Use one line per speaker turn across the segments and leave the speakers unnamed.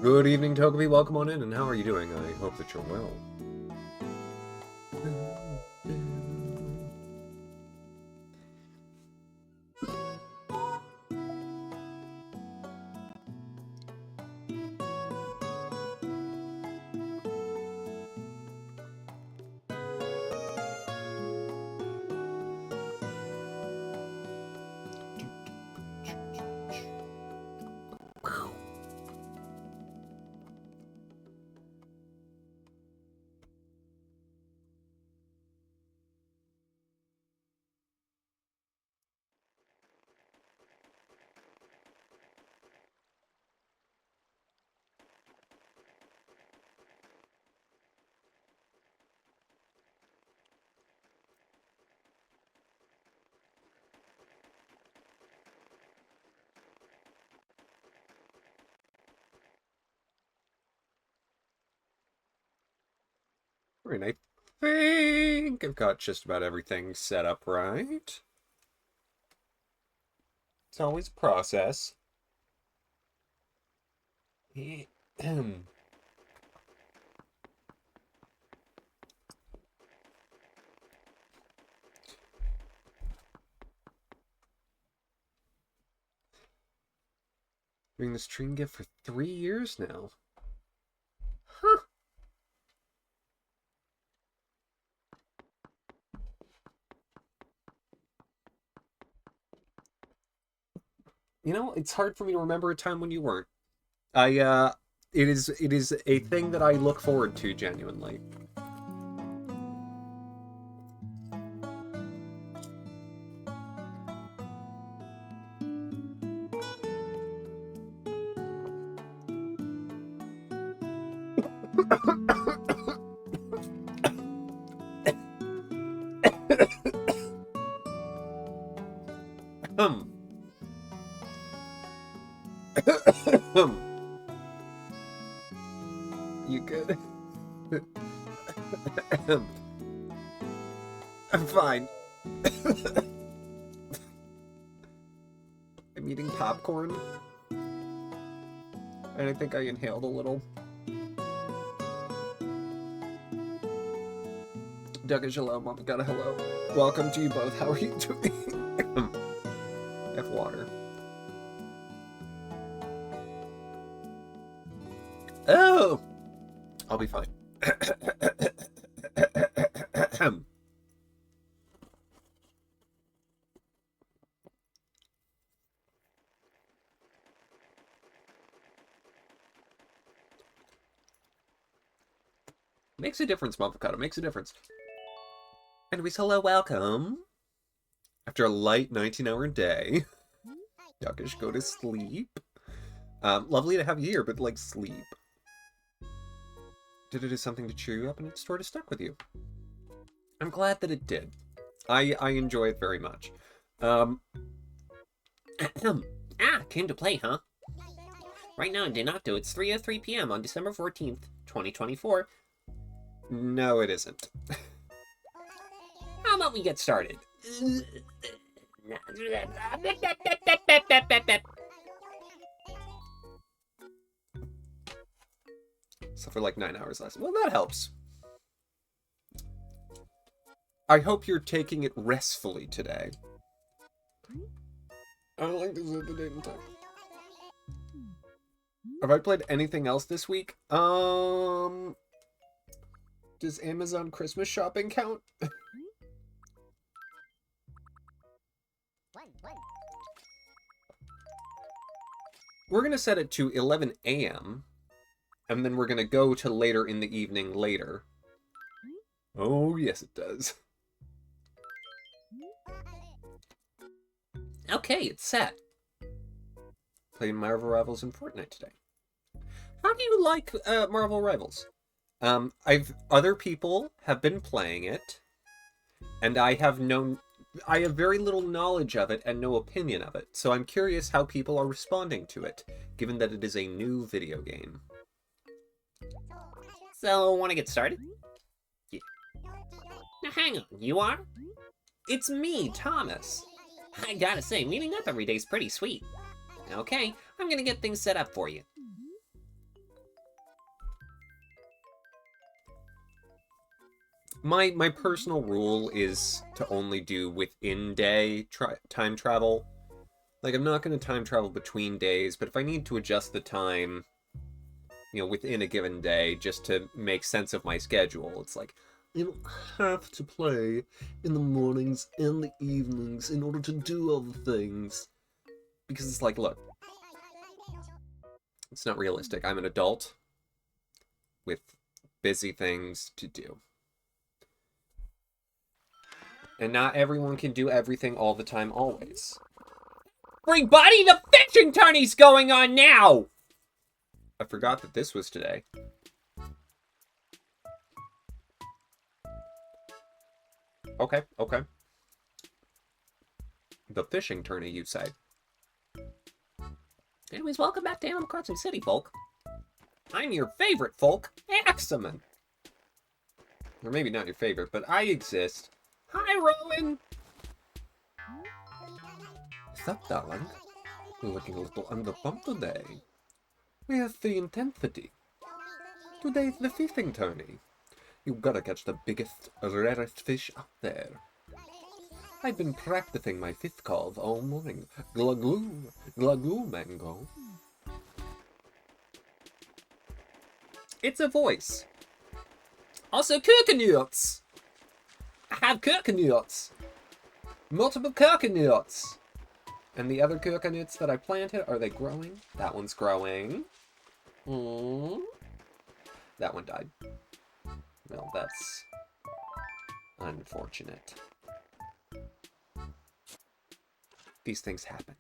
Good evening, Togepi. Welcome on in, and how are you doing? I hope that you're well. And I think I've got just about everything set up right. It's always a process. Doing the stream gift for 3 years now. Huh. You know, it's hard for me to remember a time when you weren't. It is a thing that I look forward to genuinely. You good? I'm fine. I'm eating popcorn. And I think I inhaled a little. Doug is hello, Mama got a hello. Welcome to you both. How are you doing? F water. Oh! I'll be fine. Makes a difference, Mavocado. Makes a difference. Anyways, hello, welcome. After a light 19-hour day. Duckish, go to sleep. Lovely to have you here, but, like, sleep. Did it do something to cheer you up and it sort of stuck with you? I'm glad that it did. I enjoy it very much.
Came to play, huh? Right now in Denacto, it's 3:03 p.m. on December 14th, 2024.
No, it isn't.
How about we get started?
So for like 9 hours less. Well, that helps. I hope you're taking it restfully today. I don't like this at the date and time. Have I played anything else this week? Does Amazon Christmas shopping count? We're gonna set it to 11 a.m. and then we're gonna go to later in the evening later. Oh, yes it does.
Okay, it's set.
Playing Marvel Rivals in Fortnite today. How do you like Marvel Rivals? Other people have been playing it, and I have very little knowledge of it and no opinion of it, so I'm curious how people are responding to it, given that it is a new video game.
So, wanna get started? Yeah. Now hang on, you are?
It's me, Thomas.
I gotta say, meeting up every day is pretty sweet. Okay, I'm gonna get things set up for you.
My personal rule is to only do within day time travel. Like, I'm not going to time travel between days, but if I need to adjust the time, within a given day, just to make sense of my schedule, it's like, I don't have to play in the mornings and the evenings in order to do all the things. Because it's like, look, it's not realistic. I'm an adult with busy things to do. And not everyone can do everything all the time, always.
Everybody, the fishing tourney's going on now!
I forgot that this was today. Okay. The fishing tourney, you say?
Anyways, welcome back to Animal Crossing City, folk.
I'm your favorite, folk. Axeman. Or maybe not your favorite, but I exist.
Hi, Rowan!
What's up, darling? You're looking a little underpumped today. Where's the intensity? Today's the fishing tourney. You gotta catch the biggest, rarest fish out there. I've been practicing my fish calls all morning. Glugoo, glugoo, mango. It's a voice.
Also, coconuts! I have coconuts! Multiple coconuts!
And the other coconuts that I planted, are they growing? That one's growing. That one died. Well, that's unfortunate. These things happen.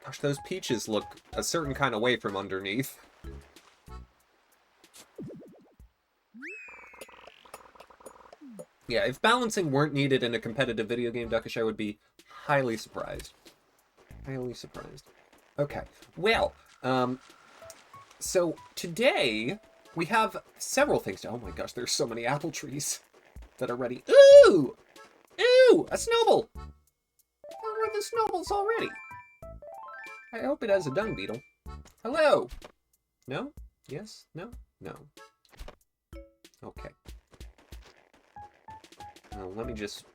Gosh, those peaches look a certain kind of way from underneath. Yeah, if balancing weren't needed in a competitive video game, Duckish, I would be highly surprised. Highly surprised. Okay, well, so today we have several things to... Oh my gosh, there's so many apple trees that are ready. Ooh! Ooh! A snowball! Where are the snowballs already? I hope it has a dung beetle. Hello! No? Yes? No? No. Okay. Well, let me just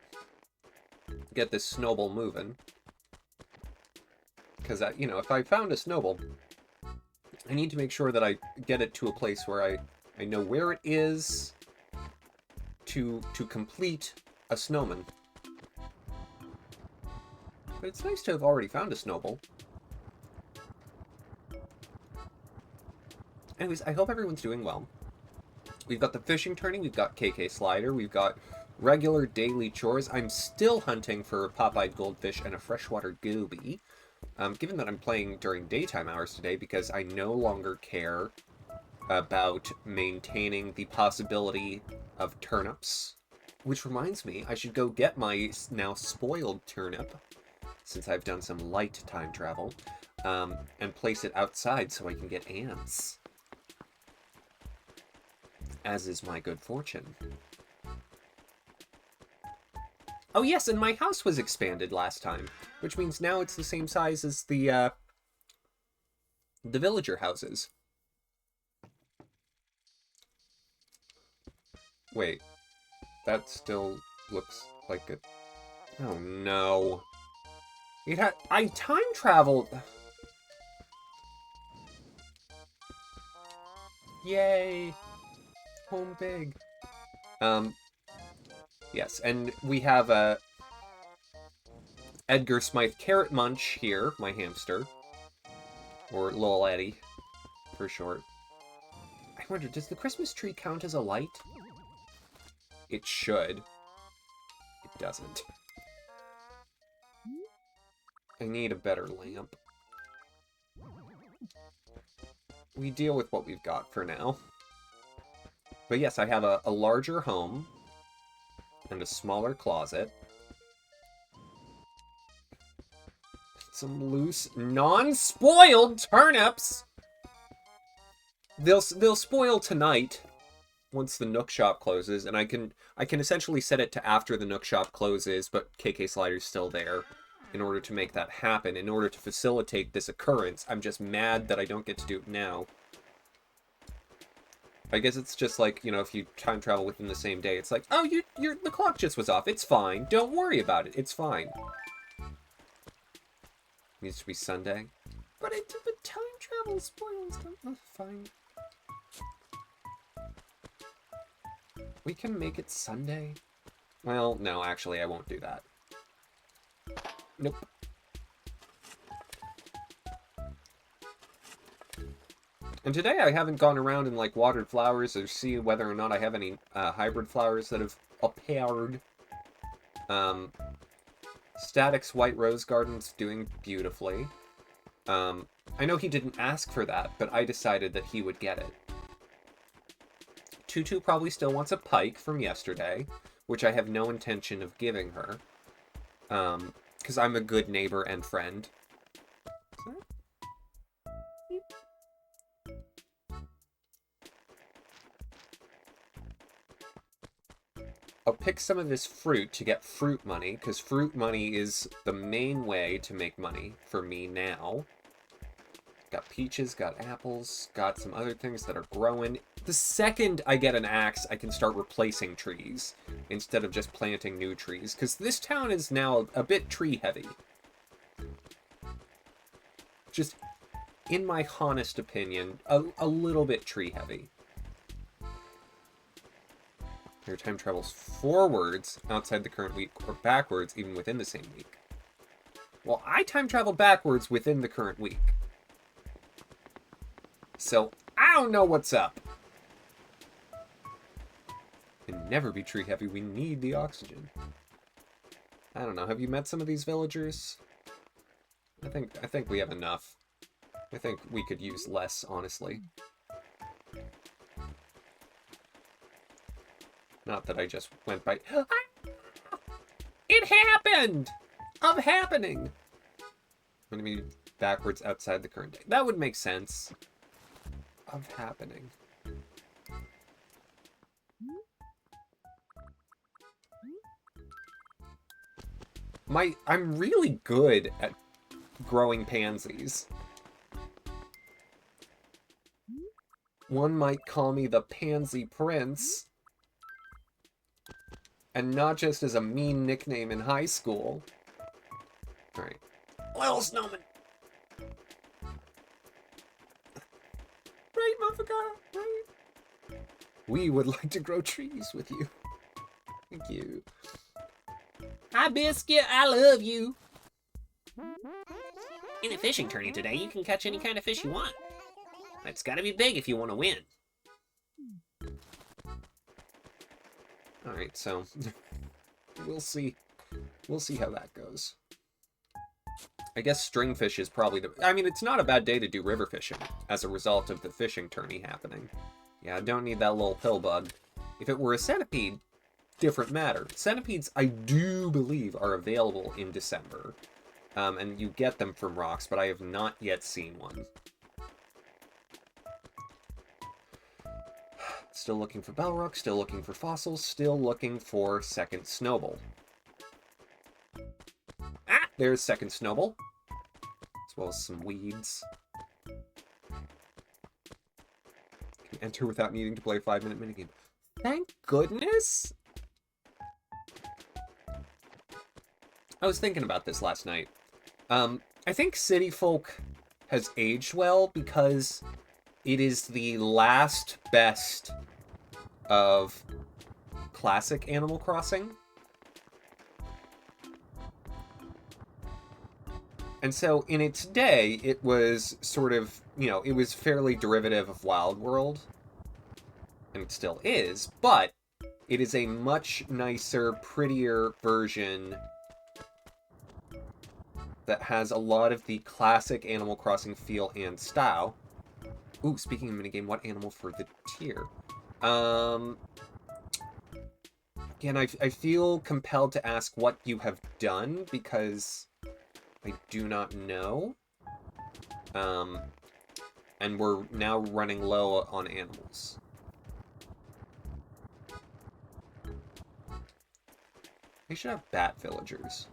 get this snowball moving. Because, if I found a snowball, I need to make sure that I get it to a place where I know where it is to complete a snowman. But it's nice to have already found a snowball. Anyways, I hope everyone's doing well. We've got the fishing tourney, we've got KK Slider, we've got regular daily chores. I'm still hunting for a pop-eyed goldfish and a freshwater goby. Given that I'm playing during daytime hours today, because I no longer care about maintaining the possibility of turnips. Which reminds me, I should go get my now spoiled turnip, since I've done some light time travel, and place it outside so I can get ants. As is my good fortune. Oh yes, and my house was expanded last time, which means now it's the same size as the villager houses. Wait, that still looks like a... Oh no. I time traveled. Yay. Home big. Yes, and we have a Edgar Smythe Carrot Munch here, my hamster. Or Lil Eddie, for short. I wonder, does the Christmas tree count as a light? It should. It doesn't. I need a better lamp. We deal with what we've got for now. But yes, I have a larger home and a smaller closet. Some loose, non-spoiled turnips! They'll spoil tonight once the Nook Shop closes, and I can essentially set it to after the Nook Shop closes, but KK Slider's still there in order to make that happen, in order to facilitate this occurrence. I'm just mad that I don't get to do it now. I guess it's just like, you know, if you time travel within the same day, it's like, oh, the clock just was off. It's fine. Don't worry about it. It's fine. Needs to be Sunday. But time travel spoils them. Oh, fine. We can make it Sunday. Well, no, actually, I won't do that. Nope. And today I haven't gone around and, like, watered flowers or see whether or not I have any hybrid flowers that have appeared. Static's White Rose Garden's doing beautifully. I know he didn't ask for that, but I decided that he would get it. Tutu probably still wants a pike from yesterday, which I have no intention of giving her. Because I'm a good neighbor and friend. I'll pick some of this fruit to get fruit money, because fruit money is the main way to make money for me now. Got peaches, got apples, got some other things that are growing. The second I get an axe, I can start replacing trees instead of just planting new trees, because this town is now a bit tree heavy. Just, in my honest opinion, a little bit tree heavy. Your time travels forwards outside the current week, or backwards even within the same week. Well, I time travel backwards within the current week. So, I don't know what's up. Can never be tree heavy, we need the oxygen. I don't know, have you met some of these villagers? I think we have enough. I think we could use less, honestly. Not that I just went by... It happened! Of happening! I'm gonna be backwards outside the current day. That would make sense. Of happening. I'm really good at growing pansies. One might call me the Pansy Prince. And not just as a mean nickname in high school. Alright. Little snowman! Right, Motherfucker, right? We would like to grow trees with you. Thank you.
Hi, Biscuit, I love you. In a fishing tourney today, you can catch any kind of fish you want. It's gotta be big if you want to win.
Alright, so we'll see. We'll see how that goes. I guess stringfish is probably the... I mean, it's not a bad day to do river fishing as a result of the fishing tourney happening. Yeah, I don't need that little pill bug. If it were a centipede, different matter. Centipedes, I do believe, are available in December. And you get them from rocks, but I have not yet seen one. Still looking for Bellrock, still looking for fossils, still looking for second snowball. Ah, there's second snowball. As well as some weeds. Can enter without needing to play a 5-minute minigame. Thank goodness! I was thinking about this last night. I think City Folk has aged well because it is the last best of classic Animal Crossing. And so in its day, it was sort of, you know, it was fairly derivative of Wild World. And it still is, but it is a much nicer, prettier version that has a lot of the classic Animal Crossing feel and style. Ooh, speaking of minigame, what animal for the tier? Again, I feel compelled to ask what you have done, because I do not know. And we're now running low on animals. They should have bat villagers.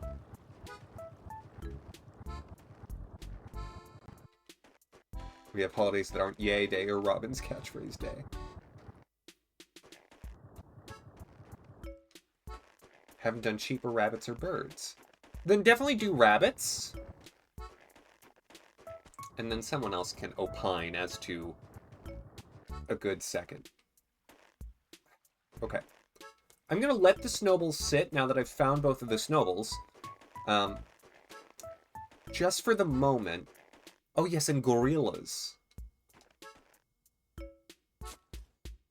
We have holidays that aren't Yay Day or Robin's Catchphrase Day. Haven't done cheaper rabbits or birds. Then definitely do rabbits. And then someone else can opine as to a good second. Okay. I'm gonna let the snowballs sit now that I've found both of the snowballs. Just for the moment. Oh yes, and gorillas.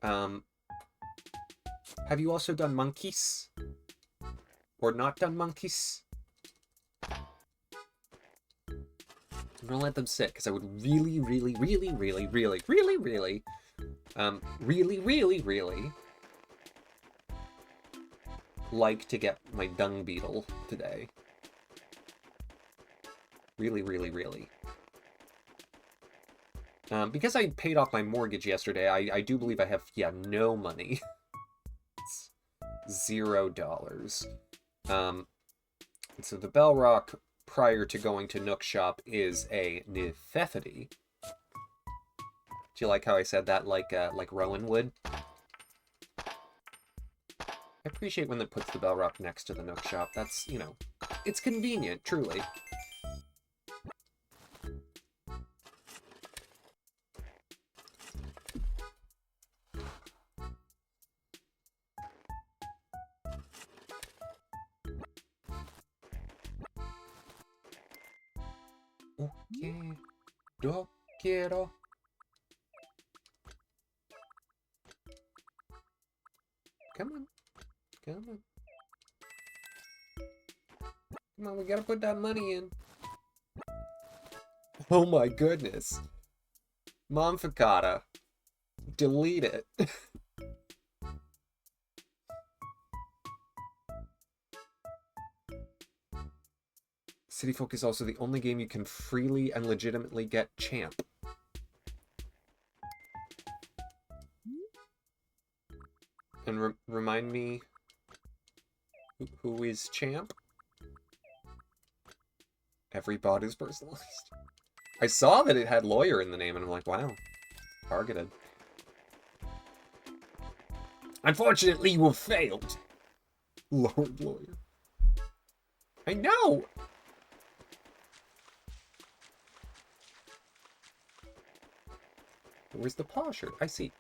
Have you also done monkeys? Or not done monkeys? I'm gonna let them sit, because I would really like to get my dung beetle today. Really. Because I paid off my mortgage yesterday, I do believe I have, no money. It's $0. And so the Bell Rock, prior to going to Nook Shop, is a necessity. Do you like how I said that like Rowan would? I appreciate when it puts the Bell Rock next to the Nook Shop. That's, it's convenient, truly. Okay. Yo quiero. Come on. Come on, we gotta put that money in. Oh my goodness. Momficata. Delete it. City Folk is also the only game you can freely and legitimately get Champ. And remind me, who is Champ? Every bot is personalized. I saw that it had lawyer in the name, and I'm like, wow, targeted. Unfortunately, you have failed. Lord Lawyer. I know! Where's the paw shirt? I see.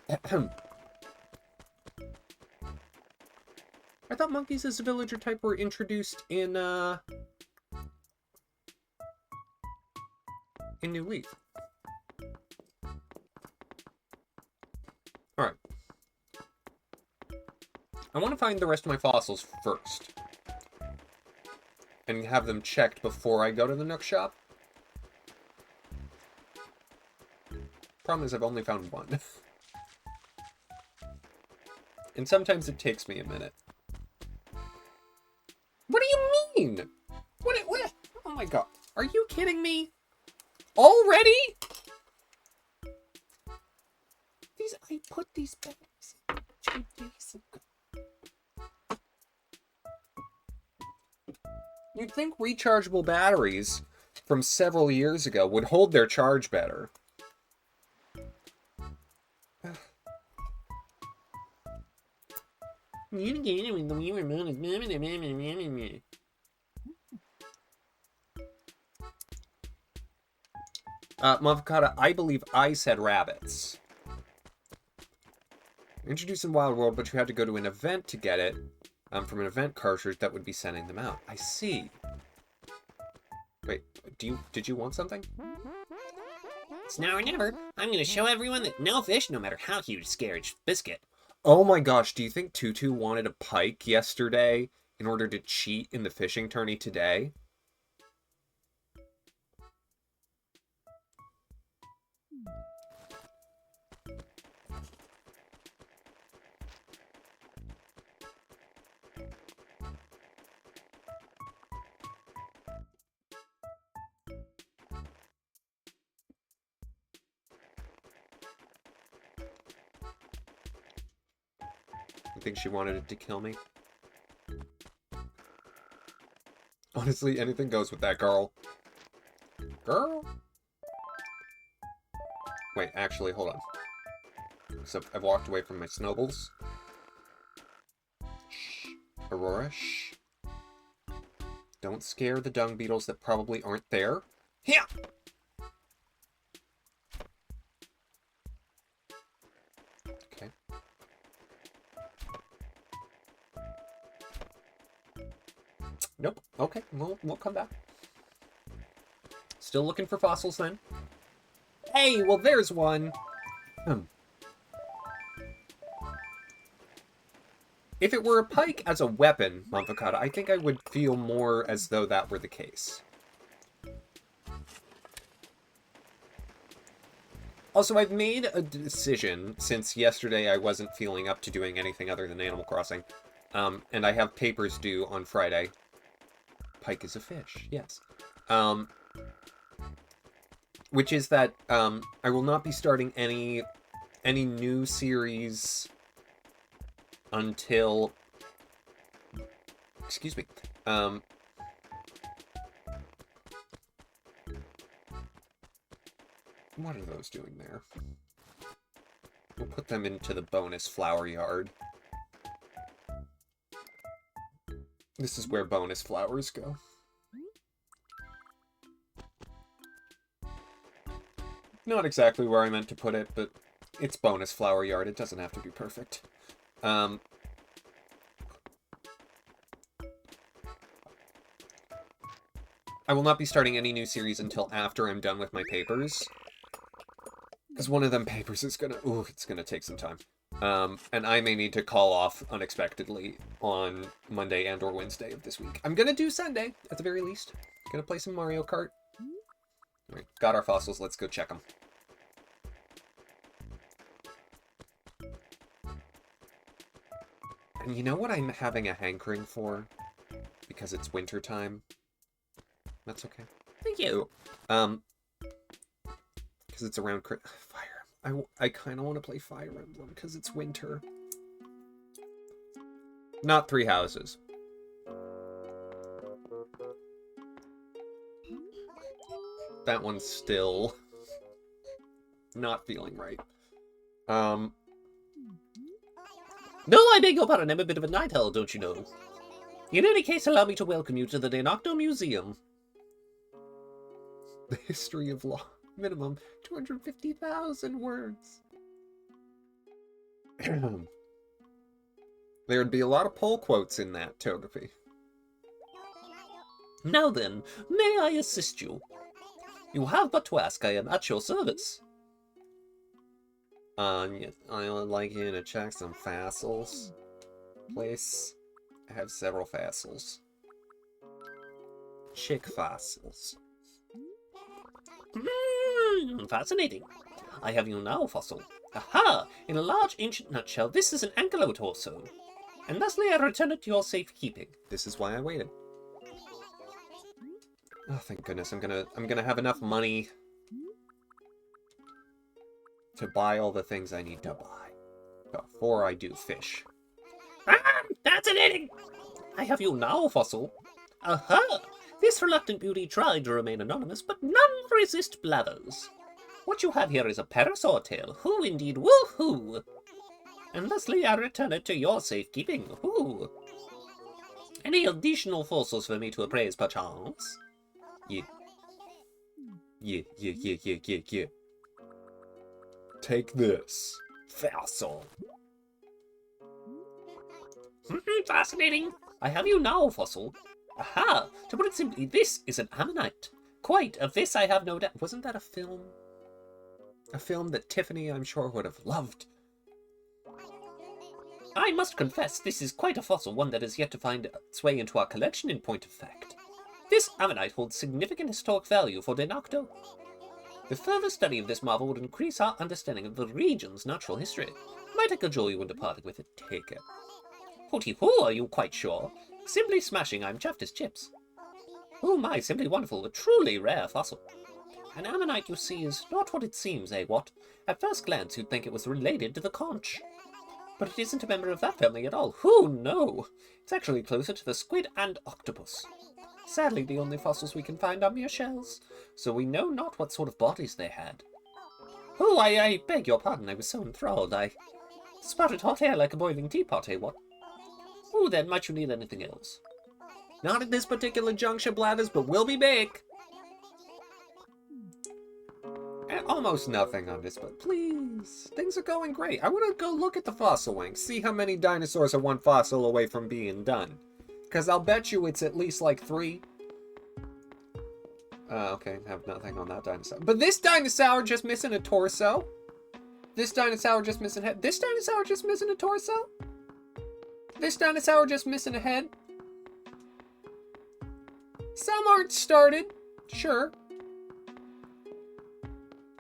I thought monkeys as a villager type were introduced in New Leaf. Alright. I want to find the rest of my fossils first. And have them checked before I go to the Nook Shop. Problem is I've only found one. And sometimes it takes me a minute. What do you mean? What? Oh my god. Are you kidding me? Already? I put these bags 2 days ago. You'd think rechargeable batteries from several years ago would hold their charge better. Communicating with the Wii remote is... Mavocata, I believe I said rabbits. Introduced in Wild World, but you had to go to an event to get it. From an event cartridge that would be sending them out. I see. Wait, did you want something?
It's now or never. I'm gonna show everyone that no fish, no matter how huge, scared biscuit.
Oh my gosh, do you think Tutu wanted a pike yesterday in order to cheat in the fishing tourney today? I think she wanted it to kill me. Honestly, anything goes with that girl. Girl? Wait, actually, hold on. So I've walked away from my snowballs. Shh. Aurora, shh. Don't scare the dung beetles that probably aren't there. Yeah. Okay. Nope. Okay, we'll come back. Still looking for fossils then? Hey, well there's one. If it were a pike as a weapon, Monfocata, I think I would feel more as though that were the case. Also, I've made a decision, since yesterday I wasn't feeling up to doing anything other than Animal Crossing, and I have papers due on Friday. Pike is a fish, yes. Which is that I will not be starting any new series until... Excuse me. What are those doing there? We'll put them into the bonus flower yard. This is where bonus flowers go. Not exactly where I meant to put it, but it's bonus flower yard. It doesn't have to be perfect. I will not be starting any new series until after I'm done with my papers. Because one of them papers is gonna... Ooh, it's gonna take some time. And I may need to call off unexpectedly on Monday and or Wednesday of this week. I'm gonna do Sunday, at the very least. Gonna play some Mario Kart. Alright, got our fossils, let's go check them. And you know what I'm having a hankering for? Because it's winter time. That's okay. Thank you. Because it's around Fire. I kind of want to play Fire Emblem because it's winter. Not Three Houses. That one's still not feeling right.
No, I beg your pardon, I'm a bit of a night owl, don't you know? In any case, allow me to welcome you to the Denocto Museum.
The history of law. Minimum 250,000 words. There'd be a lot of poll quotes in that, Togepi.
Now then, may I assist you? You have but to ask, I am at your service.
Yes, I would like you to check some fossils. Please. I have several fossils. Chick fossils.
Fascinating. I have you now, fossil. Aha! In a large ancient nutshell, this is an ankylosed torso. And thusly I return it to your safekeeping.
This is why I waited. Oh, thank goodness. I'm gonna have enough money to buy all the things I need to buy before I do fish.
Fascinating! I have you now, fossil. Aha! This reluctant beauty tried to remain anonymous, but none resist blathers. What you have here is a parasaur tail. Who indeed? Woohoo! And thusly I return it to your safekeeping. Whoo! Any additional fossils for me to appraise, perchance?
Yeah. Take this.
Fossil. Fascinating. I have you now, fossil. Aha! To put it simply, this is an ammonite. Quite, of this I have no doubt.
Wasn't that a film? A film that Tiffany, I'm sure, would have loved.
I must confess, this is quite a fossil, one that has yet to find its way into our collection in point of fact. This ammonite holds significant historic value for Denocto. The further study of this marvel would increase our understanding of the region's natural history. Might I cajole you in departing with it?
Take it.
Hooty-hoo, are you quite sure? Simply smashing, I'm chuffed as chips. Oh my, simply wonderful, a truly rare fossil. An ammonite, you see, is not what it seems, eh, what? At first glance, you'd think it was related to the conch. But it isn't a member of that family at all. Who, no! It's actually closer to the squid and octopus. Sadly, the only fossils we can find are mere shells, so we know not what sort of bodies they had. Oh, I beg your pardon, I was so enthralled, I spouted hot air like a boiling teapot, eh, what? Oh, then might you need anything else?
Not at this particular juncture, Blathers, but we'll be back. And almost nothing on this, but please. Things are going great. I want to go look at the fossil wing, see how many dinosaurs are one fossil away from being done. Because I'll bet you it's at least like 3. Okay, have nothing on that dinosaur. But this dinosaur just missing a torso. This dinosaur just missing a head. This dinosaur just missing a torso. This dinosaur just missing a head. Some aren't started, sure.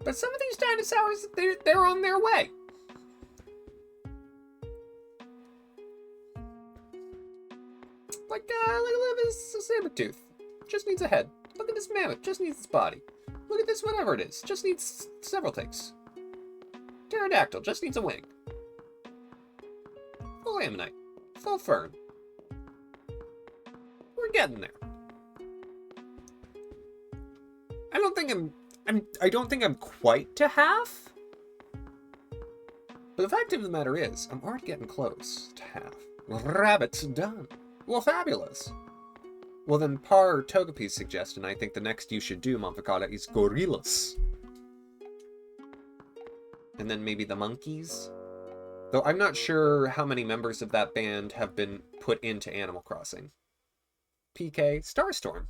But some of these dinosaurs, they're on their way. Like, look at this saber tooth. Just needs a head. Look at this mammoth. Just needs its body. Look at this whatever it is. Just needs several things. Pterodactyl. Just needs a wing. Full ammonite. Full fern. We're getting there. I don't think I'm quite to half. But the fact of the matter is, I'm already getting close to half. Rabbit's done. Well, fabulous. Well, then, par Togepi's suggestion, I think the next you should do, Monfacada, is gorillas. And then maybe the monkeys? Though I'm not sure how many members of that band have been put into Animal Crossing. PK, Starstorm.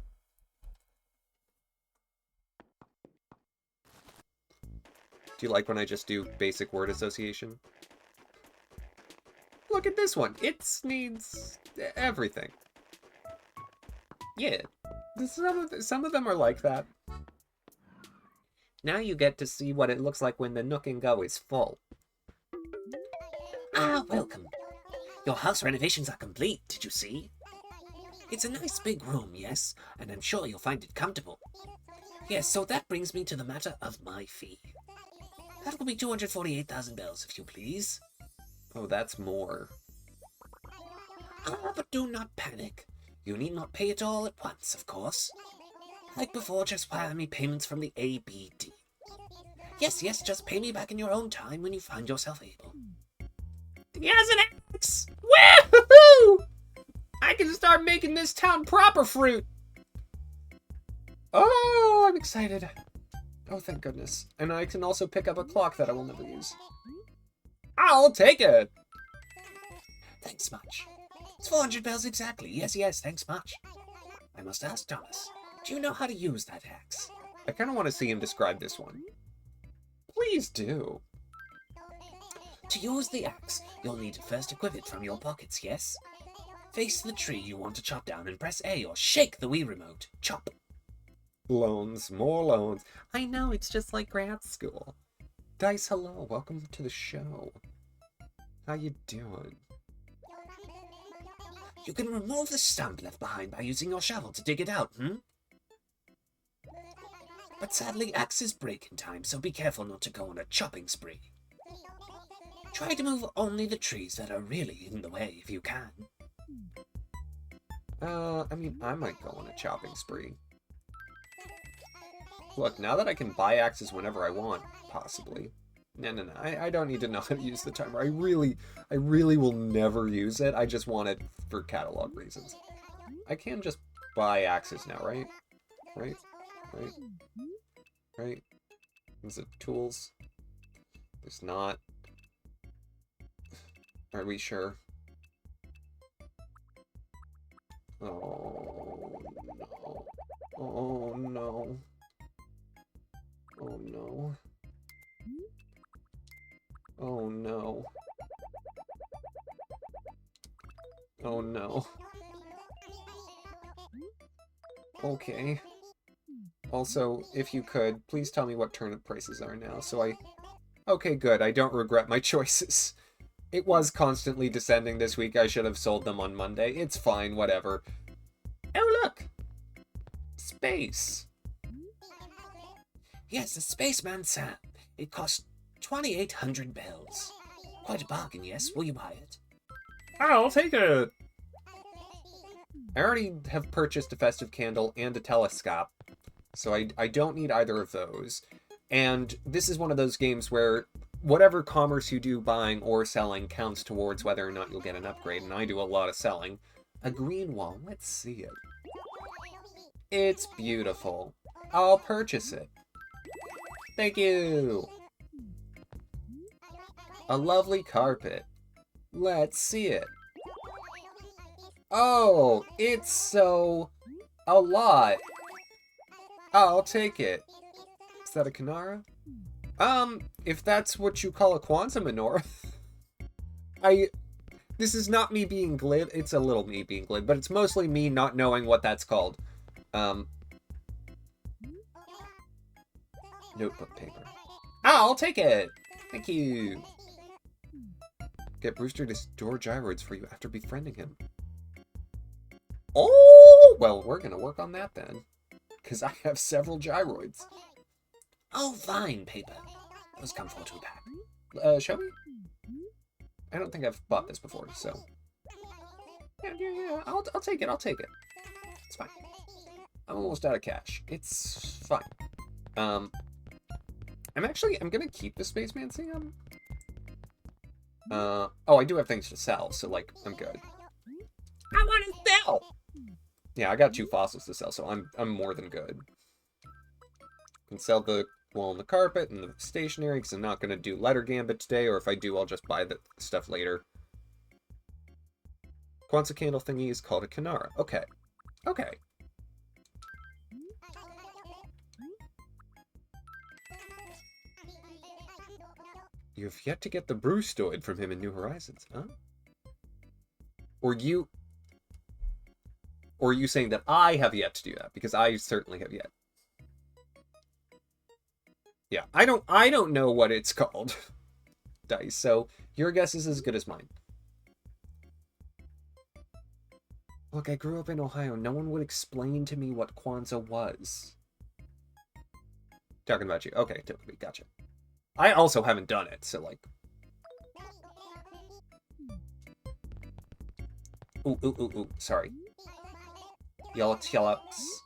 Do you like when I just do basic word association? Look at this one. It needs everything. Yeah, some of them are like that. Now you get to see what it looks like when the Nook and Go is full.
Ah, welcome. Your house renovations are complete, did you see? It's a nice big room, yes, and I'm sure you'll find it comfortable. Yes, so that brings me to the matter of my fee. That will be 248,000 bells, if you please.
Oh, that's more.
Ah, but do not panic. You need not pay it all at once, of course. Like before, just wire me payments from the ABD. Yes, just pay me back in your own time when you find yourself able.
He has an axe! Woohoo! I can start making this town proper fruit! Oh, I'm excited. Oh, thank goodness. And I can also pick up a clock that I will never use. I'll take it!
Thanks much. It's 400 bells exactly. Yes, thanks much. I must ask, Thomas, do you know how to use that axe?
I kind of want to see him describe this one. Please do.
To use the axe, you'll need to first equip it from your pockets, yes? Face the tree you want to chop down and press A or shake the Wii remote. Chop.
Loans, more loans. I know, it's just like grad school. Dice, hello. Welcome to the show. How you doing?
You can remove the stump left behind by using your shovel to dig it out, But sadly, axes break in time, so be careful not to go on a chopping spree. Try to move only the trees that are really in the way if you can.
I mean, I might go on a chopping spree. Look, now that I can buy axes whenever I want, possibly. No. I don't need to know how to use the timer. I really will never use it. I just want it for catalog reasons. I can just buy axes now, right? Right? Is it tools? There's not. Are we sure? Oh no. Oh no. Oh no. Oh no. Oh no. Okay. Also, if you could, please tell me what turnip prices are now, so I... Okay, good, I don't regret my choices. It was constantly descending this week, I should have sold them on Monday. It's fine, whatever. Oh, look! Space.
Yes, the Spaceman Sam. It cost 2,800 bells. Quite a bargain, yes? Will you buy it?
I'll take it! I already have purchased a festive candle and a telescope, so I don't need either of those. And this is one of those games where whatever commerce you do, buying or selling, counts towards whether or not you'll get an upgrade, and I do a lot of selling. A green wall, let's see it. It's beautiful. I'll purchase it. Thank you. A lovely carpet. Let's see it. Oh, it's so... a lot. I'll take it. Is that a Kanara? If that's what you call a Kwanzaa menorah. This is not me being glib. It's a little me being glib, but it's mostly me not knowing what that's called. Notebook paper. I'll take it. Thank you. Get Brewster to store gyroids for you after befriending him. Oh, well, we're gonna work on that then, because I have several gyroids.
Oh, fine, paper. Those come for 2-pack.
Shall we? I don't think I've bought this before, so... Yeah, I'll take it, It's fine. I'm almost out of cash. It's fine. I'm gonna keep the Spaceman Sam. Oh, I do have things to sell, so, like, I'm good. I want to sell! Yeah, I got 2 fossils to sell, so I'm more than good. I can sell the wall and the carpet and the stationery, because I'm not going to do Letter Gambit today, or if I do, I'll just buy the stuff later. Kwanzaa candle thingy is called a Kanara. Okay. Okay. You have yet to get the Brewstoid from him in New Horizons, huh? Or are you saying that I have yet to do that? Because I certainly have yet. Yeah, I don't know what it's called, Dice, so your guess is as good as mine. Look, I grew up in Ohio. No one would explain to me what Kwanzaa was. Talking about you. Okay, Tokubi, gotcha. I also haven't done it, so like... Ooh, sorry. Yellow tulips.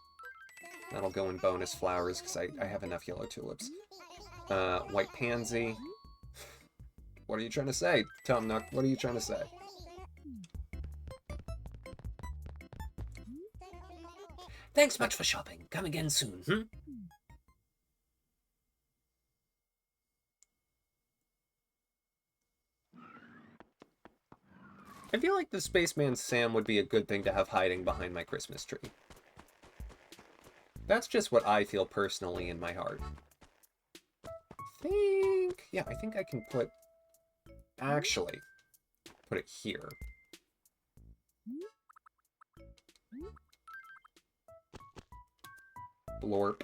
That'll go in bonus flowers, because I have enough yellow tulips. White pansy. What are you trying to say, Tom Nook? What are you trying to say?
Thanks much for shopping. Come again soon,
I feel like the Spaceman Sam would be a good thing to have hiding behind my Christmas tree. That's just what I feel personally in my heart. I think I can put... Actually, put it here. Blorp.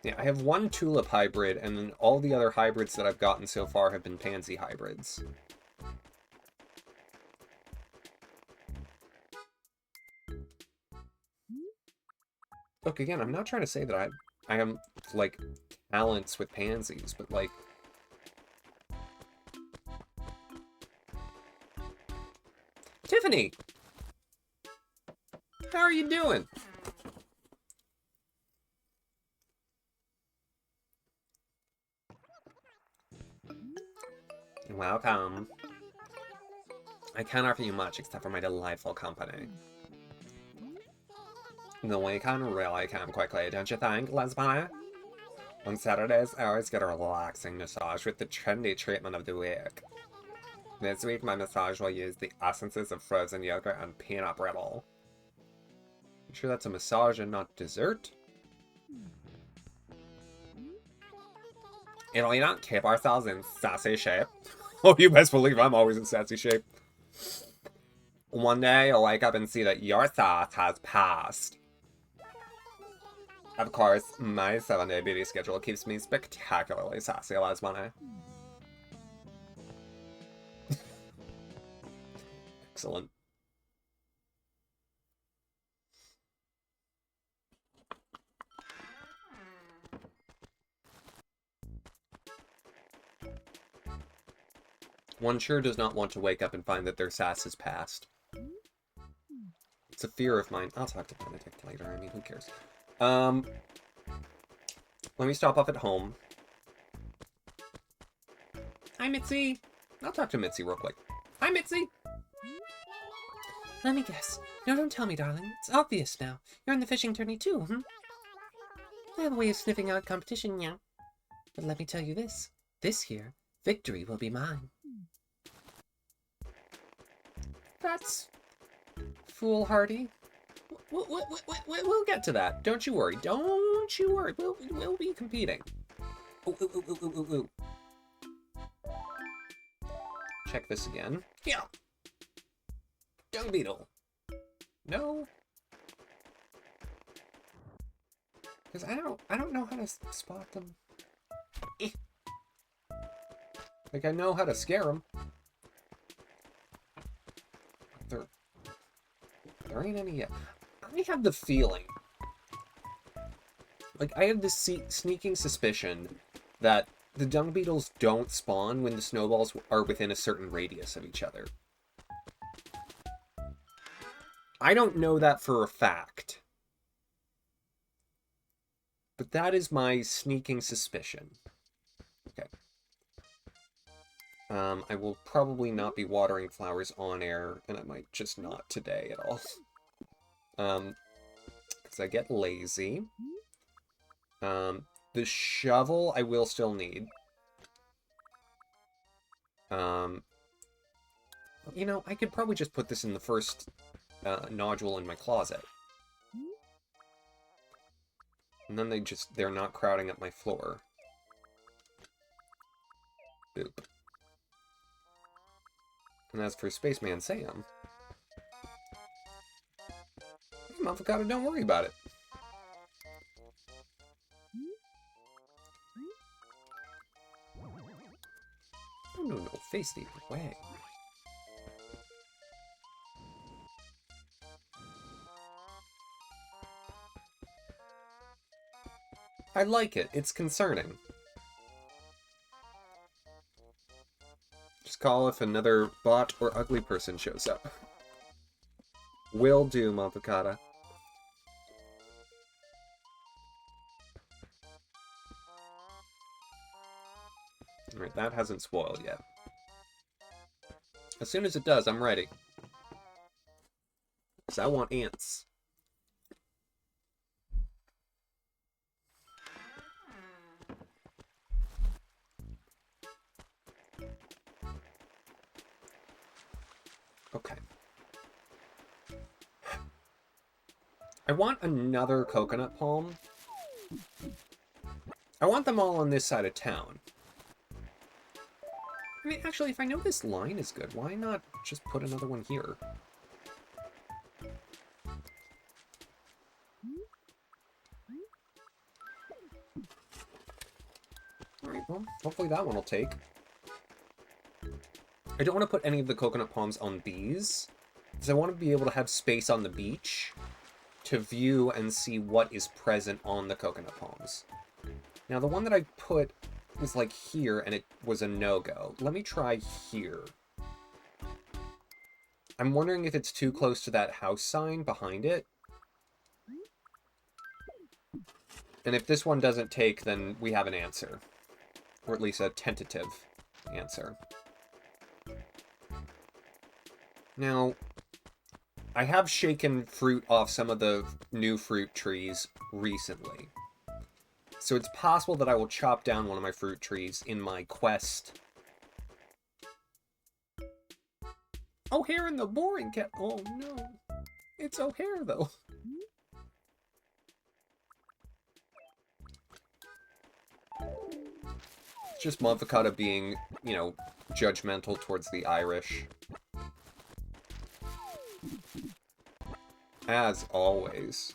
Yeah, I have 1 tulip hybrid, and then all the other hybrids that I've gotten so far have been pansy hybrids. Look, again, I'm not trying to say that I am, like, talents with pansies, but, like... Tiffany! How are you doing? Welcome. I can't offer you much except for my delightful company. The we can really come quickly, don't you think, Lesbia? On Saturdays, I always get a relaxing massage with the trendy treatment of the week. This week, my massage will use the essences of frozen yogurt and peanut brittle. You sure that's a massage and not dessert? If we don't keep ourselves in sassy shape... Oh, you best believe I'm always in sassy shape. One day, you'll wake up and see that your sass has passed. Of course, my 7-day beauty schedule keeps me spectacularly sassy, Lesbia. Excellent. One sure does not want to wake up and find that their sass has passed. It's a fear of mine. I'll talk to Benedict later, I mean, who cares? Let me stop off at home. Hi, Mitzi. I'll talk to Mitzi real quick. Hi, Mitzi.
Let me guess. No, don't tell me, darling. It's obvious now. You're in the fishing tourney too, hmm? I have a way of sniffing out competition, yeah. But let me tell you this. This year, victory will be mine.
That's foolhardy. We'll get to that. Don't you worry. Don't you worry. We'll be competing. Ooh, ooh, ooh, ooh, ooh, ooh. Check this again. Yeah. Dung beetle. No. Because I don't know how to spot them. Like, I know how to scare them. There ain't any yet. I have the feeling, like, I have this sneaking suspicion that the dung beetles don't spawn when the snowballs are within a certain radius of each other. I don't know that for a fact, but that is my sneaking suspicion. Okay. I will probably not be watering flowers on air, and I might just not today at all. Because I get lazy. The shovel I will still need. You know, I could probably just put this in the first nodule in my closet. And then they're not crowding up my floor. Boop. And as for Spaceman Sam, avocado, don't worry about it. Oh, no, face the other way. I like it. It's concerning. Just call if another bot or ugly person shows up. Will do, Avocado. Alright, that hasn't spoiled yet. As soon as it does, I'm ready. Because I want ants. Okay. I want another coconut palm. I want them all on this side of town. I mean, actually, if I know this line is good, why not just put another one here? Alright, well, hopefully that one will take. I don't want to put any of the coconut palms on these, because I want to be able to have space on the beach to view and see what is present on the coconut palms. Now, the one that I put was like here, and it was a no-go. Let me try here. I'm wondering if it's too close to that house sign behind it. And if this one doesn't take, then we have an answer. Or at least a tentative answer. Now, I have shaken fruit off some of the new fruit trees recently. So it's possible that I will chop down one of my fruit trees in my quest. O'Hare in the boring cat. Oh no. It's O'Hare though. It's just Monfacata being, you know, judgmental towards the Irish. As always.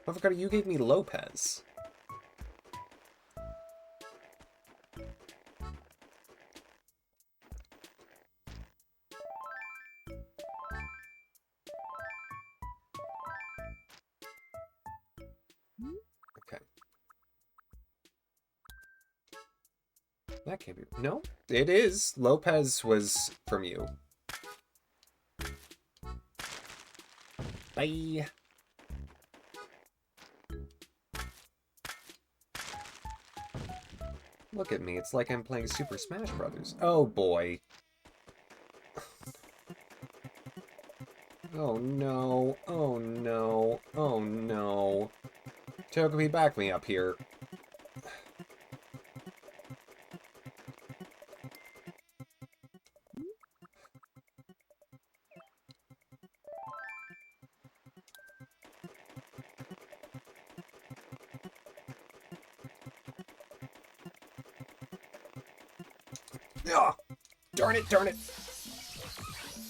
Avocado, you gave me Lopez. Okay. That can't be... No, it is. Lopez was from you.
Bye.
Look at me, it's like I'm playing Super Smash Brothers. Oh boy. Oh no, oh no, oh no. Togepi, back me up here. Ugh! Darn it, darn it.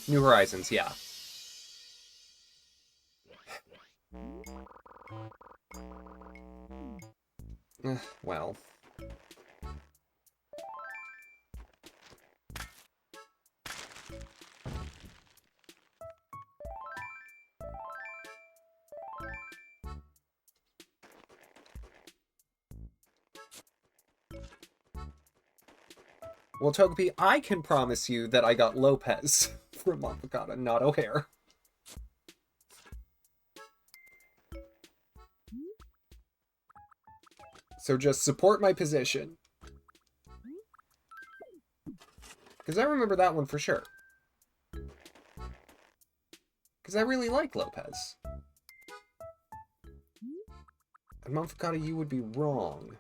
New Horizons, yeah. Well. Well, Togepi, I can promise you that I got Lopez from Avocado, not O'Hare. So just support my position. Because I remember that one for sure. Because I really like Lopez. And Monfocata, you would be wrong.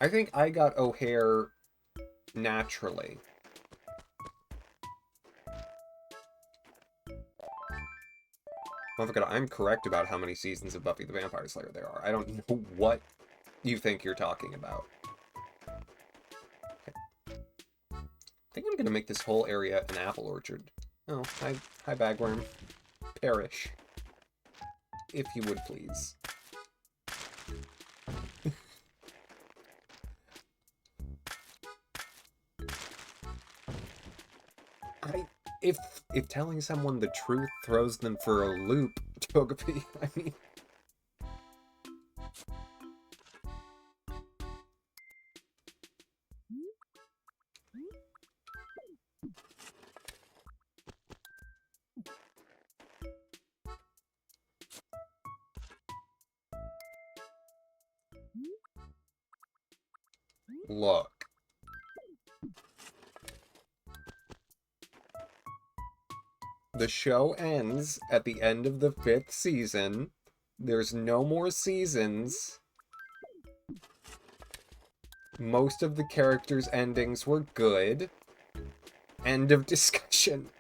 I think I got O'Hare naturally. Monfocata, I'm correct about how many seasons of Buffy the Vampire Slayer there are. I don't know what you think you're talking about. Okay. I think I'm gonna make this whole area an apple orchard. Oh, hi Bagworm. Perish. If you would please. If telling someone the truth throws them for a loop, Togepi, I mean... Look. The show ends at the end of the 5th season. There's no more seasons. Most of the characters' endings were good. End of discussion.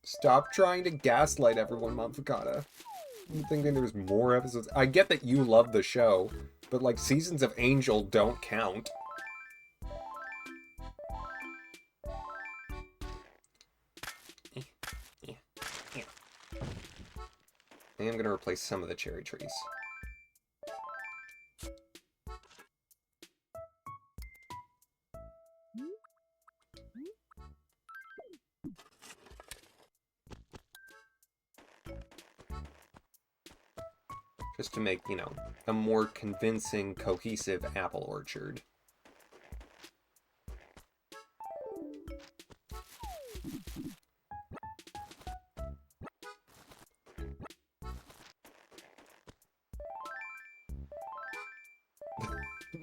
Stop trying to gaslight everyone, Monfocata. I'm thinking there's more episodes. I get that you love the show, but like seasons of Angel don't count. I am going to replace some of the cherry trees. Just to make, you know, a more convincing, cohesive apple orchard.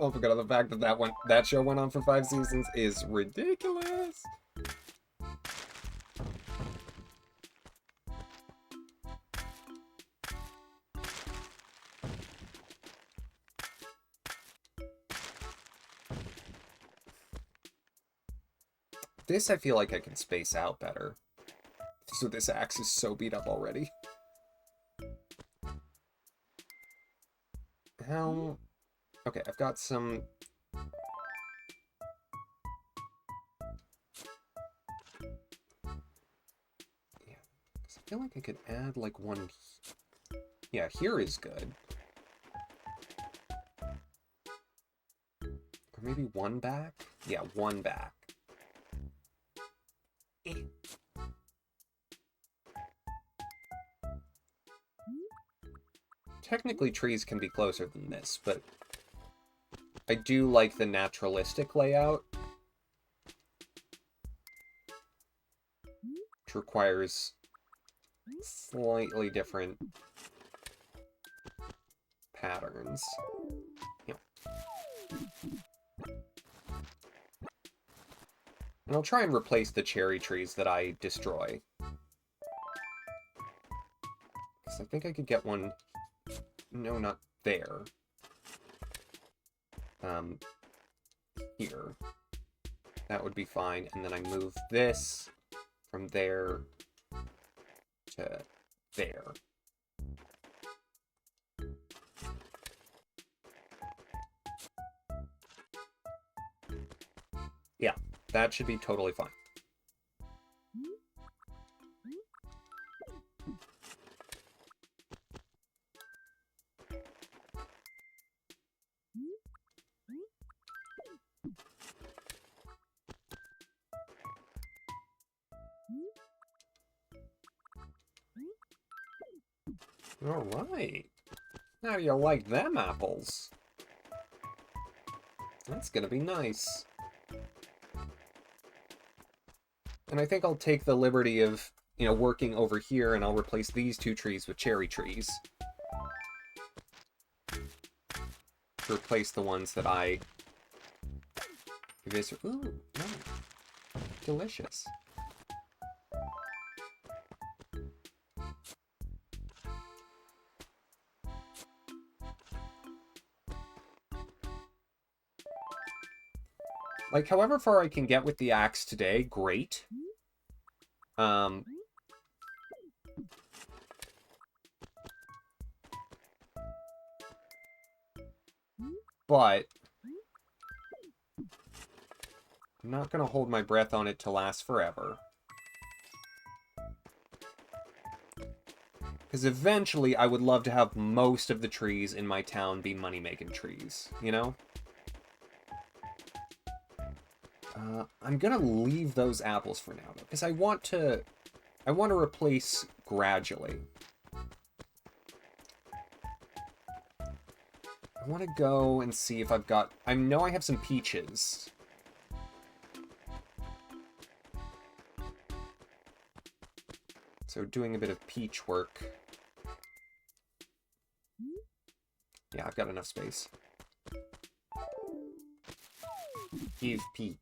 Oh, forgot the fact that that show went on for 5 seasons is ridiculous. This I feel like I can space out better. So this axe is so beat up already. How... Okay, I've got some... Yeah, 'cause I feel like I could add like one... Yeah, here is good. Or maybe one back? Yeah, one back. technically trees can be closer than this, but I do like the naturalistic layout, which requires slightly different patterns. Yeah. And I'll try and replace the cherry trees that I destroy. Because I think I could get one... No, not there. Here. That would be fine. And then I move this from there to there. Yeah, that should be totally fine. Alright. How do you like them apples? That's gonna be nice. And I think I'll take the liberty of, you know, working over here, and I'll replace these two trees with cherry trees. To replace the ones that I... Ooh, no. Delicious. Like, however far I can get with the axe today, great. But I'm not going to hold my breath on it to last forever. Because eventually I would love to have most of the trees in my town be money-making trees, you know? I'm gonna leave those apples for now, though, because I want to replace gradually. I want to go and see if I've got... I know I have some peaches. So doing a bit of peach work. Yeah, I've got enough space. Give peach.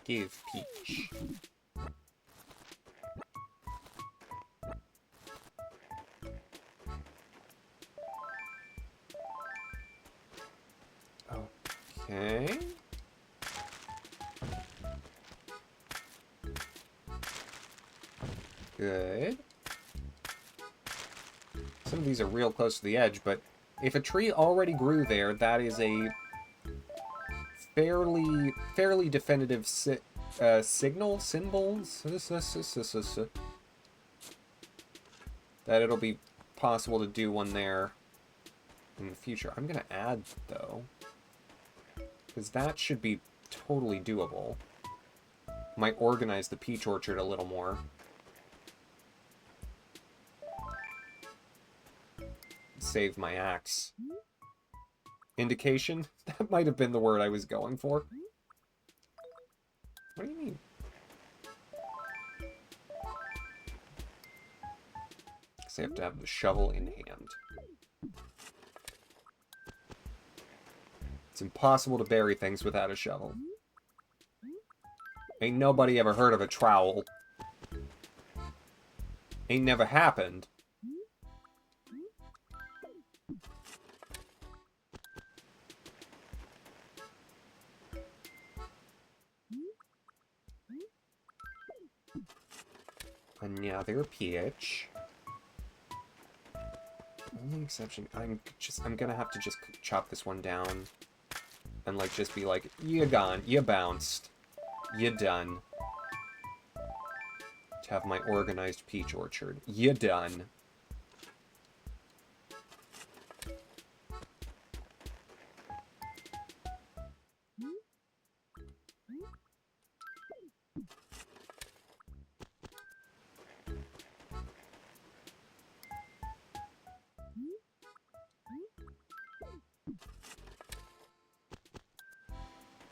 Give peach. Okay. Good. Some of these are real close to the edge, but if a tree already grew there, that is a fairly definitive symbol that it'll be possible to do one there in the future. I'm gonna add, though, because that should be totally doable. Might organize the peach orchard a little more. Save my axe. Indication? That might have been the word I was going for. What do you mean? Because I have to have the shovel in hand. It's impossible to bury things without a shovel. Ain't nobody ever heard of a trowel. Ain't never happened. Another peach. Only exception, I'm gonna have to just chop this one down. And, like, just be like, you gone, you bounced, you done. To have my organized peach orchard. You done.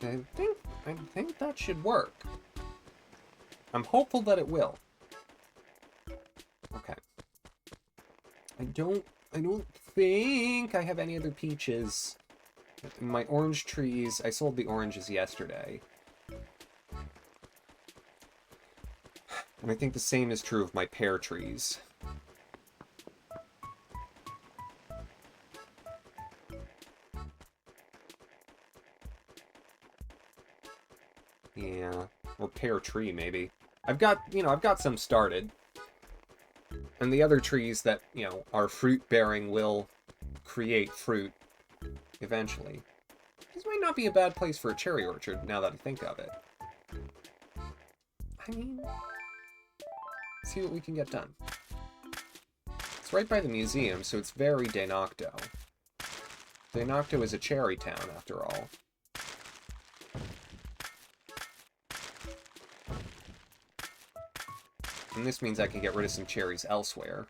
I think that should work. I'm hopeful that it will. Okay. I don't think I have any other peaches. My orange trees, I sold the oranges yesterday. And I think the same is true of my pear trees. Yeah, or pear tree maybe. I've got some started. And the other trees that, are fruit-bearing will create fruit eventually. This might not be a bad place for a cherry orchard, now that I think of it. I mean, see what we can get done. It's right by the museum, so it's very De Nocto. De Nocto is a cherry town, after all. And this means I can get rid of some cherries elsewhere.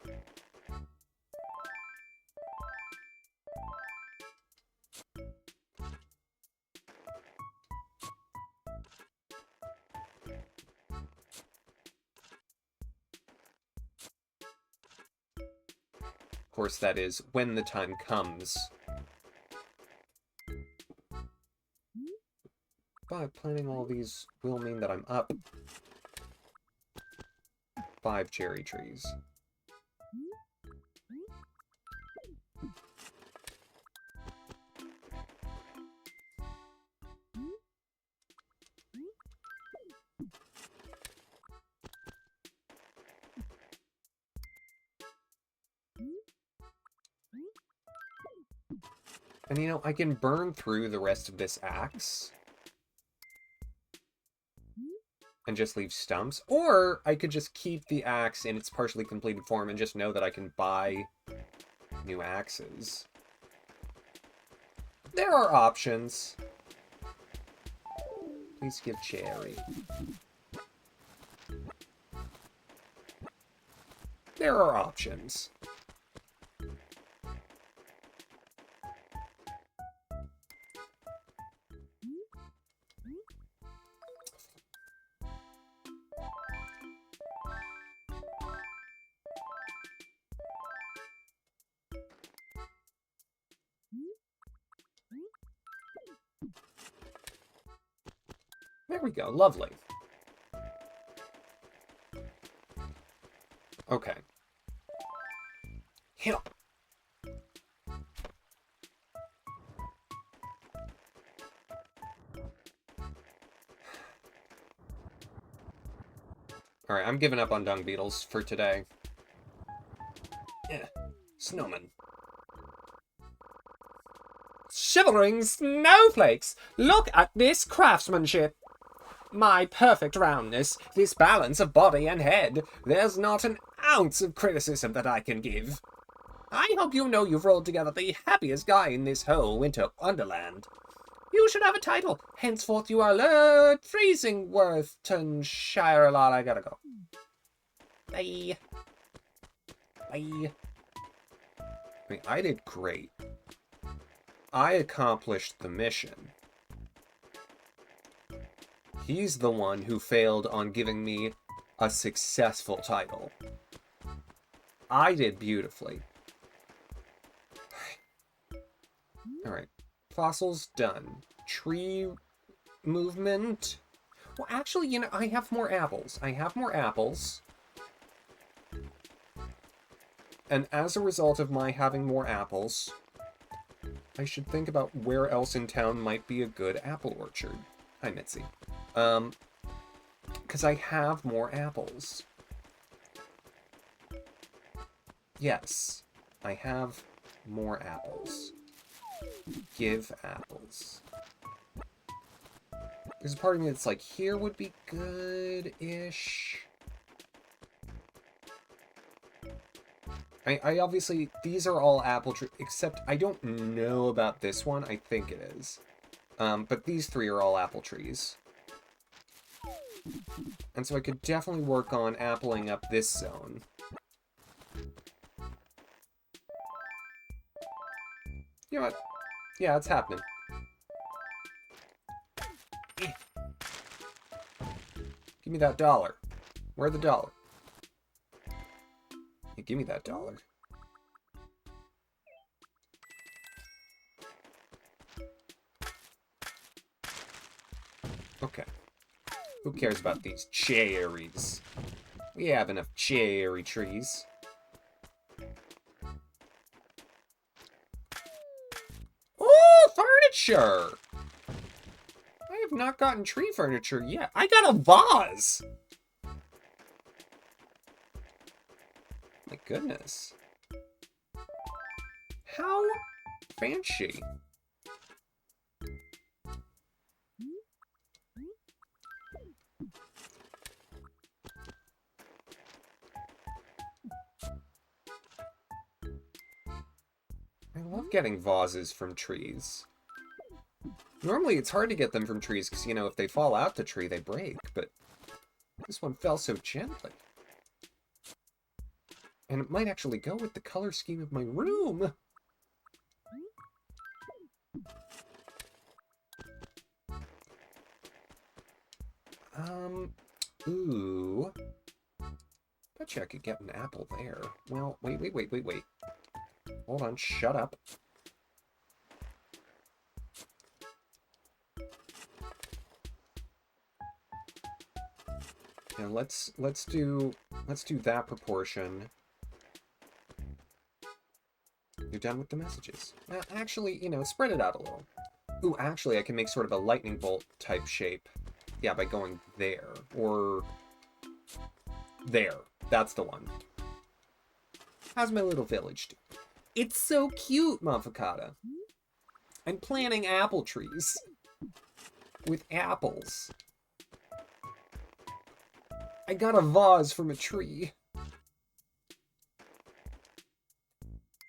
Of course, that is when the time comes. But planting all these will mean that I'm up 5 cherry trees. And I can burn through the rest of this axe and just leave stumps, or I could just keep the axe in its partially completed form and just know that I can buy new axes. There are options. Please give cherry. There are options. There we go, lovely. Okay. Here. Alright, I'm giving up on dung beetles for today. Yeah, snowman.
Shivering snowflakes! Look at this craftsmanship! My perfect roundness, this balance of body and head. There's not an ounce of criticism that I can give. I hope you know you've rolled together the happiest guy in this whole winter wonderland. You should have a title. Henceforth you are Lord Freezingworthtonshire. I gotta go. Bye. Bye.
I mean, I did great. I accomplished the mission. He's the one who failed on giving me a successful title. I did beautifully. Alright. Fossils done. Tree movement. Well, actually, I have more apples. And as a result of my having more apples, I should think about where else in town might be a good apple orchard. Hi, Mitzi. Because I have more apples. Yes, I have more apples. Give apples. There's a part of me that's like, here would be good-ish. I obviously, these are all apple trees, except I don't know about this one. I think it is. But these 3 are all apple trees. And so I could definitely work on appling up this zone. You know what? Yeah, it's happening. Give me that dollar. Where's the dollar? Hey, give me that dollar. Okay. Who cares about these cherries? We have enough cherry trees. Oh, furniture! I have not gotten tree furniture yet. I got a vase! My goodness. How fancy. I love getting vases from trees. Normally it's hard to get them from trees because, you know, if they fall out the tree, they break, but this one fell so gently. And it might actually go with the color scheme of my room. Ooh. Bet you I could get an apple there. Well, wait. Hold on, shut up. Yeah, let's do that proportion. You're done with the messages. Actually, you know, spread it out a little. Ooh, actually, I can make sort of a lightning bolt type shape. Yeah, by going there. Or there. That's the one. How's my little village do? It's so cute, Mafakata. I'm planting apple trees. With apples. I got a vase from a tree.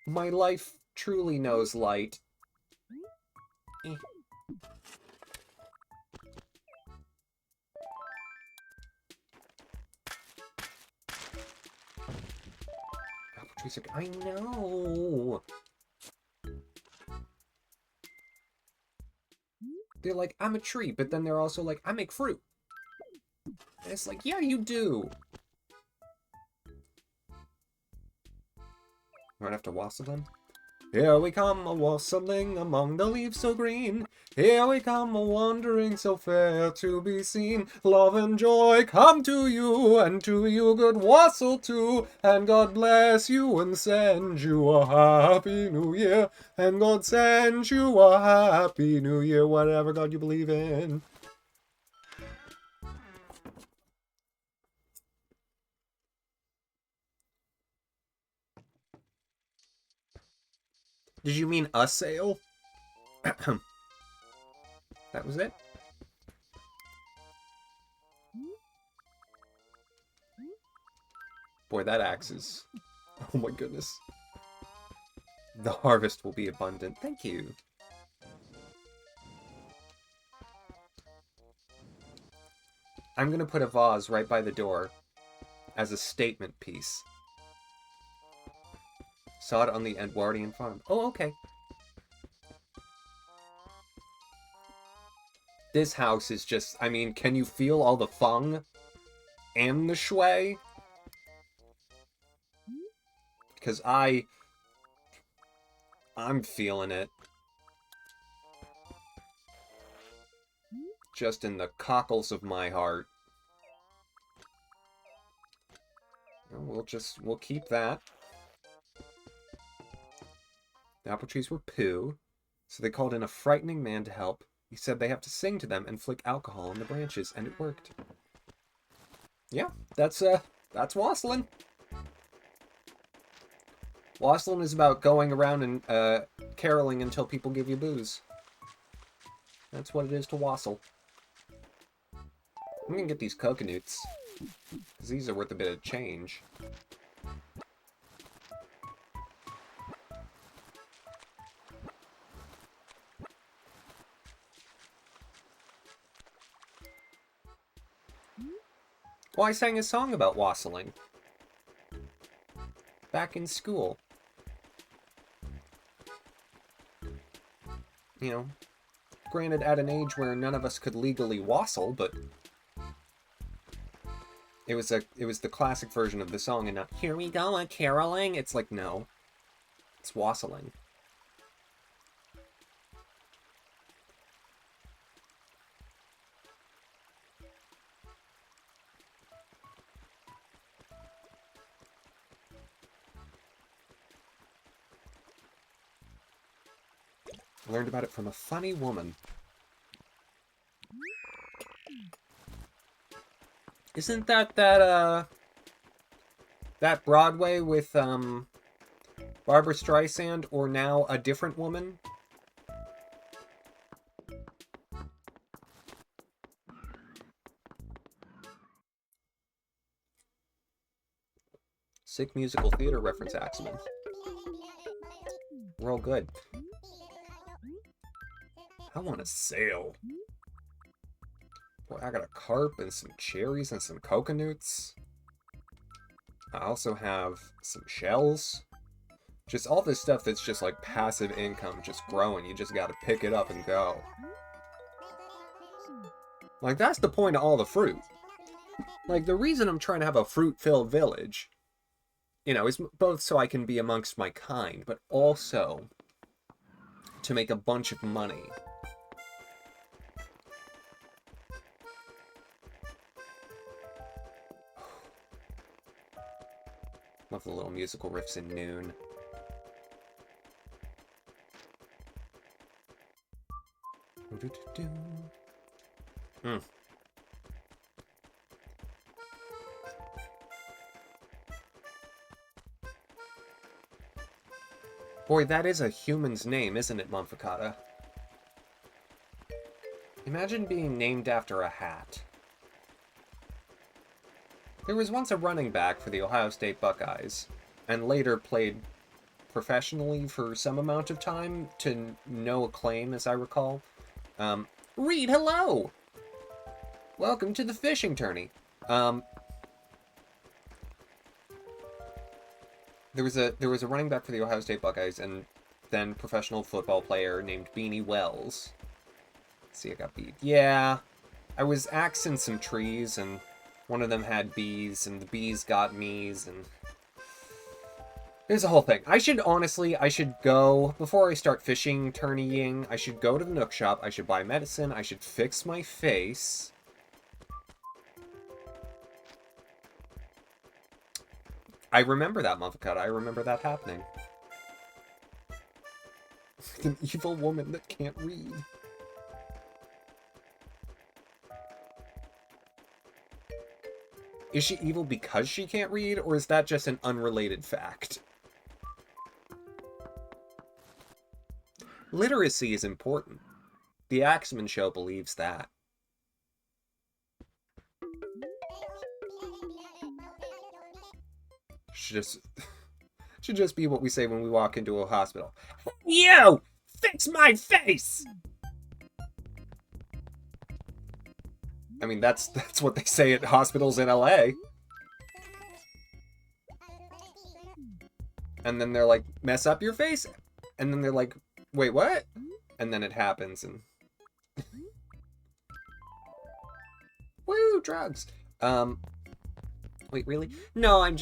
My life truly knows light. Eh. Apple trees are... I know! They're like, I'm a tree, but then they're also like, I make fruit. And it's like, yeah, you do. Might have to wassel them. Here we come a-wassailing among the leaves so green. Here we come a-wandering so fair to be seen. Love and joy come to you, and to you good wassail too. And God bless you and send you a happy new year. And God send you a happy new year, whatever God you believe in. Did you mean a sale? That was it? Boy, that axe is... Oh my goodness. The harvest will be abundant. Thank you. I'm gonna put a vase right by the door as a statement piece. Saw it on the Edwardian farm. Oh, okay. This house is just... I mean, can you feel all the feng and the shui? Because I'm feeling it. Just in the cockles of my heart. We'll keep that. The apple trees were poo, so they called in a frightening man to help. He said they have to sing to them and flick alcohol on the branches, and it worked. Yeah, that's wassailing. Wassailing is about going around and caroling until people give you booze. That's what it is to wassail. I'm gonna get these coconuts, because these are worth a bit of change. Well, I sang a song about wassailing. Back in school. You know, granted at an age where none of us could legally wassail, but it was the classic version of the song and not "Here we go, a caroling." It's like, no. It's wassailing. I learned about it from a funny woman. Isn't that Broadway with Barbara Streisand, or now a different woman? Sick musical theater reference, Axeman. We're all good. I want to sail. Boy, I got a carp and some cherries and some coconuts. I also have some shells. Just all this stuff that's just like passive income, just growing. You just gotta pick it up and go. Like, that's the point of all the fruit. Like, the reason I'm trying to have a fruit-filled village, you know, is both so I can be amongst my kind, but also to make a bunch of money. Love the little musical riffs in Noon. Mm. Boy, that is a human's name, isn't it, Monfacata? Imagine being named after a hat. There was once a running back for the Ohio State Buckeyes, and later played professionally for some amount of time, to no acclaim, as I recall. Reed, hello! Welcome to the fishing tourney. There was a running back for the Ohio State Buckeyes, and then professional football player named Beanie Wells. Let's see, I got beat. Yeah, I was axing some trees, and one of them had bees, and the bees got me's, and there's a whole thing. I should go, before I start fishing tourneying, I should go to the Nook shop, I should buy medicine, I should fix my face. I remember that, Mothercut. I remember that happening. An evil woman that can't read. Is she evil because she can't read, or is that just an unrelated fact? Literacy is important. The Axeman Show believes that. Should just be what we say when we walk into a hospital. You! Fix my face! I mean, that's what they say at hospitals in LA. And then they're like, mess up your face? And then they're like, wait, what? And then it happens, and... Woo, drugs! Wait, really? No, I'm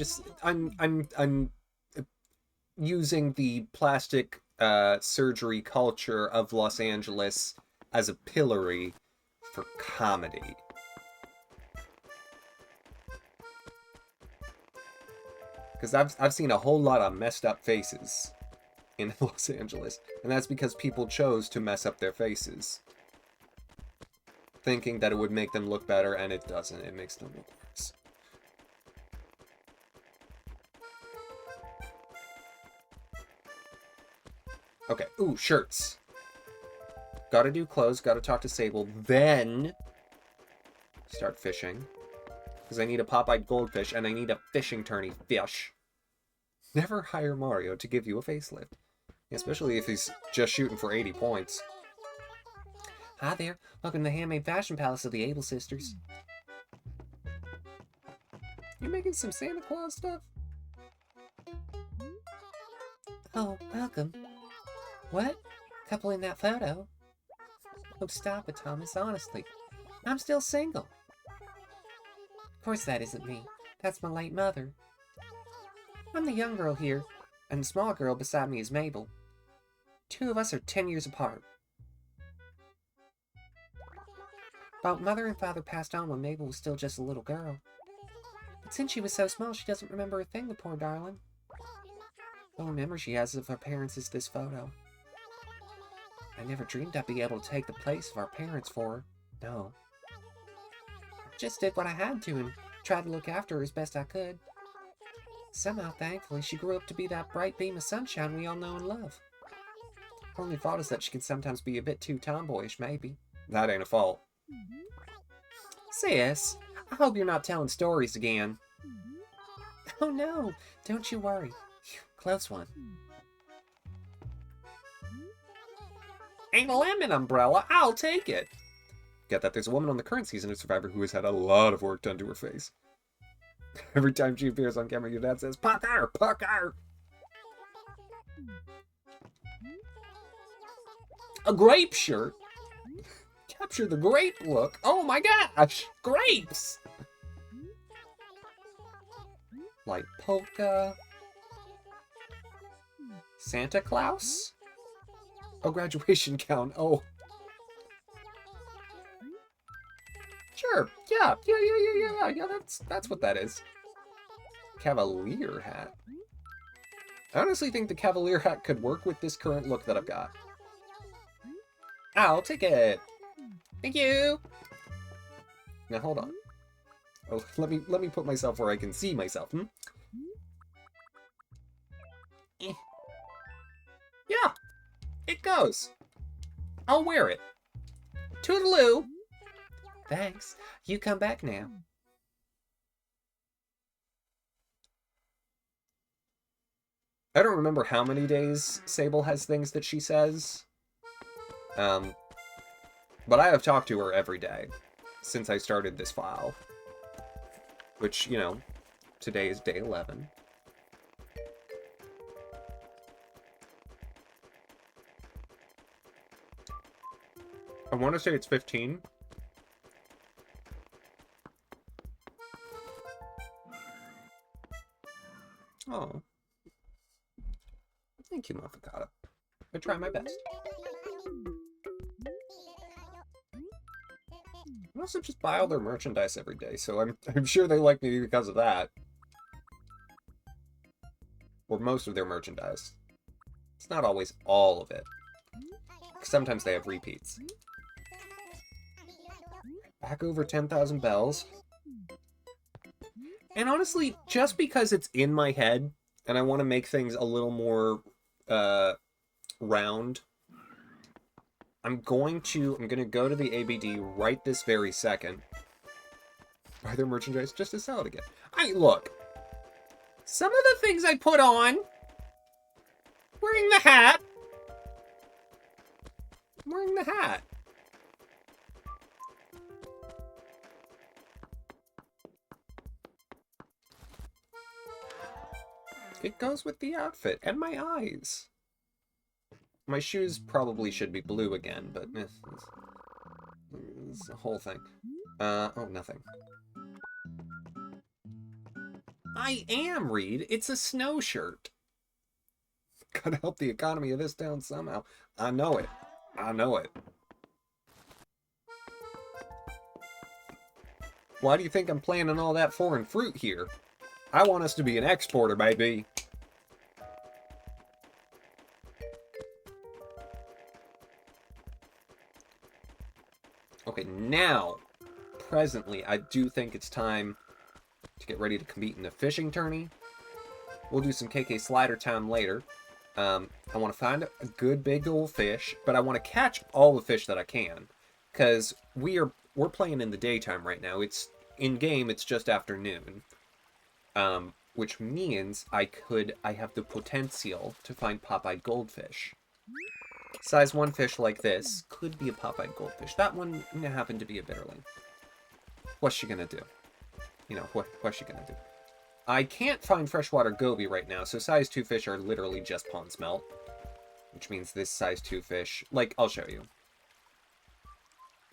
using the plastic surgery culture of Los Angeles as a pillory for comedy. Because I've seen a whole lot of messed up faces in Los Angeles, and that's because people chose to mess up their faces, thinking that it would make them look better, and it doesn't. It makes them look worse. Okay, ooh, shirts. Gotta do clothes, gotta talk to Sable, then start fishing. Because I need a pop-eyed goldfish, and I need a fishing tourney fish. Never hire Mario to give you a facelift. Especially if he's just shooting for 80 points.
Hi there, welcome to the Handmade Fashion Palace of the Able Sisters.
You making some Santa Claus stuff?
Oh, welcome. What? Couple in that photo? Oh, stop it, Thomas, honestly. I'm still single. course that isn't me. That's my late mother. I'm the young girl here, and the small girl beside me is Mabel. Two of us are 10 years apart. But Mother and Father passed on when Mabel was still just a little girl. But since she was so small, she doesn't remember a thing, the poor darling. The only memory she has of her parents is this photo. I never dreamed I'd be able to take the place of our parents for her. No. I just did what I had to and tried to look after her as best I could. Somehow, thankfully, she grew up to be that bright beam of sunshine we all know and love. Only fault is that she can sometimes be a bit too tomboyish, maybe.
That ain't a fault.
Sis, I hope you're not telling stories again. Oh no, don't you worry. Phew, close one.
A lemon umbrella, I'll take it. Get that there's a woman on the current season of Survivor who has had a lot of work done to her face. Every time she appears on camera, your dad says, "Pucker, pucker." A grape shirt. Capture the grape look. Oh my gosh, grapes. Light polka. Santa Claus. Oh, graduation gown. Oh. Sure. Yeah. Yeah, that's what that is. Cavalier hat. I honestly think the cavalier hat could work with this current look that I've got. I'll take it. Thank you. Now hold on. Oh, let me put myself where I can see myself. Yeah, it goes. I'll wear it. Toodaloo.
Thanks. You come back now.
I don't remember how many days Sable has things that she says. But I have talked to her every day since I started this file. Which, you know, today is day 11. I want to say it's 15. Oh. Thank you, Mafakata. I try my best. I also just buy all their merchandise every day, so I'm sure they like me because of that. Or most of their merchandise. It's not always all of it. Sometimes they have repeats. Back over 10,000 bells. And honestly, just because it's in my head, and I want to make things a little more round, I'm gonna go to the ABD right this very second. Buy their merchandise just to sell it again. Look. Some of the things I put on. Wearing the hat. I'm wearing the hat. It goes with the outfit and my eyes. My shoes probably should be blue again, but it's a whole thing. Oh, nothing. I am, Reed. It's a snow shirt. Gotta help the economy of this town somehow. I know it. I know it. Why do you think I'm planting all that foreign fruit here? I want us to be an exporter, baby. Okay, now, presently, I do think it's time to get ready to compete in the fishing tourney. We'll do some KK Slider Town later. I want to find a good big old fish, but I want to catch all the fish that I can, because we're playing in the daytime right now. It's in game. It's just afternoon, which means I have the potential to find pop-eyed goldfish. Size 1 fish like this could be a pop-eyed goldfish. That one happened to be a bitterling. What's she gonna do? You know, what's she gonna do? I can't find freshwater goby right now, so size 2 fish are literally just pond smelt. Which means this size 2 fish... Like, I'll show you.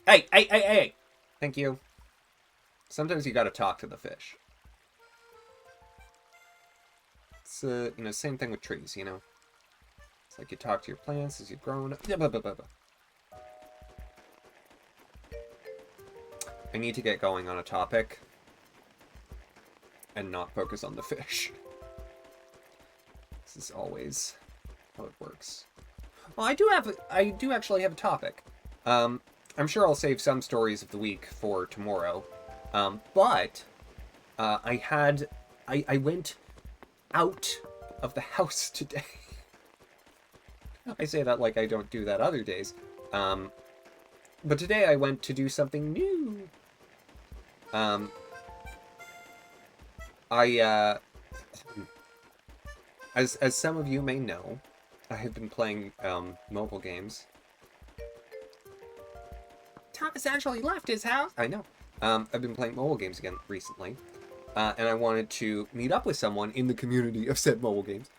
Hey! Thank you. Sometimes you gotta talk to the fish. It's, same thing with trees, you know? It's like you talk to your plants as you're growing up. I need to get going on a topic and not focus on the fish. This is always how it works. Well, I do actually have a topic. I'm sure I'll save some stories of the week for tomorrow. But I went out of the house today. I say that like I don't do that other days. But today I went to do something new. As some of you may know, I have been playing mobile games.
Thomas actually left his house.
I know. I've been playing mobile games again recently, and I wanted to meet up with someone in the community of said mobile games.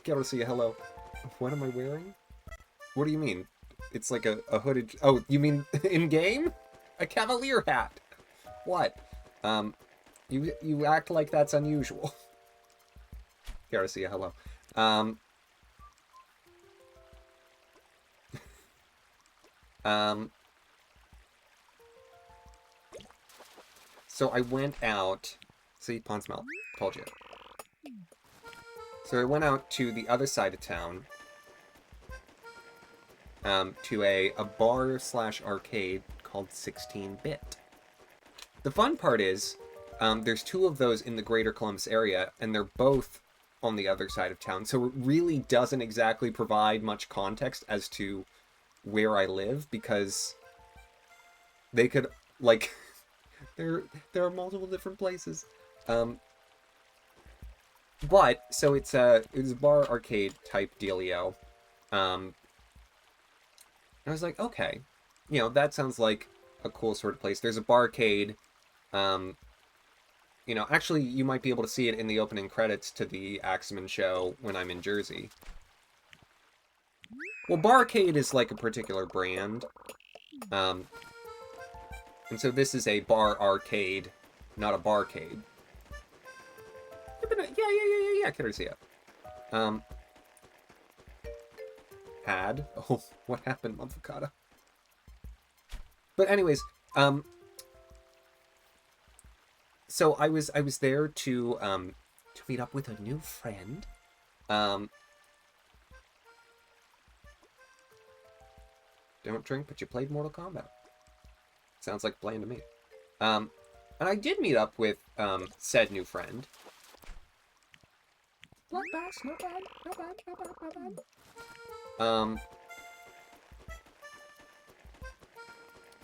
Get to say hello. What am I wearing? What do you mean? It's like a hooded... Oh, you mean in-game? A cavalier hat. What? You act like that's unusual. Gotta say hello. So I went out... See, pond smell. Told you. So I went out to the other side of town. To a bar/arcade called 16-Bit. The fun part is, there's two of those in the greater Columbus area, and they're both on the other side of town, so it really doesn't exactly provide much context as to where I live, because they could, like, there are multiple different places. But, so it's a bar arcade type dealio. I was like, okay, that sounds like a cool sort of place. There's a barcade. Actually, you might be able to see it in the opening credits to the Axeman show when I'm in Jersey. Well, barcade is like a particular brand. And so this is a bar arcade, not a barcade. Yeah, can I see it? Ad. Oh, what happened, Motherfucker? But anyways, so I was there to meet up with a new friend. Don't drink, but you played Mortal Kombat. Sounds like a plan to me. And I did meet up with said new friend.
Not bad, not bad, not bad, not bad, not bad.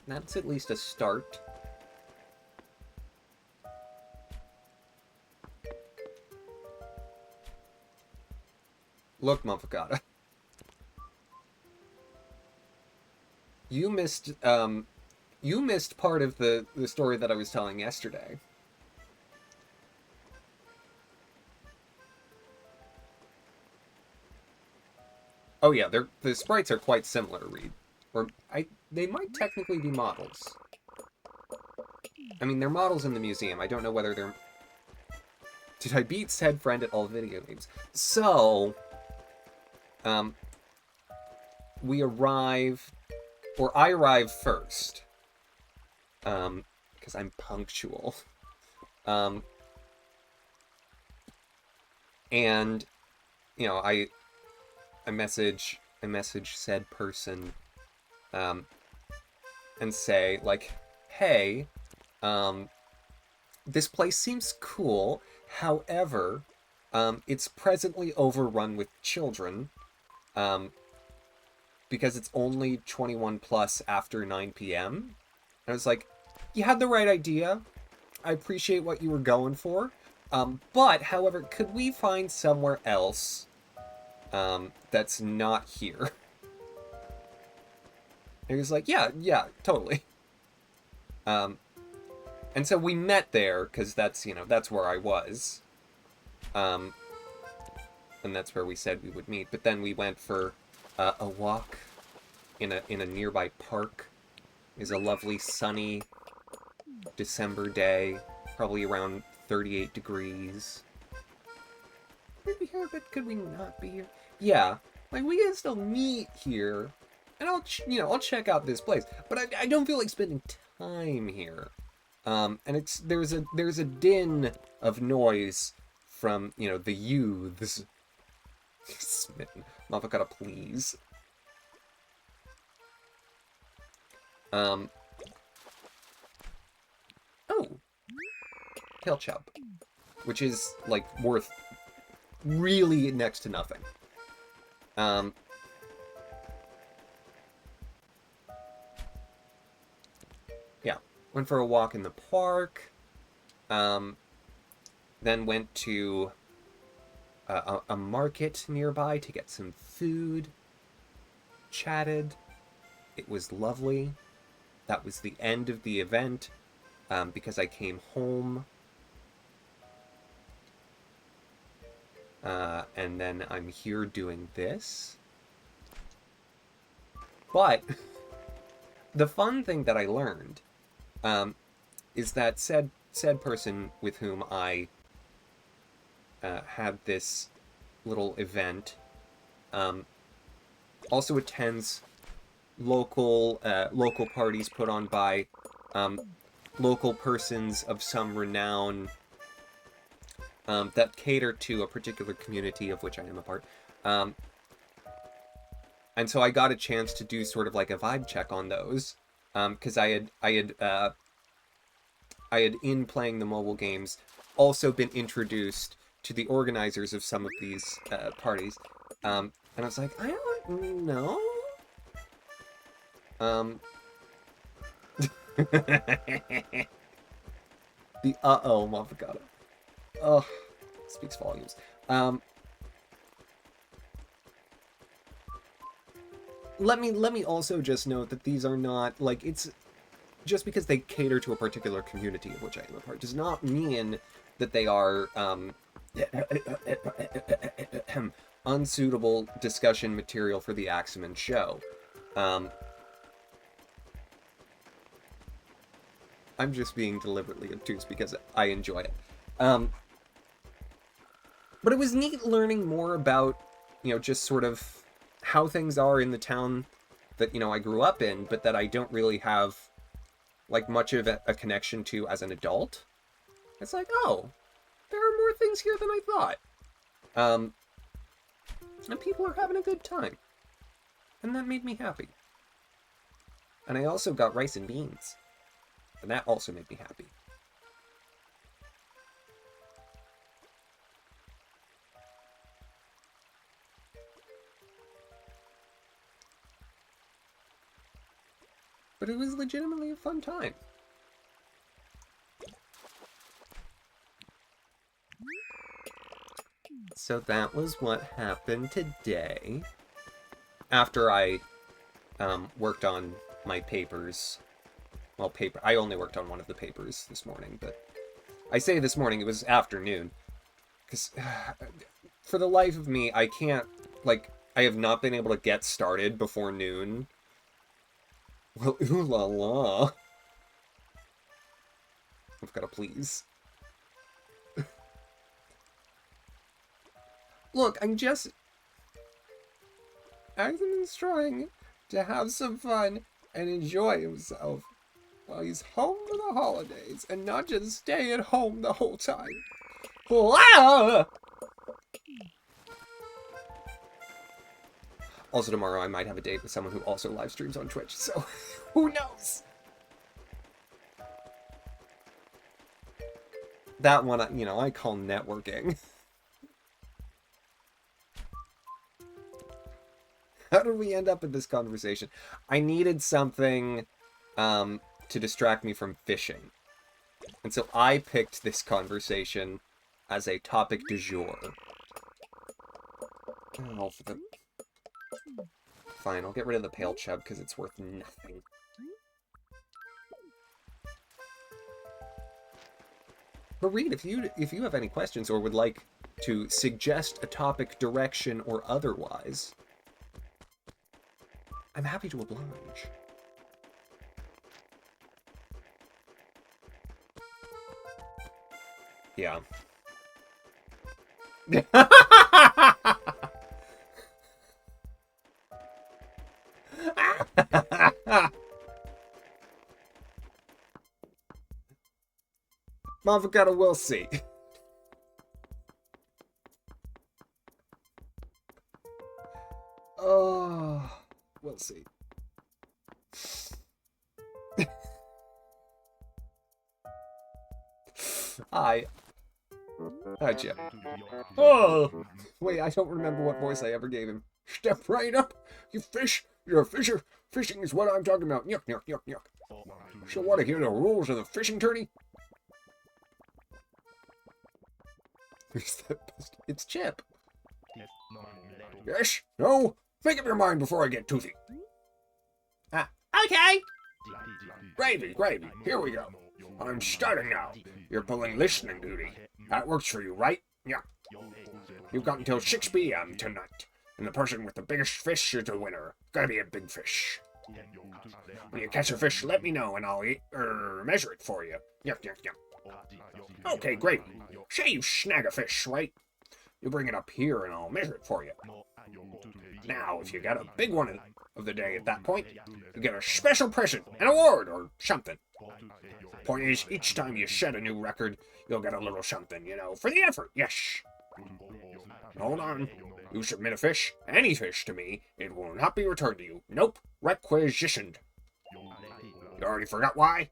That's at least a start. Look, Motherfucker. You missed part of the story that I was telling yesterday. Oh yeah, the sprites are quite similar, Reed. Or they might technically be models. I mean, they're models in the museum. I don't know whether they're... Did I beat said friend at all video games? So, we arrive, or I arrive first, because I'm punctual. And, I message said person, and say, like, hey, this place seems cool, however, it's presently overrun with children, because it's only 21 plus after 9 p.m. And I was like, you had the right idea. I appreciate what you were going for. But, however, could we find somewhere else that's not here? And he was like, yeah, totally. And so we met there, because that's where I was. And that's where we said we would meet. But then we went for a walk in a nearby park. There's a lovely sunny December day, probably around 38 degrees. Could we be here, but could we not be here? Yeah, like we can still meet here, and I'll check out this place, but I don't feel like spending time here. And there's a din of noise from the youths. Smitten, motherfucker, please. Oh, tail chub, which is like worth really next to nothing. Yeah, went for a walk in the park. Then went to a market nearby to get some food. Chatted. It was lovely. That was the end of the event because I came home. And then I'm here doing this. But the fun thing that I learned is that said person with whom I had this little event also attends local parties put on by local persons of some renown that cater to a particular community of which I am a part. And so I got a chance to do sort of like a vibe check on those, because I had in playing the mobile games also been introduced to the organizers of some of these parties, and I was like, I don't know. The uh-oh motherfucker. Oh, speaks volumes. Let me also just note that these are not, like, it's just because they cater to a particular community of which I am a part does not mean that they are unsuitable discussion material for the Axeman show. I'm just being deliberately obtuse because I enjoy it. But it was neat learning more about, just sort of how things are in the town that, I grew up in, but that I don't really have, like, much of a connection to as an adult. It's like, oh, there are more things here than I thought. And people are having a good time. And that made me happy. And I also got rice and beans. And that also made me happy. But it was legitimately a fun time. So that was what happened today. After I worked on my papers. Well, I only worked on one of the papers this morning, but I say this morning, it was afternoon. Because for the life of me, I can't, like, I have not been able to get started before noon. Well, ooh la la. I've got to please. Look, I'm just trying to have some fun and enjoy himself while he's home for the holidays and not just stay at home the whole time. Ah! Also tomorrow I might have a date with someone who also live streams on Twitch, so who knows? That one, I call networking. How did we end up in this conversation? I needed something to distract me from fishing. And so I picked this conversation as a topic du jour. Oh, fine, I'll get rid of the pale chub because it's worth nothing. But Reed, if you have any questions or would like to suggest a topic, direction, or otherwise, I'm happy to oblige. Yeah. Avocado, we'll see. Oh, we'll see. Hi. Hi, Chip. Oh! Wait, I don't remember what voice I ever gave him. Step right up, you fish. You're a fisher. Fishing is what I'm talking about. Yuck, yuck, yuck, yuck. So want to hear the rules of the fishing tourney? It's Chip. Yes? No? Make up your mind before I get toothy.
Ah, okay.
Gravy, gravy. Here we go. I'm starting now. You're pulling listening duty. That works for you, right? Yeah. You've got until 6 p.m. tonight. And the person with the biggest fish is the winner. Gotta be a big fish. When you catch a fish, let me know and I'll measure it for you. Yuck, yuck, yuck. Okay, great. Say you snag a fish, right? You bring it up here and I'll measure it for you. Now, if you got a big one of the day at that point, you get a special present, an award or something. Point is, each time you set a new record, you'll get a little something, you know, for the effort, yes. Hold on. You submit a fish, any fish to me, it will not be returned to you. Nope, requisitioned. You already forgot why?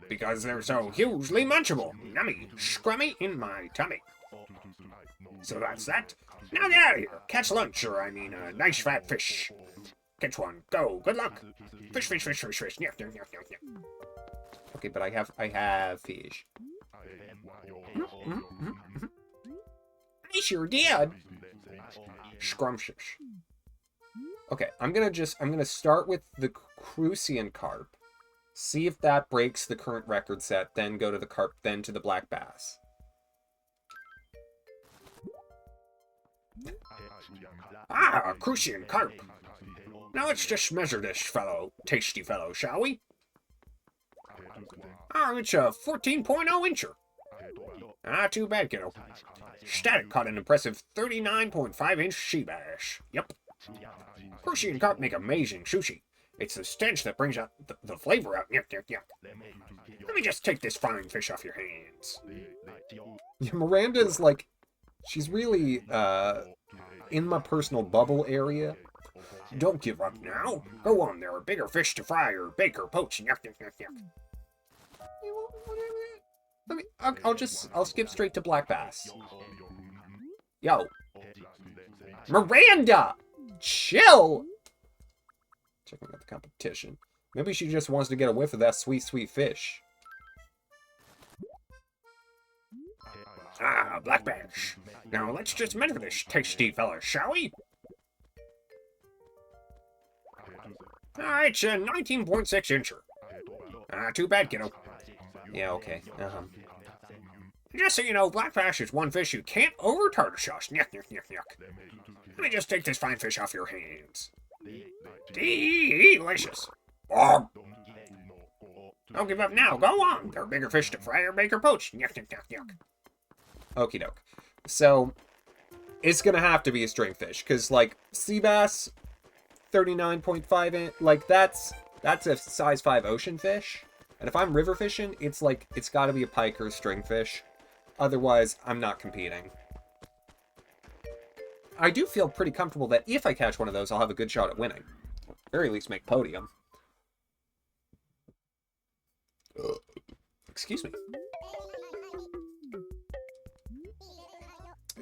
Because they're so hugely munchable, nummy, scrummy in my tummy. So that's that. Now get out of here. Catch lunch, or I mean a nice fat fish. Catch one. Go. Good luck. Fish, fish, fish, fish, fish. Yuck, yuck, yuck, yuck, yuck. Okay, but I have fish. I sure did. Scrumptious. Okay, I'm gonna start with the Crucian carp. See if that breaks the current record set, then go to the carp, then to the black bass. Ah, Crucian carp. Now let's just measure this fellow, tasty fellow, shall we? Ah, it's a 14.0 incher. Ah, too bad, kiddo. Static caught an impressive 39.5 inch sea bass. Yep. Crucian carp make amazing sushi. It's the stench that brings out the flavor out. Yuck, yuck, yuck. Let me just take this fine fish off your hands. Yeah, Miranda's like, she's really, in my personal bubble area. Don't give up now. Go on, there are bigger fish to fry or bake or poach. Yuck, yuck, yuck, yuck. I'll skip straight to black bass. Yo. Miranda! Chill! Checking out the competition. Maybe she just wants to get a whiff of that sweet, sweet fish. Ah, black bass. Now let's just measure this tasty fella, shall we? Ah, it's a 19.6 incher. Ah, too bad, kiddo. Yeah, okay. Just so you know, black bass is one fish you can't over-tartar sauce. Yuck, yuck, yuck, yuck. Let me just take this fine fish off your hands. Delicious. Oh. Don't give up now. Go on. There are bigger fish to fry or bake or poach. Yuck, yuck, yuck, yuck. Okie doke. So, it's gonna have to be a string fish, because, like, sea bass, 39.5 inch, like, that's a size 5 ocean fish. And if I'm river fishing, it's like, it's gotta be a pike or a string fish. Otherwise, I'm not competing. I do feel pretty comfortable that if I catch one of those, I'll have a good shot at winning. Or at very least make podium. Excuse me.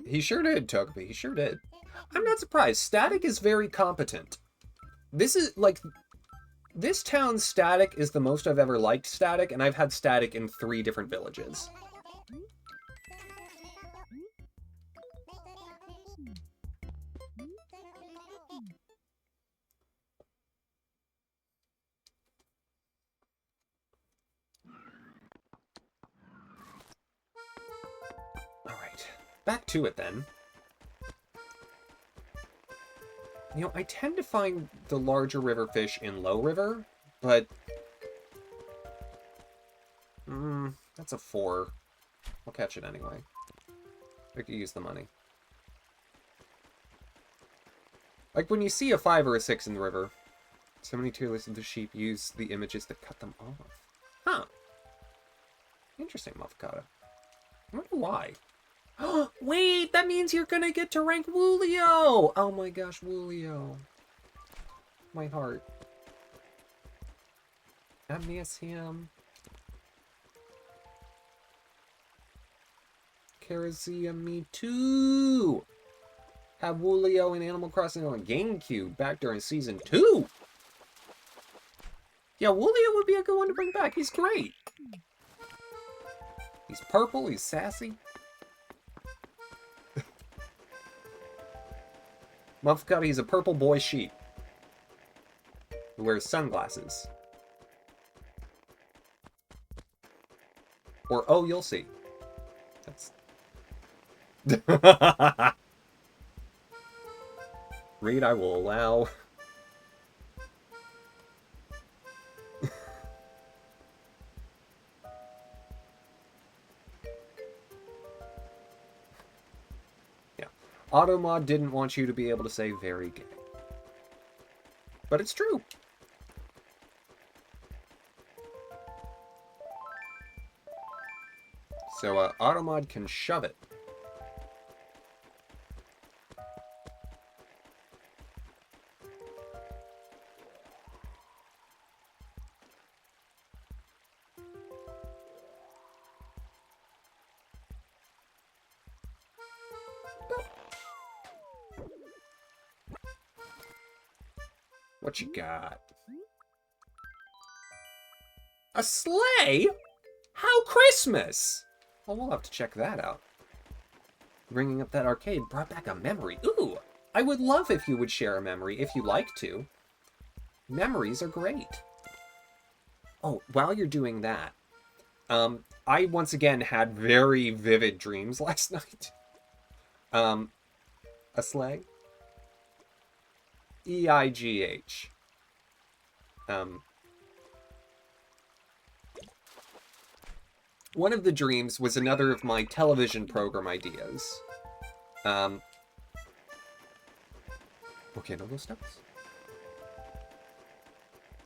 He sure did, Togepi. He sure did. I'm not surprised. Static is very competent. This is, like... This town's Static is the most I've ever liked Static, and I've had Static in 3 different villages. Alright, back to it then. You know, I tend to find the larger river fish in Low River, but... that's a 4. I'll catch it anyway. I could use the money. Like, when you see a 5 or a 6 in the river, so many tier lists of the sheep use the images that cut them off. Huh. Interesting, Mafakata. I wonder why. Wait, that means you're gonna get to rank Woolio! Oh my gosh, Woolio. My heart. I miss him. Karazia, me too! Have Woolio in Animal Crossing on GameCube back during Season 2! Yeah, Woolio would be a good one to bring back. He's great. He's purple, he's sassy. Motherfucker, he's a purple boy sheep who wears sunglasses. Or, oh, you'll see. That's... Read, I will allow. Yeah. Automod didn't want you to be able to say very gay. But it's true. So, Automod can shove it. What you got? A sleigh? How Christmas? Well, we'll have to check that out. Bringing up that arcade brought back a memory. Ooh, I would love if you would share a memory, if you like to. Memories are great. Oh, while you're doing that, I once again had very vivid dreams last night. A sleigh? E-I-G-H. One of the dreams was another of my television program ideas. Okay, no those steps.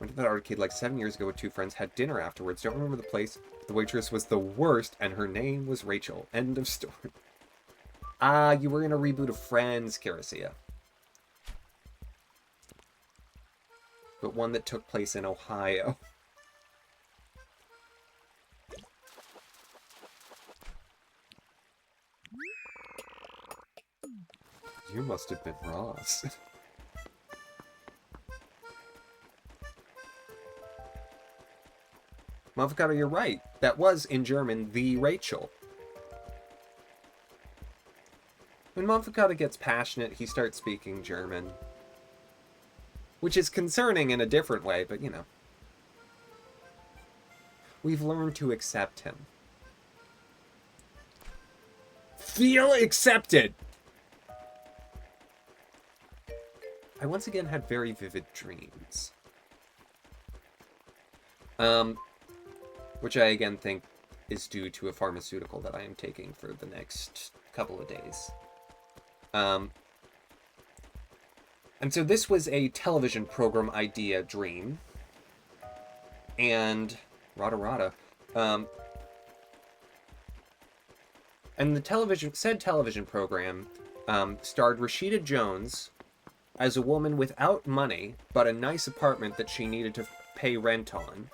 Went to that arcade like 7 years ago with 2 friends, had dinner afterwards, don't remember the place. The waitress was the worst, and her name was Rachel. End of story. Ah, you were in a reboot of Friends, Karazia. But one that took place in Ohio. You must have been Ross. Motherfucker, you're right. That was, in German, the Rachel. When Motherfucker gets passionate, he starts speaking German. Which is concerning in a different way, but you know. We've learned to accept him. Feel accepted! I once again had very vivid dreams. Which I again think is due to a pharmaceutical that I am taking for the next couple of days. And so this was a television program idea dream. And rada. And the said television program starred Rashida Jones as a woman without money, but a nice apartment that she needed to pay rent on.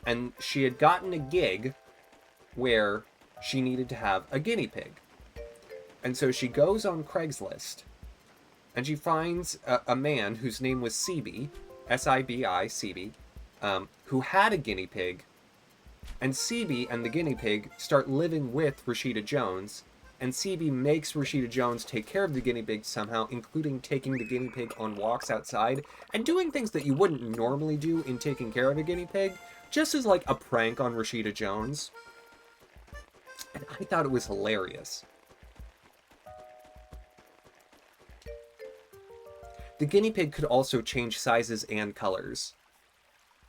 And she had gotten a gig where she needed to have a guinea pig. And so she goes on Craigslist, and she finds a man whose name was Sebi, S-I-B-I, Sebi, who had a guinea pig. And Sebi and the guinea pig start living with Rashida Jones, and Sebi makes Rashida Jones take care of the guinea pig somehow, including taking the guinea pig on walks outside, and doing things that you wouldn't normally do in taking care of a guinea pig, just as like a prank on Rashida Jones. And I thought it was hilarious. The guinea pig could also change sizes and colors.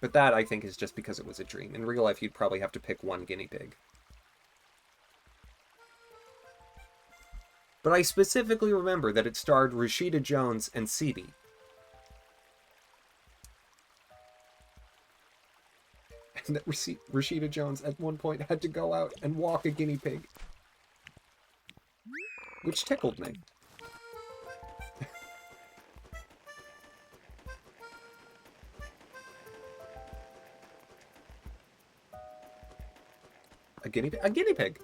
But that, I think, is just because it was a dream. In real life, you'd probably have to pick one guinea pig. But I specifically remember that it starred Rashida Jones and Seedy. And that Rashida Jones at one point had to go out and walk a guinea pig. Which tickled me. A guinea pig.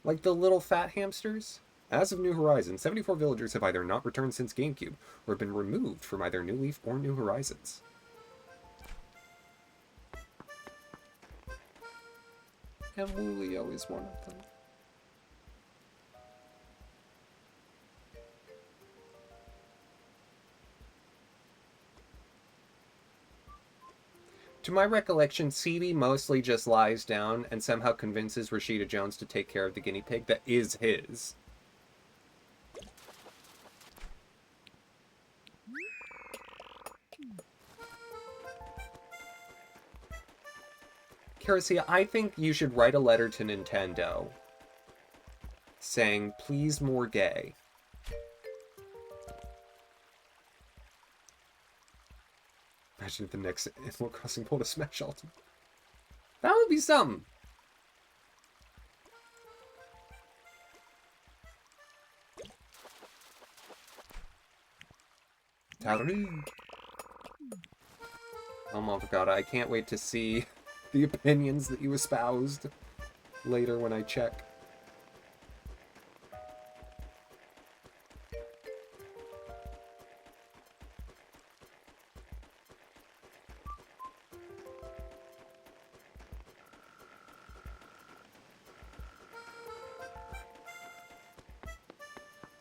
Like the little fat hamsters? As of New Horizons, 74 villagers have either not returned since GameCube, or have been removed from either New Leaf or New Horizons. And Wulio is one of them. To my recollection, Seedy mostly just lies down and somehow convinces Rashida Jones to take care of the guinea pig that is his. Caricia, I think you should write a letter to Nintendo saying, please more gay. Imagine if the next Animal Crossing pulled a Smash Ultimate. That would be something. Taru. Oh my god, I can't wait to see the opinions that you espoused later when I check.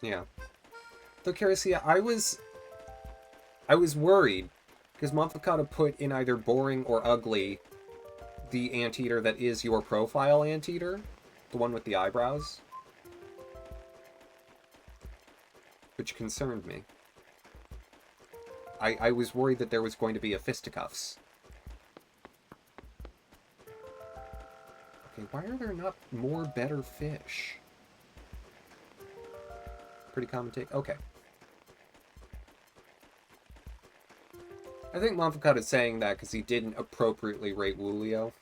Yeah. Though, Caricia, I was worried, because Monfocata put in either boring or ugly the anteater that is your profile anteater, the one with the eyebrows, which concerned me. I was worried that there was going to be a fisticuffs. Okay, why are there not more better fish? Pretty common take. Okay. I think Monfocata is saying that because he didn't appropriately rate Wulio.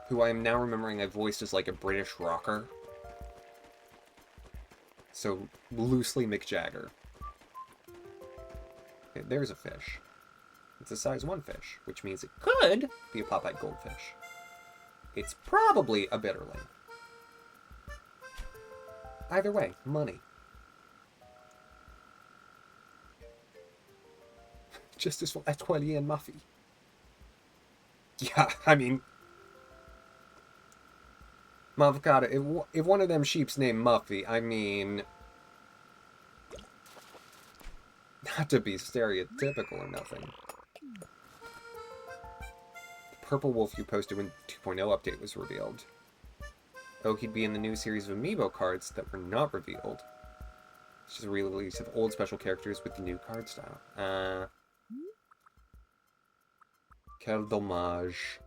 Who I am now remembering I voiced as like a British rocker. So, loosely Mick Jagger. Okay, there's a fish. It's a size 1 fish, which means it could be a pop-eyed goldfish. It's probably a bitterling. Either way, money. Justice for Etoile and Muffy. Yeah, I mean... Monfocata, if one of them sheep's named Muffy, I mean... Not to be stereotypical or nothing. The purple wolf you posted when the 2.0 update was revealed. Oh, he'd be in the new series of Amiibo cards that were not revealed. It's just a re-release of old special characters with the new card style. Quel dommage.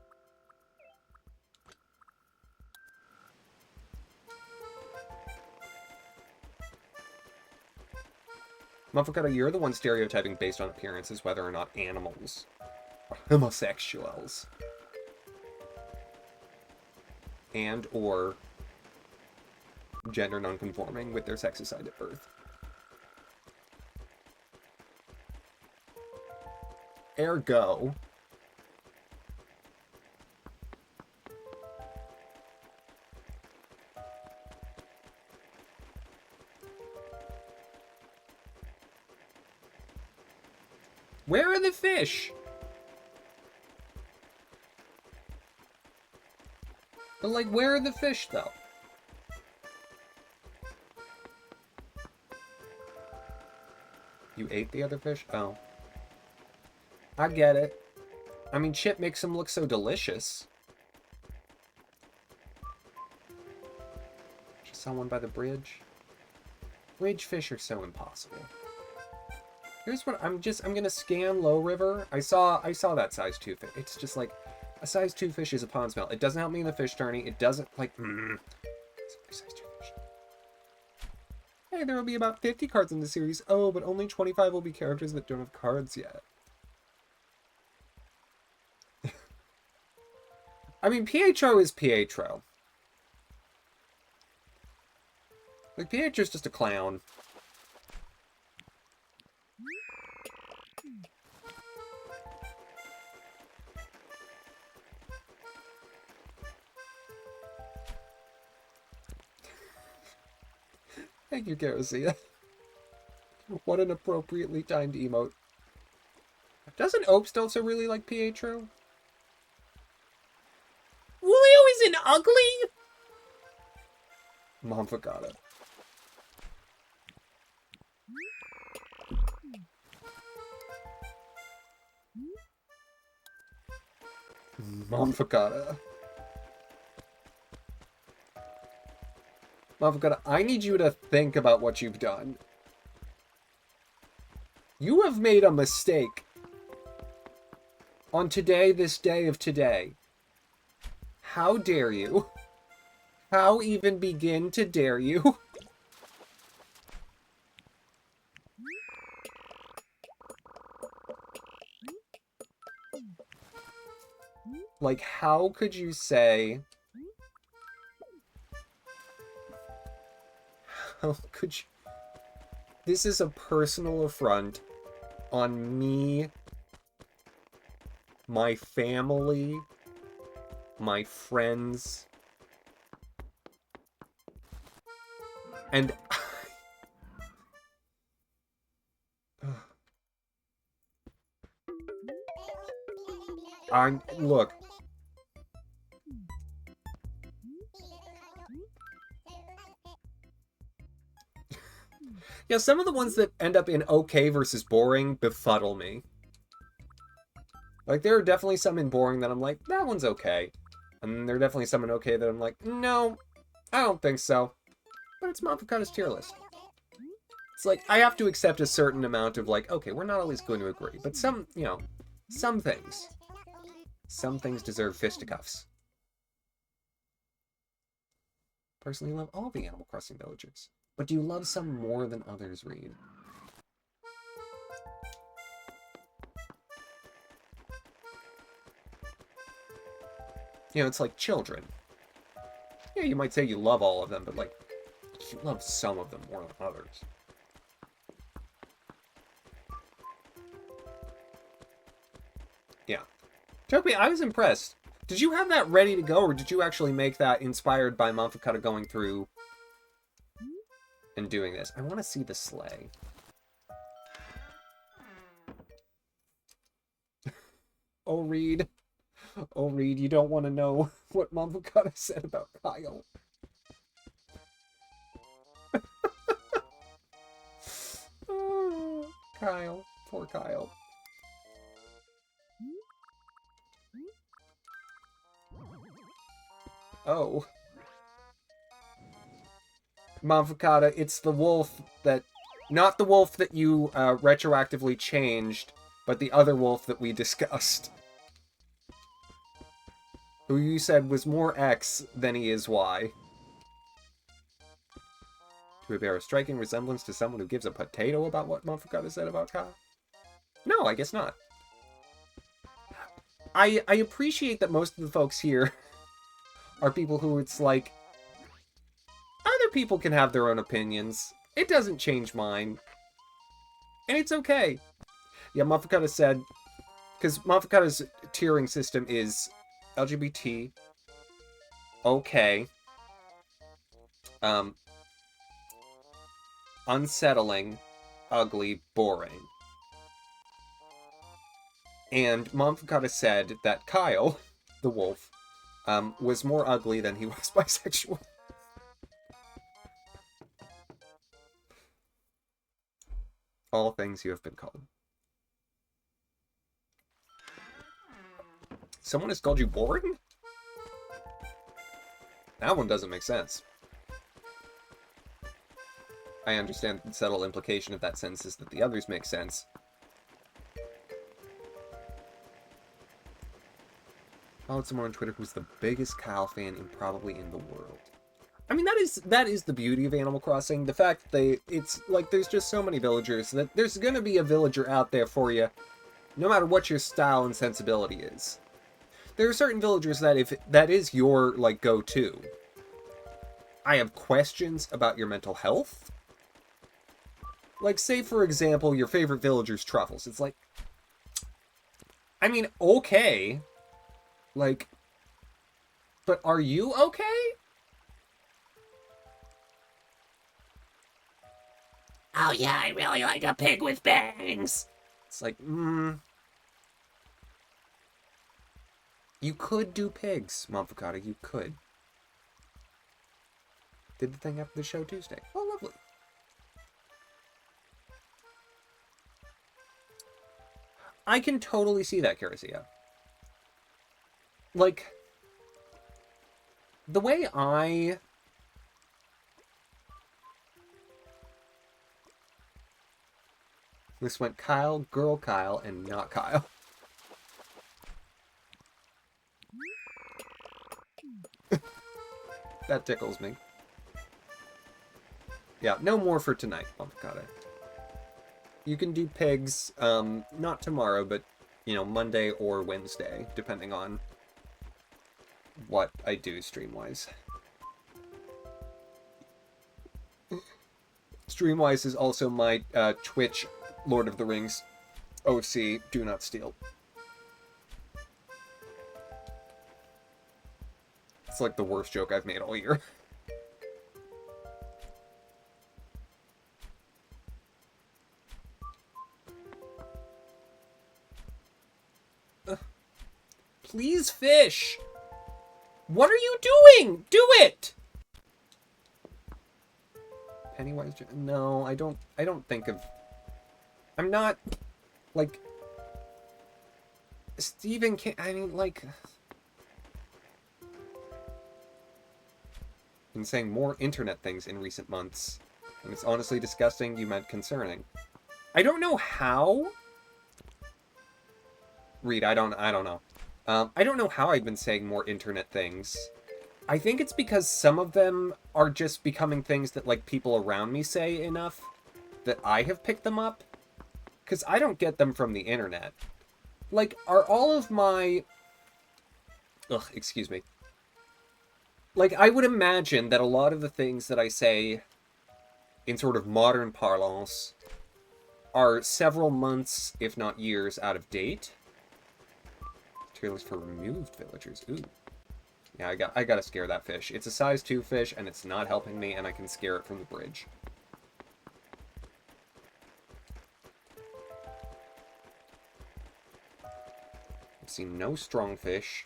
Monfocata, you're the one stereotyping based on appearances, whether or not animals are homosexuals. And or gender non-conforming with their sex assigned at birth. Ergo... Where are the fish? But, like, where are the fish, though? You ate the other fish? Oh. I get it. I mean, Chip makes them look so delicious. saw one by the bridge. Bridge fish are so impossible. Here's what I'm gonna scan Low River. I saw that size 2 fish. It's just like a size 2 fish is a pond smell. It doesn't help me in the fish tourney. It doesn't like size 2 fish. Hey, there will be about 50 cards in the series. Oh, but only 25 will be characters that don't have cards yet. I mean, Pietro is Pietro. Like, Pietro's just a clown. Thank you, Garcia. What an appropriately timed emote. Doesn't Obst also really like Pietro?
Julio isn't ugly?
Mom forgot it. Mom forgot it. Mom forgot it. I need you to think about what you've done. You have made a mistake. On today, this day of today. How dare you? How even begin to dare you? Like, how could you say... How could you... This is a personal affront on me, my family, my friends, and look. Yeah, some of the ones that end up in okay versus boring befuddle me. Like, there are definitely some in boring that I'm like, that one's okay. And then there are definitely some in okay that I'm like, no, I don't think so. But it's Mafukata's tier list. It's like, I have to accept a certain amount of like, okay, we're not always going to agree. But some, you know, some things deserve fisticuffs. Personally love all the Animal Crossing villagers. But do you love some more than others, Reed? You know, it's like children. Yeah, you might say you love all of them, but like, you love some of them more than others. Yeah. Toby, I was impressed. Did you have that ready to go, or did you actually make that inspired by Mafukata going through and doing this? I want to see the sleigh. Oh, Reed. Oh, Reed, you don't want to know what Mafukata said about Kyle. Oh, Kyle. Poor Kyle. Oh. Mafukata, it's the wolf that... Not the wolf that you retroactively changed, but the other wolf that we discussed. Who you said was more X than he is Y. Do we bear a striking resemblance to someone who gives a potato about what Mafukata said about Ka? No, I guess not. I appreciate that most of the folks here are people who it's like, other people can have their own opinions. It doesn't change mine. And it's okay. Yeah, Mafukata said, because Mafukata's tiering system is LGBT, okay, unsettling, ugly, boring. And Mafukata said that Kyle, the wolf, was more ugly than he was bisexual. All things you have been called. Someone has called you boring? That one doesn't make sense. I understand the subtle implication of that sentence is that the others make sense. Followed someone on Twitter who's the biggest Kyle fan probably in the world. I mean, that is the beauty of Animal Crossing. The fact that it's like there's just so many villagers that there's gonna be a villager out there for you, no matter what your style and sensibility is. There are certain villagers that if that is your like go-to. I have questions about your mental health. Like, say for example, your favorite villager's truffles. It's like, I mean, okay. Like, but are you okay?
Oh yeah, I really like a pig with bangs.
It's like, you could do pigs, Monfocata, you could. Did the thing after the show Tuesday. Oh, lovely. I can totally see that, Caricia. Like, the way I... This went Kyle, girl Kyle, and not Kyle. That tickles me. Yeah, no more for tonight, Monfocata. You can do pigs, not tomorrow, but, you know, Monday or Wednesday, depending on what I do stream-wise. Stream-wise is also my Twitch Lord of the Rings OC, Do Not Steal. It's like the worst joke I've made all year. Please fish! What are you doing? Do it! Pennywise, no, I don't think of... I'm not, like... Stephen King, I mean, like... Been saying more internet things in recent months. And it's honestly disgusting, you meant concerning. I don't know how... Reed, I don't know. I don't know how I've been saying more internet things. I think it's because some of them are just becoming things that, like, people around me say enough that I have picked them up. Because I don't get them from the internet. Like, are all of my... Ugh, excuse me. Like, I would imagine that a lot of the things that I say in sort of modern parlance are several months, if not years, out of date. Tier list for removed villagers. Ooh. Yeah, I gotta scare that fish. It's a size 2 fish, and it's not helping me, and I can scare it from the bridge. I've seen no strong fish.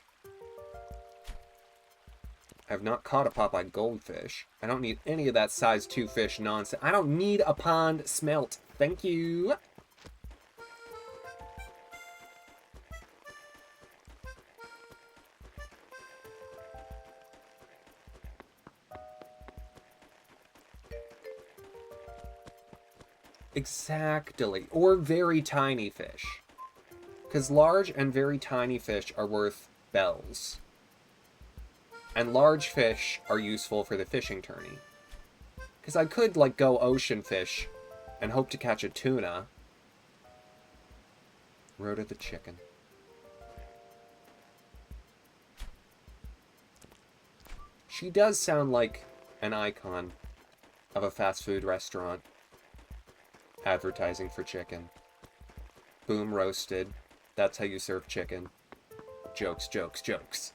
I have not caught a Popeye goldfish. I don't need any of that size 2 fish nonsense. I don't need a pond smelt. Thank you. Exactly. Or very tiny fish. Because large and very tiny fish are worth bells. And large fish are useful for the fishing tourney. Because I could, like, go ocean fish and hope to catch a tuna. Rhoda the chicken. She does sound like an icon of a fast food restaurant. Advertising for chicken. Boom roasted. That's how you serve chicken. Jokes, jokes, jokes.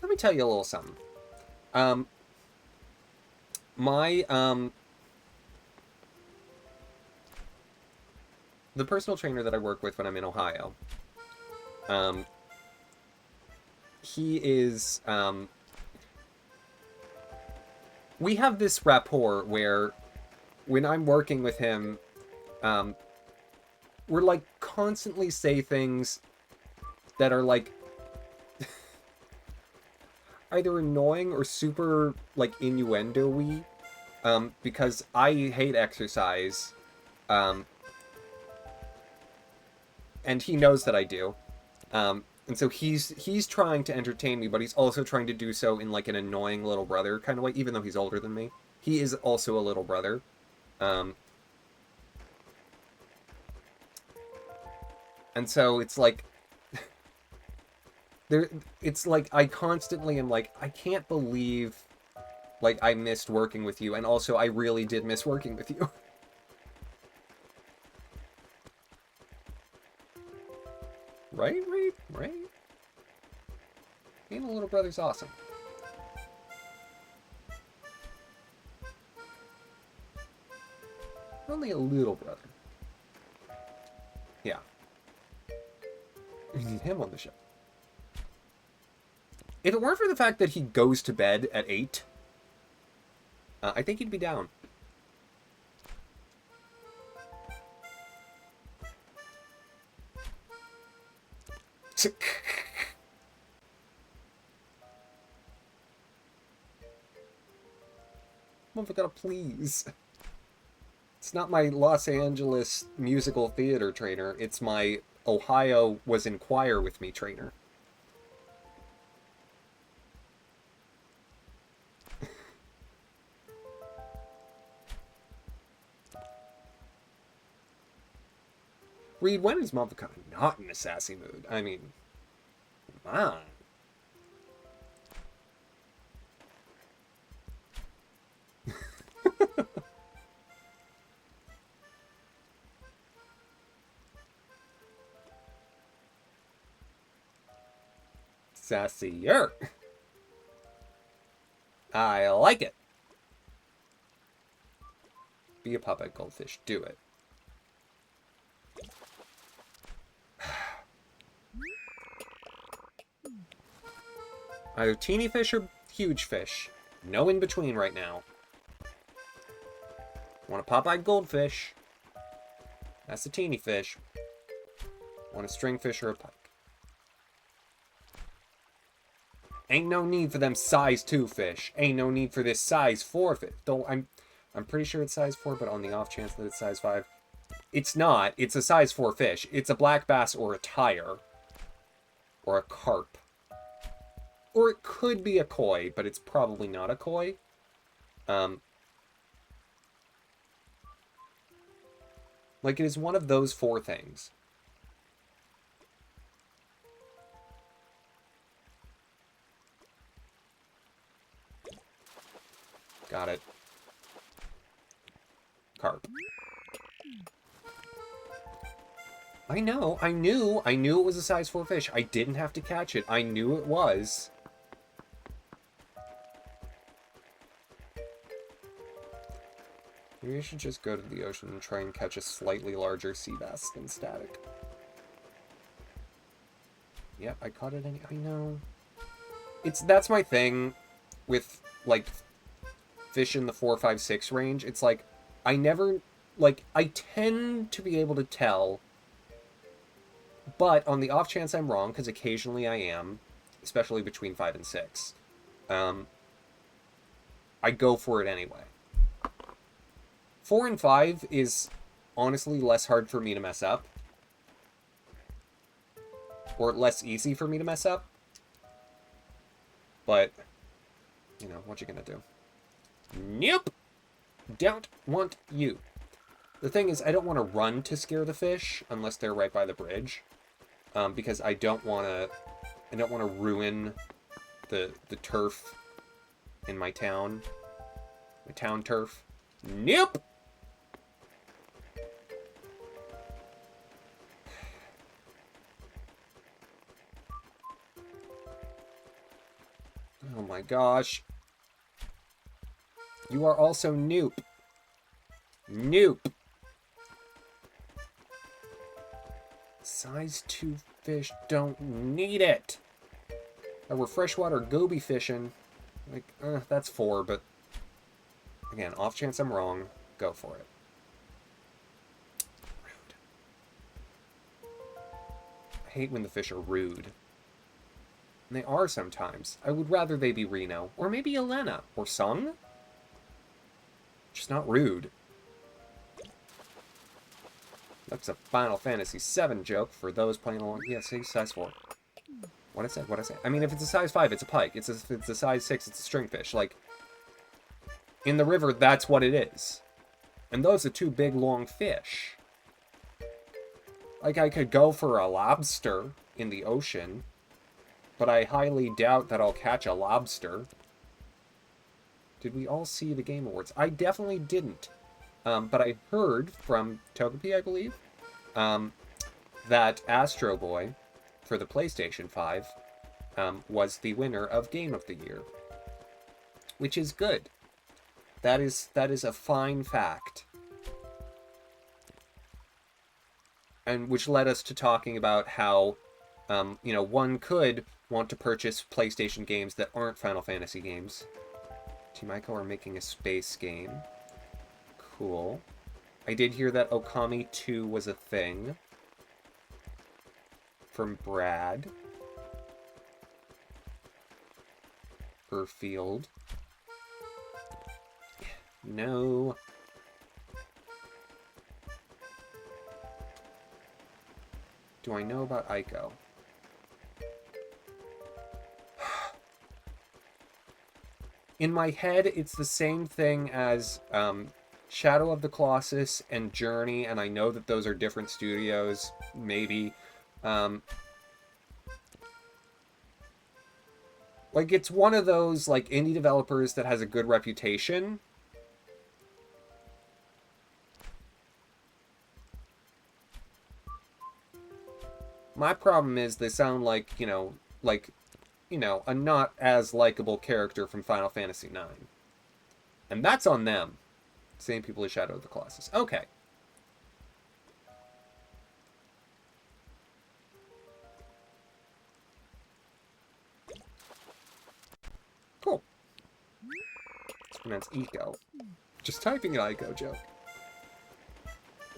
Let me tell you a little something. The personal trainer that I work with when I'm in Ohio, he is, we have this rapport where when I'm working with him, we're like constantly say things that are like, either annoying or super, like, innuendo-y, because I hate exercise, and he knows that I do. And so he's trying to entertain me, but he's also trying to do so in, like, an annoying little brother kind of way, even though he's older than me. He is also a little brother. And so it's like, it's like I constantly am like, I can't believe, like, I missed working with you, and also I really did miss working with you. Right, Reed? Right? Being a little brother's awesome. Only a little brother. Yeah. We need him on the show. If it weren't for the fact that he goes to bed at 8, I think he'd be down. Motherfucker, please. It's not my Los Angeles musical theater trainer. It's my Ohio was in choir with me trainer. Reed, when is Motherfucker not in a sassy mood? I mean, come on. Sassier. I like it. Be a puppet goldfish. Do it. Either teeny fish or huge fish. No in between right now. Want a Popeye goldfish? That's a teeny fish. Want a stringfish or a pike? Ain't no need for them size 2 fish. Ain't no need for this size 4 fish. Though I'm pretty sure it's size 4, but on the off chance that it's size 5. It's not. It's a size 4 fish. It's a black bass or a tire. Or a carp. Or it could be a koi, but it's probably not a koi. Like, it is one of those 4 things. Got it. Carp. I know, I knew it was a size 4 fish. I didn't have to catch it. I knew it was. Maybe I should just go to the ocean and try and catch a slightly larger sea bass than static. Yep, I caught it I know. That's my thing with, like, fish in the 4, 5, 6 range. It's like, I never, like, I tend to be able to tell, but on the off chance I'm wrong, because occasionally I am, especially between 5 and 6, I go for it anyway. 4 and 5 is honestly less hard for me to mess up. Or less easy for me to mess up. But, you know, what you gonna do? Nope! Don't want you. The thing is, I don't want to run to scare the fish unless they're right by the bridge. Because I don't want to ruin the turf in my town. My town turf. Nope! Oh my gosh. You are also Noop. Noop. Size 2 fish don't need it. If we're freshwater goby fishing, like, that's 4, but again, off chance I'm wrong, go for it. Rude. I hate when the fish are rude. And they are sometimes. I would rather they be Reno. Or maybe Elena. Or Sung? Just not rude. That's a Final Fantasy VII joke for those playing along. Yeah, say size 4. What I said, what I say. I mean, if it's a size 5, it's a pike. If it's a size 6, it's a stringfish. Like, in the river, that's what it is. And those are 2 big, long fish. Like, I could go for a lobster in the ocean, but I highly doubt that I'll catch a lobster. Did we all see the Game Awards? I definitely didn't. But I heard from Togepi, I believe, that Astro Boy, for the PlayStation 5, was the winner of Game of the Year. Which is good. That is a fine fact. And which led us to talking about how, one could want to purchase PlayStation games that aren't Final Fantasy games. Team Ico are making a space game. Cool. I did hear that Okami 2 was a thing. From Brad. Burfield. No. Do I know about Ico? In my head, it's the same thing as Shadow of the Colossus and Journey, and I know that those are different studios, maybe. Like, it's one of those, like, indie developers that has a good reputation. My problem is they sound like, a not as likable character from Final Fantasy IX. And that's on them. Same people as Shadow of the Colossus. Okay. Cool. It's pronounced Eco. Just typing an Ico joke.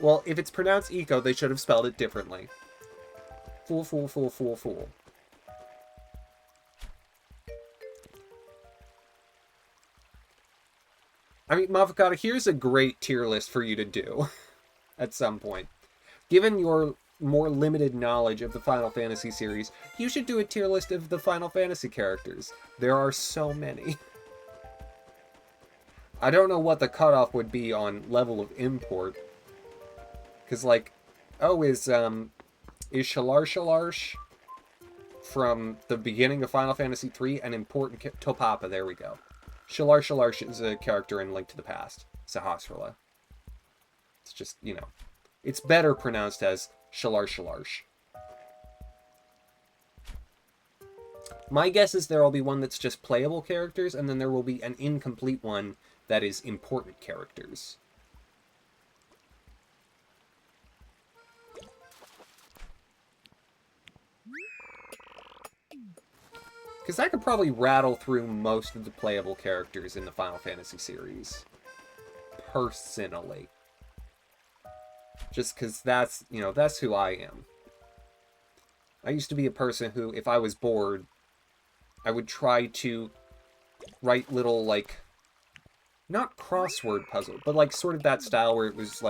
Well, if it's pronounced Eco, they should have spelled it differently. Fool, fool, fool, fool, fool. I mean, Mavocata, here's a great tier list for you to do at some point. Given your more limited knowledge of the Final Fantasy series, you should do a tier list of the Final Fantasy characters. There are so many. I don't know what the cutoff would be on level of import. Because, like, is Shalarsh from the beginning of Final Fantasy III an important Topapa, there we go. Shalarsh is a character in Link to the Past. Sahasrara. It's just, it's better pronounced as Shalarsh. My guess is there will be one that's just playable characters, and then there will be an incomplete one that is important characters. Because I could probably rattle through most of the playable characters in the Final Fantasy series. Personally. Just because that's who I am. I used to be a person who, if I was bored, I would try to write little, not crossword puzzle, but, sort of that style where it was,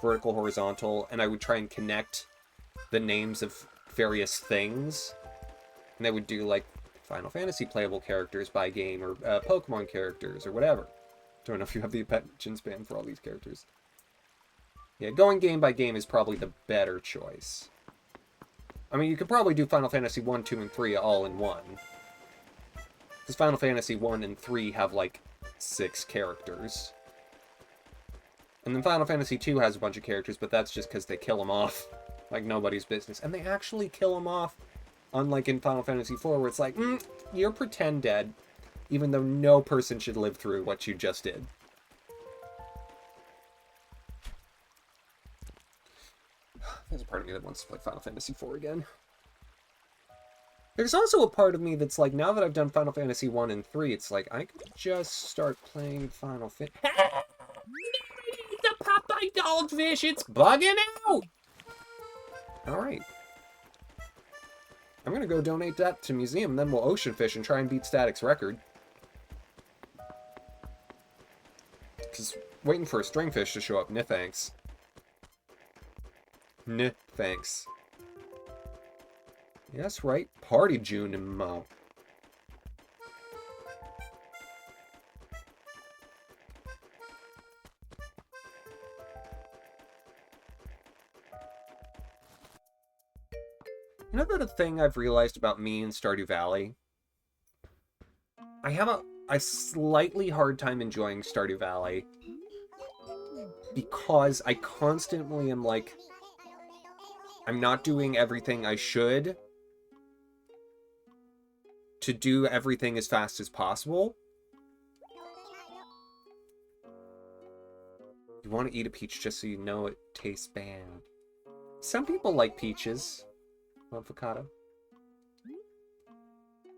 vertical, horizontal, and I would try and connect the names of various things. And I would do, Final Fantasy playable characters by game, or Pokemon characters, or whatever. Don't know if you have the attention span for all these characters. Yeah, going game by game is probably the better choice. I mean, you could probably do Final Fantasy 1, 2, and 3 all in one. Because Final Fantasy 1 and 3 have, 6 characters. And then Final Fantasy 2 has a bunch of characters, but that's just because they kill them off like nobody's business. And they actually kill them off. Unlike in Final Fantasy IV, where it's like, you're pretend dead, even though no person should live through what you just did. There's a part of me that wants to play Final Fantasy IV again. There's also a part of me that's like, now that I've done Final Fantasy 1 and 3, it's like, I could just start playing Final Fantasy.
The Popeye Goldfish, it's bugging out!
Alright. I'm gonna go donate that to museum, and then we'll ocean fish and try and beat Static's record. Because waiting for a stringfish to show up, nah thanks. Nah thanks. Yeah, that's right. Party June and Mo. You know the thing I've realized about me in Stardew Valley? I have a slightly hard time enjoying Stardew Valley because I constantly am like, I'm not doing everything I should to do everything as fast as possible. You want to eat a peach just so you know it tastes bad. Some people like peaches. Avocado.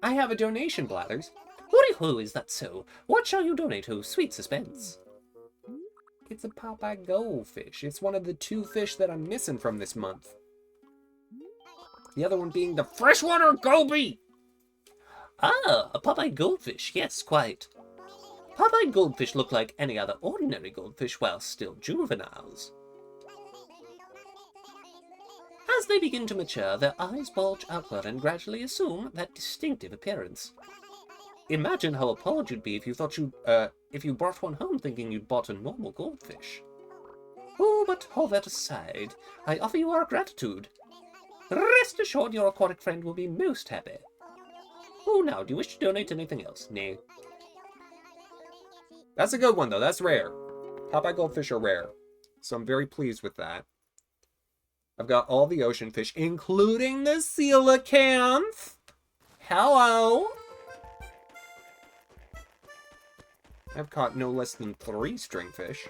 I have a donation, Blathers.
Hooty-hoo, is that so? What shall you donate to? Sweet suspense.
It's a Popeye goldfish. It's one of the 2 fish that I'm missing from this month. The other one being the freshwater goby!
Ah, a Popeye goldfish. Yes, quite. Popeye goldfish look like any other ordinary goldfish while still juveniles. As they begin to mature, their eyes bulge outward and gradually assume that distinctive appearance. Imagine how appalled you'd be if you brought one home thinking you'd bought a normal goldfish. Oh, but all that aside, I offer you our gratitude. Rest assured your aquatic friend will be most happy. Oh, now, do you wish to donate anything else? No.
That's a good one, though. That's rare. Popeye goldfish are rare. So I'm very pleased with that. I've got all the ocean fish, including the coelacanth. Hello! I've caught no less than 3 stringfish.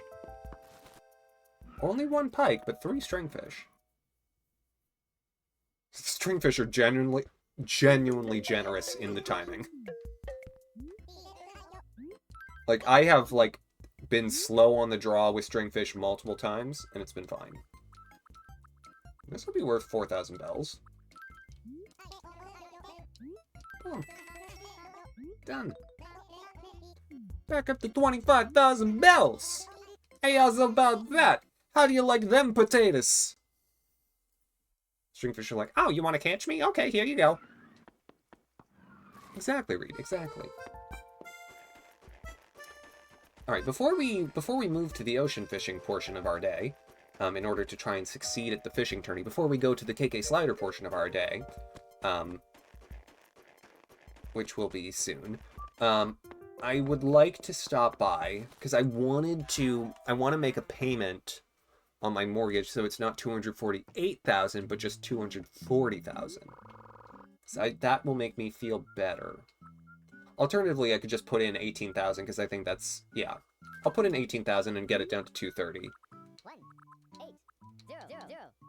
Only 1 pike, but 3 stringfish. Stringfish are genuinely generous in the timing. Like, I have, like, been slow on the draw with stringfish multiple times, and it's been fine. This will be worth 4,000 bells. Boom. Done. Back up to 25,000 bells! Hey, how's about that? How do you like them potatoes? Stringfish are like, oh, you want to catch me? Okay, here you go. Exactly, Reed, exactly. Alright, before we move to the ocean fishing portion of our day, in order to try and succeed at the fishing tourney, before we go to the KK Slider portion of our day, which will be soon, I would like to stop by, because I want to make a payment on my mortgage, so it's not 248,000, but just 240,000. So that will make me feel better. Alternatively, I could just put in 18,000, because I think that's, yeah. I'll put in 18,000 and get it down to 230.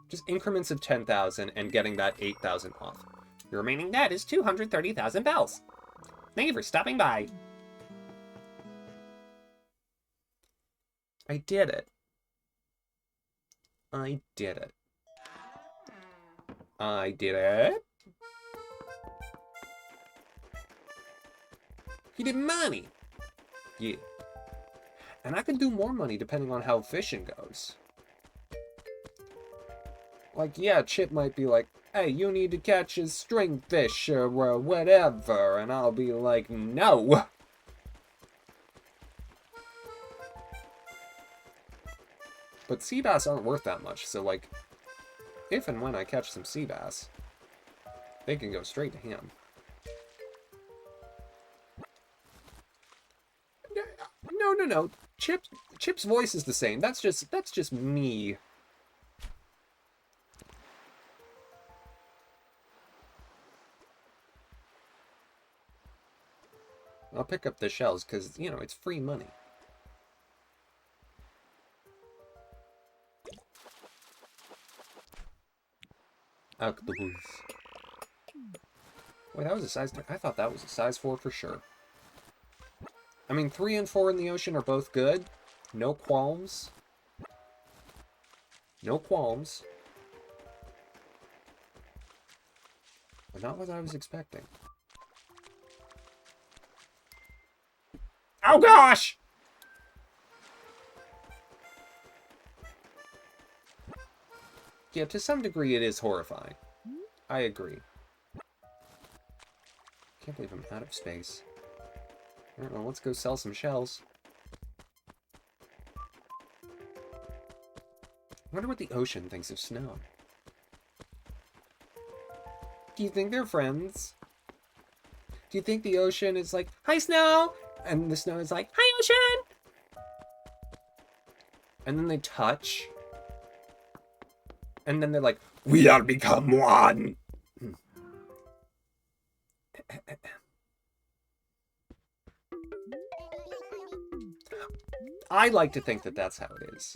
Just increments of 10,000 and getting that 8,000 off.
The remaining debt is 230,000 bells. Thank you for stopping by.
I did it. I did it. I did it. He did money. Yeah. And I can do more money depending on how fishing goes. Like, yeah, Chip might be like, hey, you need to catch a stringfish or whatever. And I'll be like, no. But sea bass aren't worth that much, so like, if and when I catch some sea bass, they can go straight to him. No. Chip's voice is the same. That's just me. I'll pick up the shells because, you know, it's free money. Out the booth. Wait, that was a size 3. I thought that was a size 4 for sure. I mean, 3 and 4 in the ocean are both good. No qualms. No qualms. But not what I was expecting.
Oh gosh!
Yeah, to some degree it is horrifying. I agree. Can't believe I'm out of space. Alright, well, let's go sell some shells. I wonder what the ocean thinks of snow. Do you think they're friends? Do you think the ocean is like, hi, snow? And the snow is like, hi, ocean! And then they touch. And then they're like, we are become one! I like to think that that's how it is.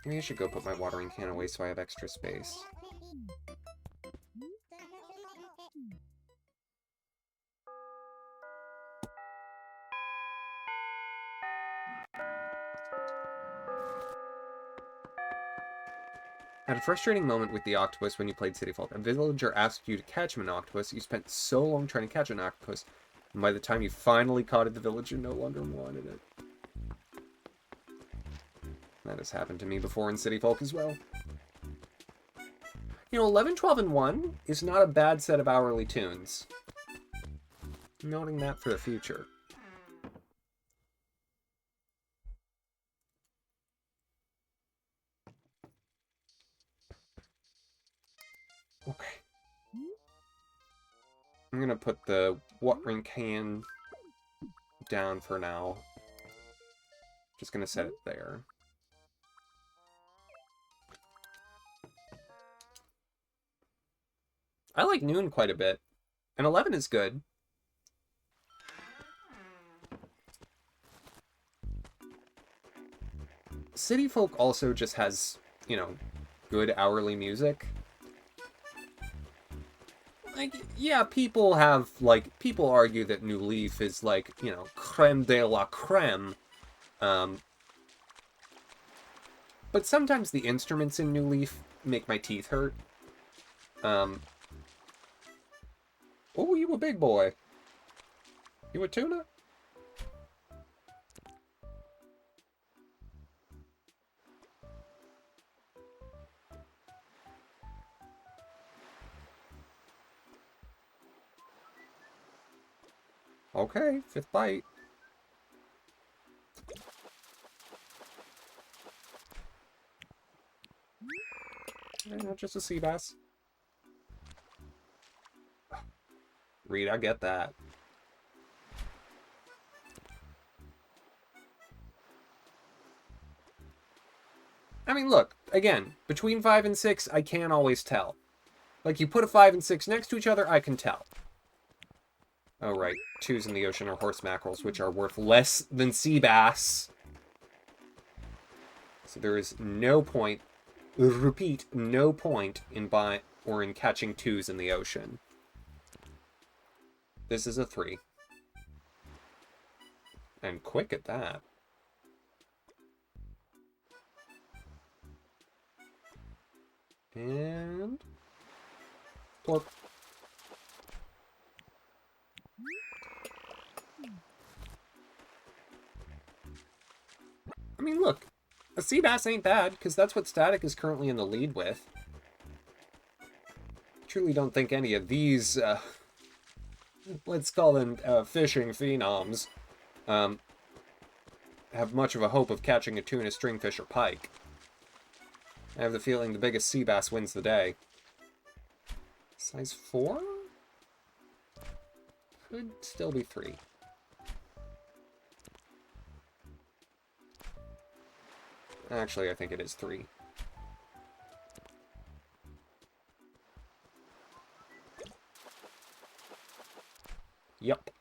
Maybe I should go put my watering can away so I have extra space. I had a frustrating moment with the octopus when you played City Folk. A villager asked you to catch an octopus. You spent so long trying to catch an octopus, and by the time you finally caught it, the villager no longer wanted it. That has happened to me before in City Folk as well. You know, 11, 12, and 1 is not a bad set of hourly tunes. Noting that for the future. Okay. I'm gonna put the watering can down for now. Just gonna set it there. I like noon quite a bit. And 11 is good. City Folk also just has, you know, good hourly music. Like, yeah, people argue that New Leaf is like, you know, creme de la creme. But sometimes the instruments in New Leaf make my teeth hurt. Oh, you a big boy. You a tuna? Okay, 5th bite. Yeah, just a sea bass. Reed, I get that. I mean, look, again, between 5 and 6, I can't always tell. Like, you put a 5 and 6 next to each other, I can tell. Oh, right. 2s in the ocean are horse mackerels, which are worth less than sea bass. So there is no point, repeat, no point in catching 2s in the ocean. This is a 3. And quick at that. And... plop. I mean, look. A sea bass ain't bad, because that's what Static is currently in the lead with. I truly don't think any of these, let's call them fishing phenoms, have much of a hope of catching a tuna, stringfish, or pike. I have the feeling the biggest sea bass wins the day. Size 4? Could still be 3. Actually, I think it is 3. Yup.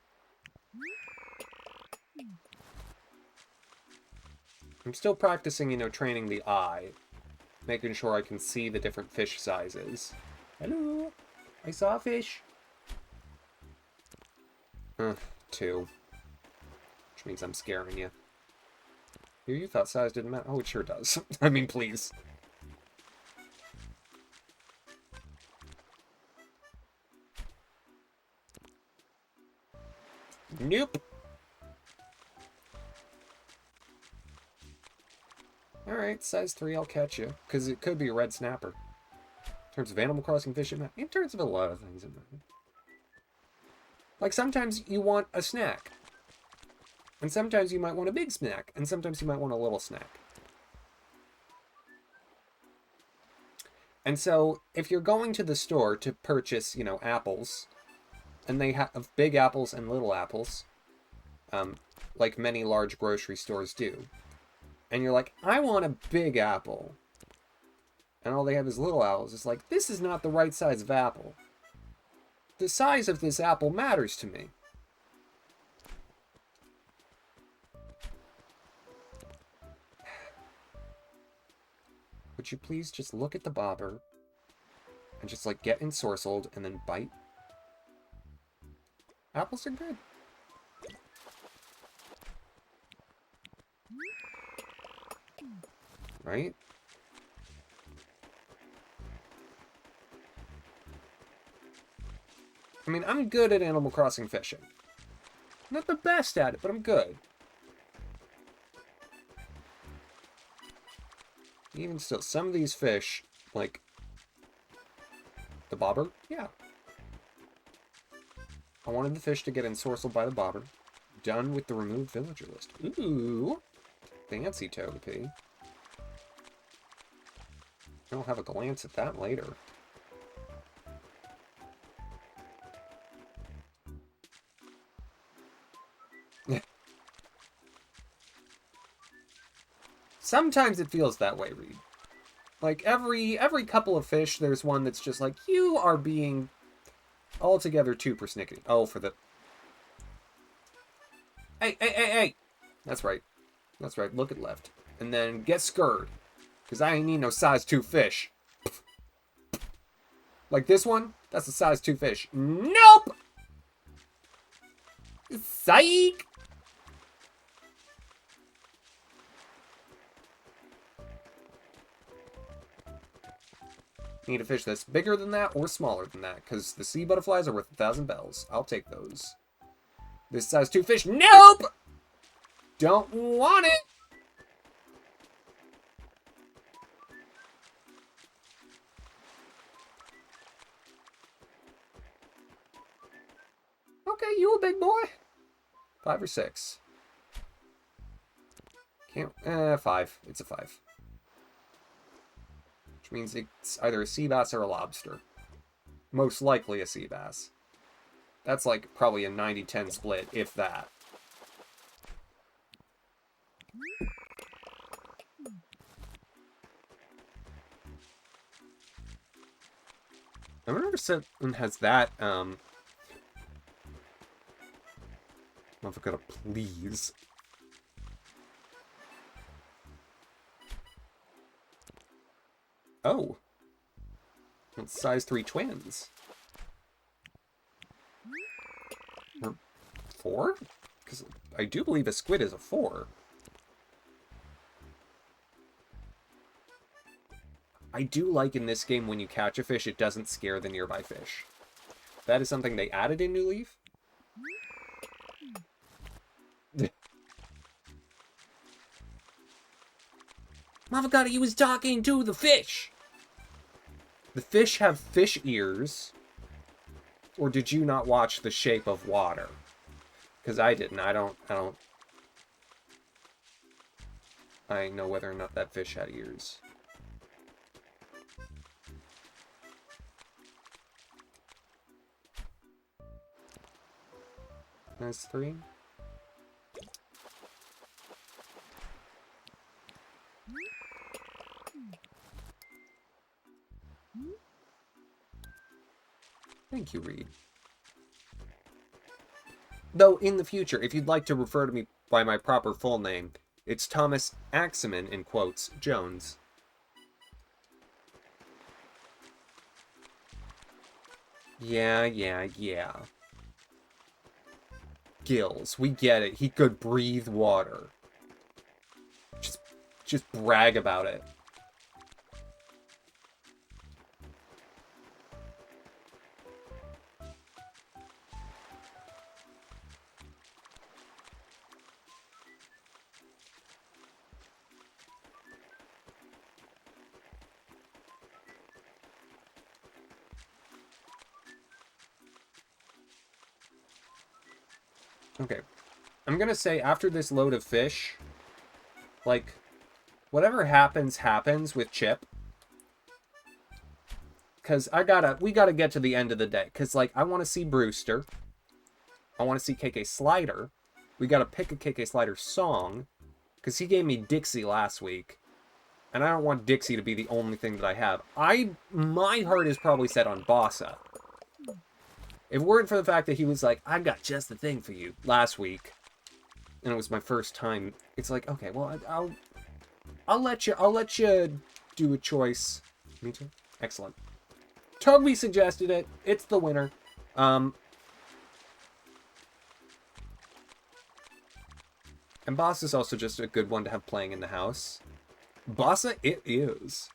I'm still practicing, you know, training the eye. Making sure I can see the different fish sizes. Hello! I saw a fish! 2. Which means I'm scaring you. You thought size didn't matter? Oh, it sure does. I mean, please. Nope. Alright, size 3, I'll catch you. Because it could be a red snapper. In terms of Animal Crossing fish, it matters. In terms of a lot of things, it matters. Like, sometimes you want a snack. And sometimes you might want a big snack. And sometimes you might want a little snack. And so, if you're going to the store to purchase, you know, apples, and they have big apples and little apples, like many large grocery stores do, and you're like, I want a big apple, and all they have is little apples, it's like, this is not the right size of apple. The size of this apple matters to me. Would you please just look at the bobber and just, like, get ensorcelled and then bite? Apples are good. Right? I mean, I'm good at Animal Crossing fishing. Not the best at it, but I'm good. Even still, some of these fish, like the bobber, yeah. I wanted the fish to get ensorcelled by the bobber. Done with the removed villager list. Ooh, fancy Togepi. I'll have a glance at that later. Sometimes it feels that way, Reed. Like, every couple of fish, there's one that's just like, you are being altogether too persnickety. Oh, for the... Hey! That's right. That's right, look at left. And then get scurred. Because I ain't need no size 2 fish. Like this one? That's a size 2 fish. Nope! Psych! Need a fish that's bigger than that or smaller than that, because the sea butterflies are worth 1,000 bells. I'll take those. This size 2 fish, nope! Don't want it! Okay, you a big boy. 5 or 6. Can't, 5. It's a 5. Which means it's either a sea bass or a lobster. Most likely a sea bass. That's like probably a 90-10 split, if that. I wonder if someone has that, motherfucker, please. Oh. It's size 3 twins. Or 4? Because I do believe a squid is a 4. I do like in this game when you catch a fish, it doesn't scare the nearby fish. That is something they added in New Leaf. Motherfucker, he was talking to the fish! The fish have fish ears. Or did you not watch The Shape of Water? Because I didn't. I know whether or not that fish had ears. That's 3. Thank you, Reed. Though, in the future, if you'd like to refer to me by my proper full name, it's Thomas Axeman, in quotes, Jones. Yeah. gills. We get it. He could breathe water. Just brag about it. Okay. I'm gonna say after this load of fish, like, whatever happens, happens with Chip. Because we gotta get to the end of the day. Because, like, I want to see Brewster. I want to see KK Slider. We gotta pick a KK Slider song. Because he gave me Dixie last week. And I don't want Dixie to be the only thing that I have. My heart is probably set on Bossa. If it weren't for the fact that he was like, I've got just the thing for you last week, and it was my first time, it's like, okay, well, I'll let you do a choice. Me too. Excellent. Toby suggested it. It's the winner. And Boss is also just a good one to have playing in the house. Bossa, it is.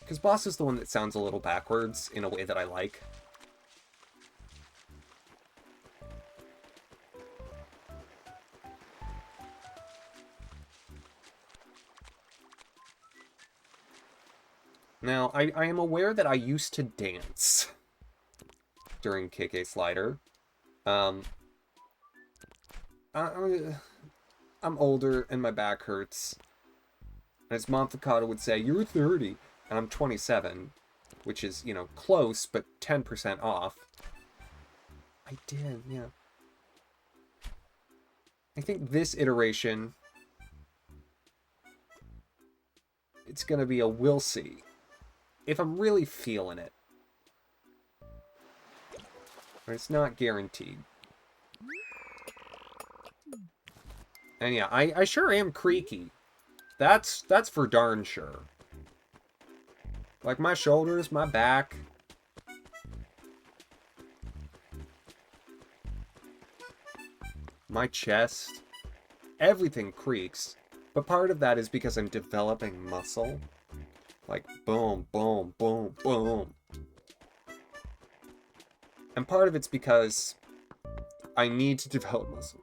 Because Boss is the one that sounds a little backwards in a way that I like. Now, I am aware that I used to dance during KK Slider. I'm older and my back hurts. And as Mom Ficata would say, you're 30 and I'm 27, which is, you know, close, but 10% off. I did, yeah. I think this iteration, it's gonna be a we'll see. If I'm really feeling it. But it's not guaranteed. And yeah, I sure am creaky. That's for darn sure. Like my shoulders, my back. My chest. Everything creaks. But part of that is because I'm developing muscle. Like, boom, boom, boom, boom. And part of it's because I need to develop muscle.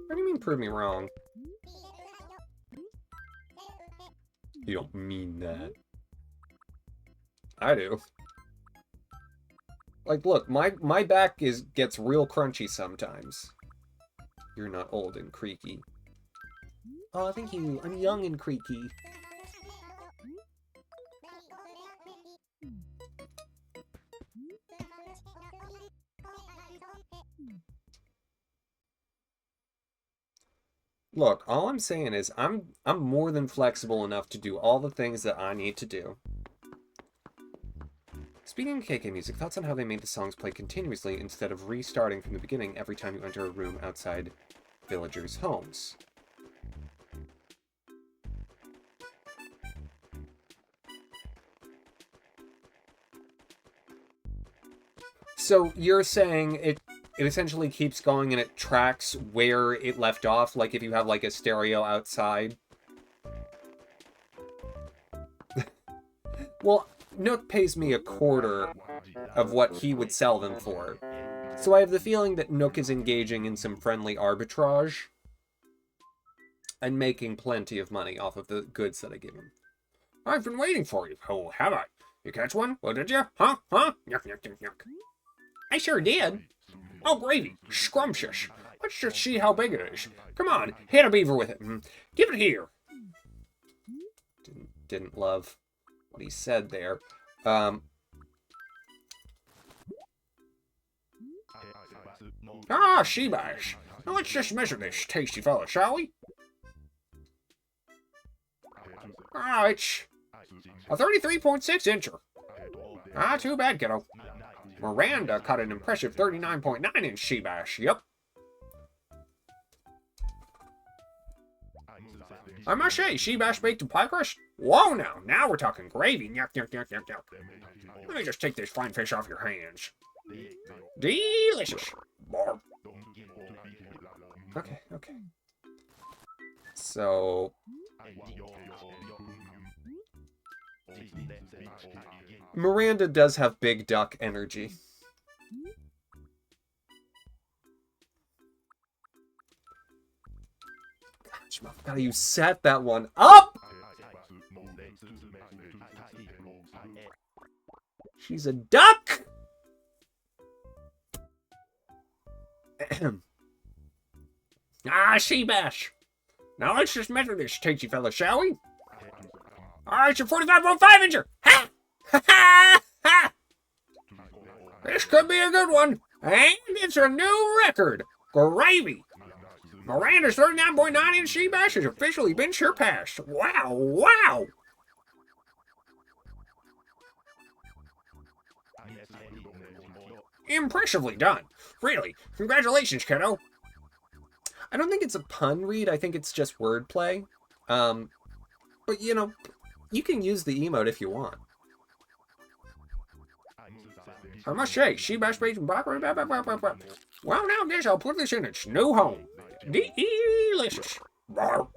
What do you mean prove me wrong? You don't mean that. I do. Like, look, my back gets real crunchy sometimes. You're not old and creaky. Oh, thank you. I'm young and creaky. Look, all I'm saying is I'm more than flexible enough to do all the things that I need to do. Speaking of KK Music, thoughts on how they made the songs play continuously instead of restarting from the beginning every time you enter a room outside villagers' homes? So you're saying it essentially keeps going and it tracks where it left off, like if you have like a stereo outside? Well, Nook pays me a quarter of what he would sell them for. So I have the feeling that Nook is engaging in some friendly arbitrage and making plenty of money off of the goods that I give him. I've been waiting for you. Oh, have I? You catch one? Well, did you? Huh? Yuck, yuck, yuck, yuck. I sure did. Oh, gravy. Scrumptious. Let's just see how big it is. Come on, hit a beaver with it. Give it here. Didn't love what he said there. Shebash. Now let's just measure this tasty fella, shall we? It's a 33.6 incher. Too bad, kiddo.
Miranda caught an impressive 39.9-inch sea bass. Yep. I must say, sea bass baked in pie crust? Whoa now we're talking gravy. Yuck, yuck, yuck, yuck, yuck. Let me just take this fine fish off your hands. Delicious. Barf.
Okay. So... Miranda does have big duck energy. Gosh, motherfucker, you set that one up! She's a duck!
Sea bass. Now let's just measure this tasty fella, shall we? Alright, your 45.5 incher! Ha! Ha ha! Ha! This could be a good one. And it's a new record. Gravy. Miranda's 39.9-inch sea bass has officially been surpassed. Wow! Impressively done. Really. Congratulations, kiddo.
I don't think it's a pun read, I think it's just wordplay. But you know, you can use the emote if you want.
I must say, sea bass baked in broccoli. Well, now guess I'll put this in its new home. Delicious. Barf.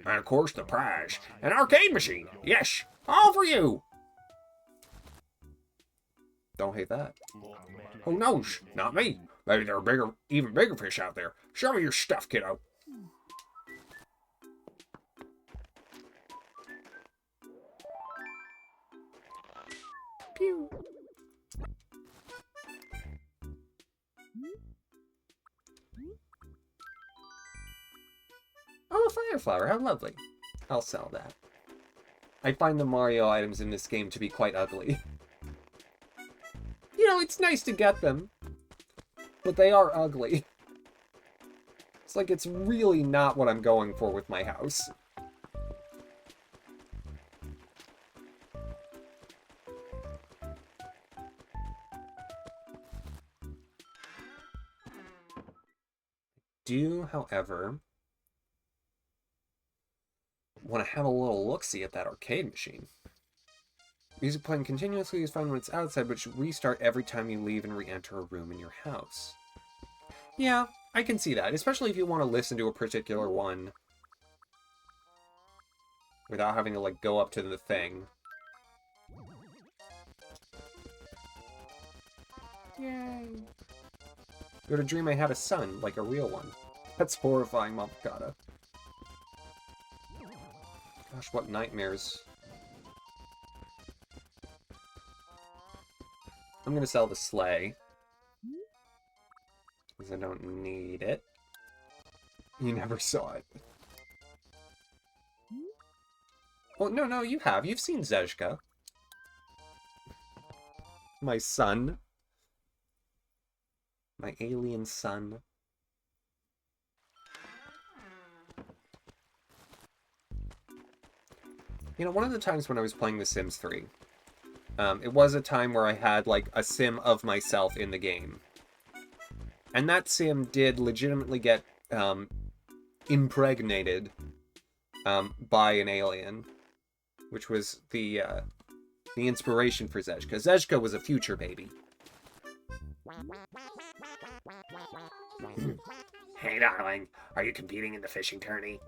And of course, the prize. An arcade machine. Yes, all for you.
Don't hate that.
Who knows? Not me. Maybe there are even bigger fish out there. Show me your stuff, kiddo.
Pew. Oh, a fire flower. How lovely. I'll sell that. I find the Mario items in this game to be quite ugly. You know, it's nice to get them, but they are ugly. It's like it's really not what I'm going for with my house. Do, however, want to have a little look-see at that arcade machine. Music playing continuously is fine when it's outside, but should restart every time you leave and re-enter a room in your house. Yeah, I can see that, especially if you want to listen to a particular one without having to, like, go up to the thing. Yay! I would dream I had a son, like a real one. That's horrifying, Mopakata. Gosh, what nightmares. I'm gonna sell the sleigh. Because I don't need it. You never saw it. Well, no, you have. You've seen Zezka. My son. My alien son. You know, one of the times when I was playing The Sims 3, it was a time where I had, like, a sim of myself in the game. And that sim did legitimately get, impregnated, by an alien. Which was the inspiration for Zezka. Zezka was a future baby.
Hey, darling, are you competing in the fishing tourney?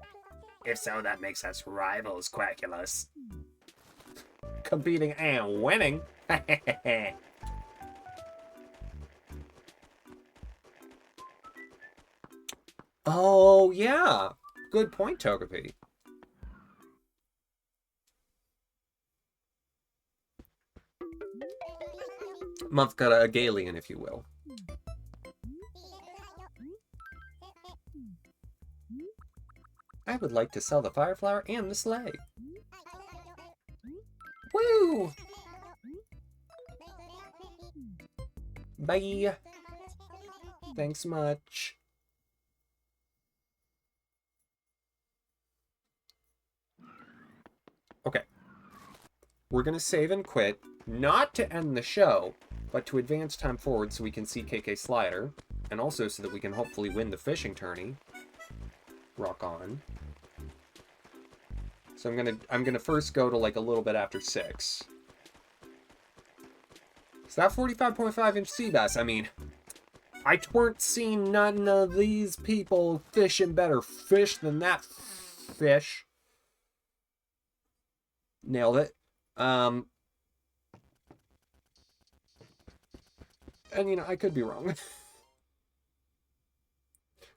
If so, that makes us rivals, Quaculus.
Competing and winning? Oh, yeah. Good point, Togepi. Mufkata, a Galian, if you will. I would like to sell the fire flower and the sleigh. Woo! Bye! Thanks much. Okay. We're gonna save and quit, not to end the show, but to advance time forward so we can see KK Slider, and also so that we can hopefully win the fishing tourney. Rock on. So I'm gonna first go to like a little bit after 6. Is that 45.5-inch sea bass? I mean, I tweren't seen none of these people fishing better fish than that fish. Nailed it. And you know, I could be wrong.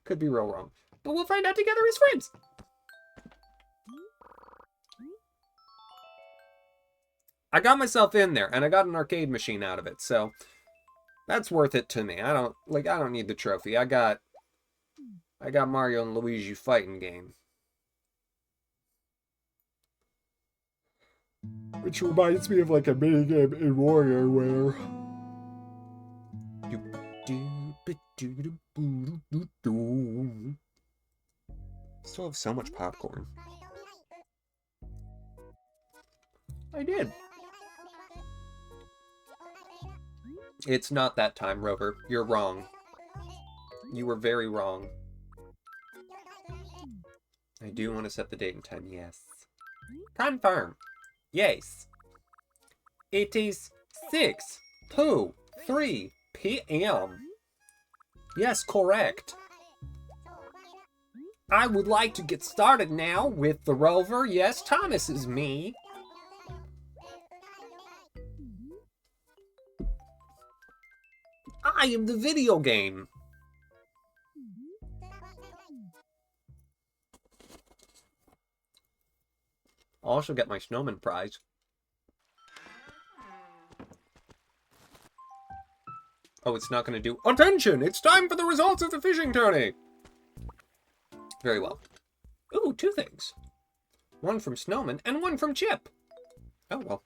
Could be real wrong. But we'll find out together as friends. I got myself in there, and I got an arcade machine out of it, so that's worth it to me. I don't need the trophy. I got Mario and Luigi fighting game. Which reminds me of like a minigame in WarioWare. Still have so much popcorn. I did. It's not that time, Rover. You're wrong. You were very wrong. I do want to set the date and time, yes. Confirm. Yes. It is 6:03 p.m. Yes, correct. I would like to get started now with the Rover. Yes, Thomas is me. I am the video game. I'll also get my snowman prize. Oh, it's not going to do... Attention! It's time for the results of the fishing tourney! Very well. Ooh, 2 things. One from Snowman and one from Chip. Oh, well.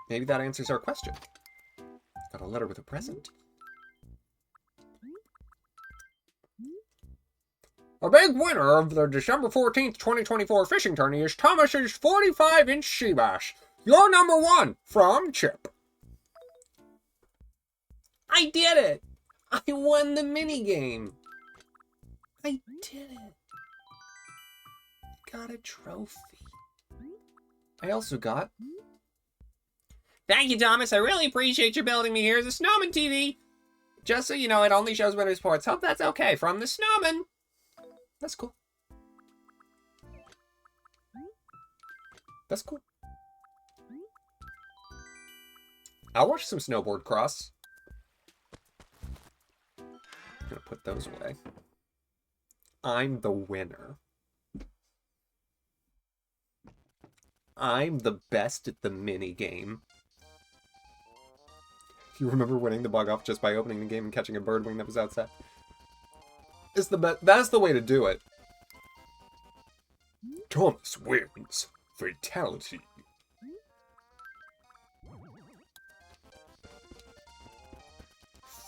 Maybe that answers our question. Got a letter with a present. A big winner of the December 14th, 2024 fishing tourney is Thomas's 45-inch sea bass. You're number 1 from Chip. I did it! I won the minigame. I did it. Got a trophy. I also got...
Thank you, Thomas. I really appreciate your building me here as a Snowman TV. Just so you know, it only shows winter sports. Hope that's okay. From the Snowman.
That's cool. That's cool. I'll watch some snowboard cross. I'm gonna put those away. I'm the winner. I'm the best at the mini game. You remember winning the bug off just by opening the game and catching a bird wing that was outside? It's the best. That's the way to do it. Thomas wins. Fatality.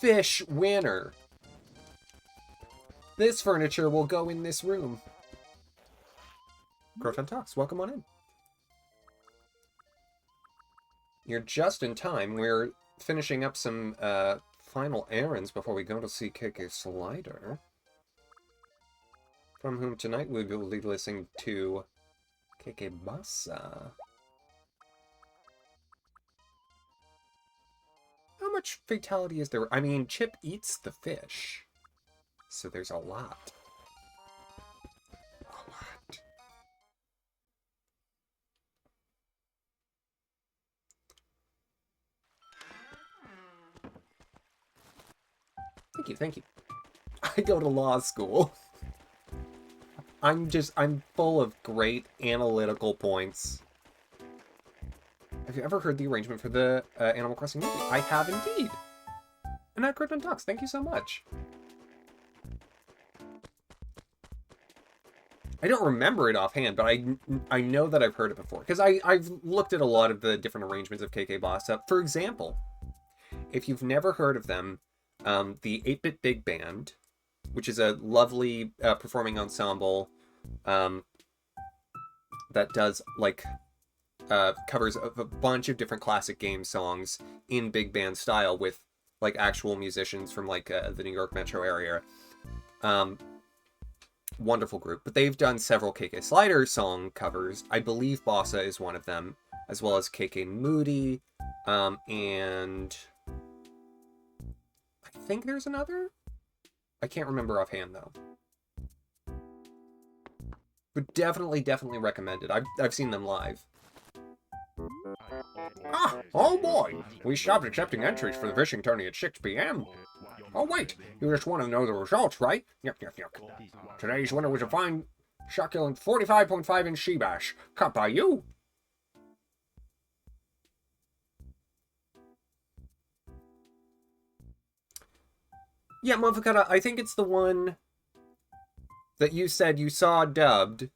Fish winner. This furniture will go in this room. Crowton Talks, welcome on in. You're just in time. We're finishing up some final errands before we go to see KK Slider. From whom tonight we will be listening to KK Bassa. How much fatality is there? I mean, Chip eats the fish. So there's a lot. A lot. Thank you, thank you. I go to law school. I'm full of great analytical points. Have you ever heard the arrangement for the Animal Crossing movie? I have indeed. And that Crowton Talks, thank you so much. I don't remember it offhand, but I know that I've heard it before. Because I've looked at a lot of the different arrangements of KK Bassa. For example, if you've never heard of them, the 8-Bit Big Band, which is a lovely performing ensemble that does, like, covers of a bunch of different classic game songs in big band style with like actual musicians from like the New York metro area. Wonderful group, but they've done several KK Slider song covers. I believe Bossa is one of them, as well as KK Moody, and I think there's another. I can't remember offhand though. But definitely recommended. I've seen them live.
Ah, oh boy! We stopped accepting entries for the fishing tourney at 6 p.m. Oh wait, you just want to know the results, right? Yuck, yuck, yuck. Today's winner was a fine, succulent 45.5-inch sea bass, caught by you.
Yeah, Mofakata, I think it's the one that you said you saw dubbed,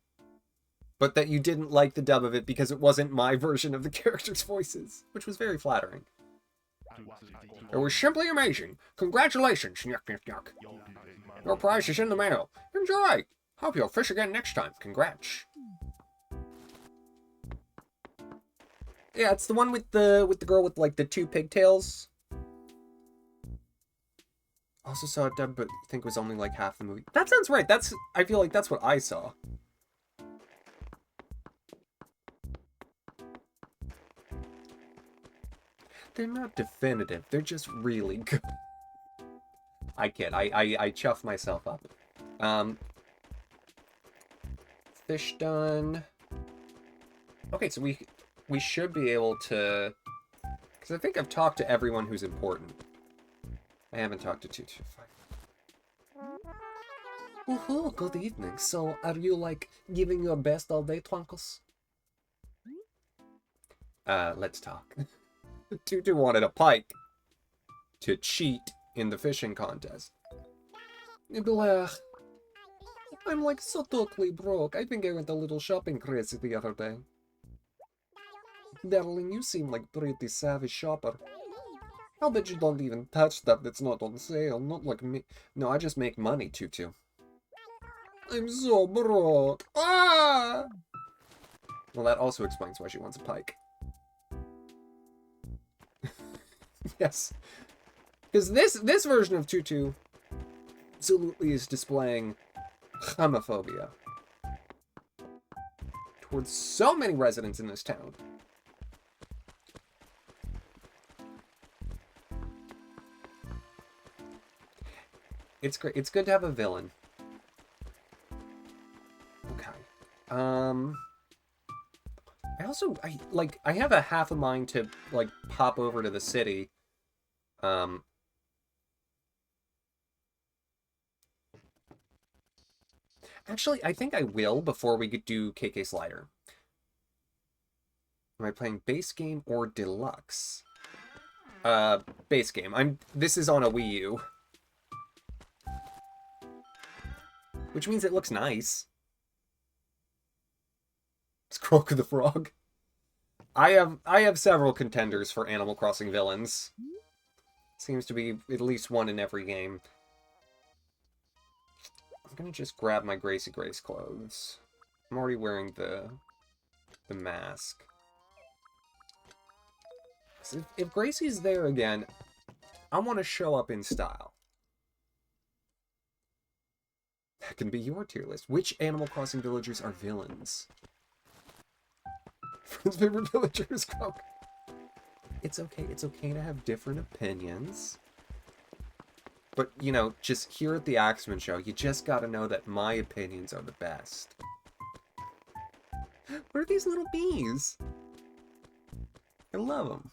but that you didn't like the dub of it because it wasn't my version of the characters' voices, which was very flattering.
It was simply amazing. Congratulations, yuck, yuck, yuck. Your prize is in the mail. Enjoy. Hope you'll fish again next time. Congrats.
Yeah, it's the one with the girl with like the two pigtails. Also saw it dubbed, but I think it was only like half the movie. That sounds right. I feel like that's what I saw. They're not definitive. They're just really good. I kid. I chuff myself up. Fish done. Okay, so we should be able to... Because I think I've talked to everyone who's important. I haven't talked to 225.
Oh, good evening. So, are you, like, giving your best all day, Twinkles?
Let's talk. Tutu wanted a pike to cheat in the fishing contest.
Blah. I'm, like, so totally broke. I think I went a little shopping crazy the other day. Darling, you seem like a pretty savvy shopper. I'll bet you don't even touch stuff that's not on sale. Not like me. No, I just make money, Tutu. I'm so broke. Ah!
Well, that also explains why she wants a pike. Yes. Because this version of Tutu absolutely is displaying homophobia towards so many residents in this town. It's great. It's good to have a villain. Okay. I have a half a mind to, like, pop over to the city. Actually, I think I will before we could do KK Slider. Am I playing base game or deluxe? Base game. This is on a Wii U. Which means it looks nice. It's Croak the Frog. I have several contenders for Animal Crossing villains. Seems to be at least one in every game. I'm gonna just grab my Gracie Grace clothes. I'm already wearing the mask. So if Gracie's there again, I want to show up in style. That can be your tier list. Which Animal Crossing villagers are villains? Friend's favorite villager is Croak. It's okay to have different opinions. But, you know, just here at the Axeman Show, you just gotta know that my opinions are the best. What are these little bees? I love them.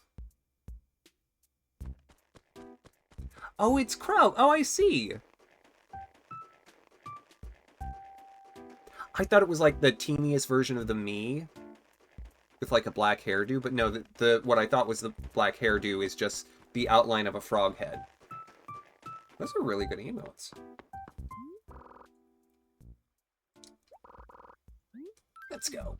Oh, it's Croak. Oh, I see. I thought it was like the teeniest version of the me with like a black hairdo, but no, what I thought was the black hairdo is just the outline of a frog head. Those are really good emotes. Let's go.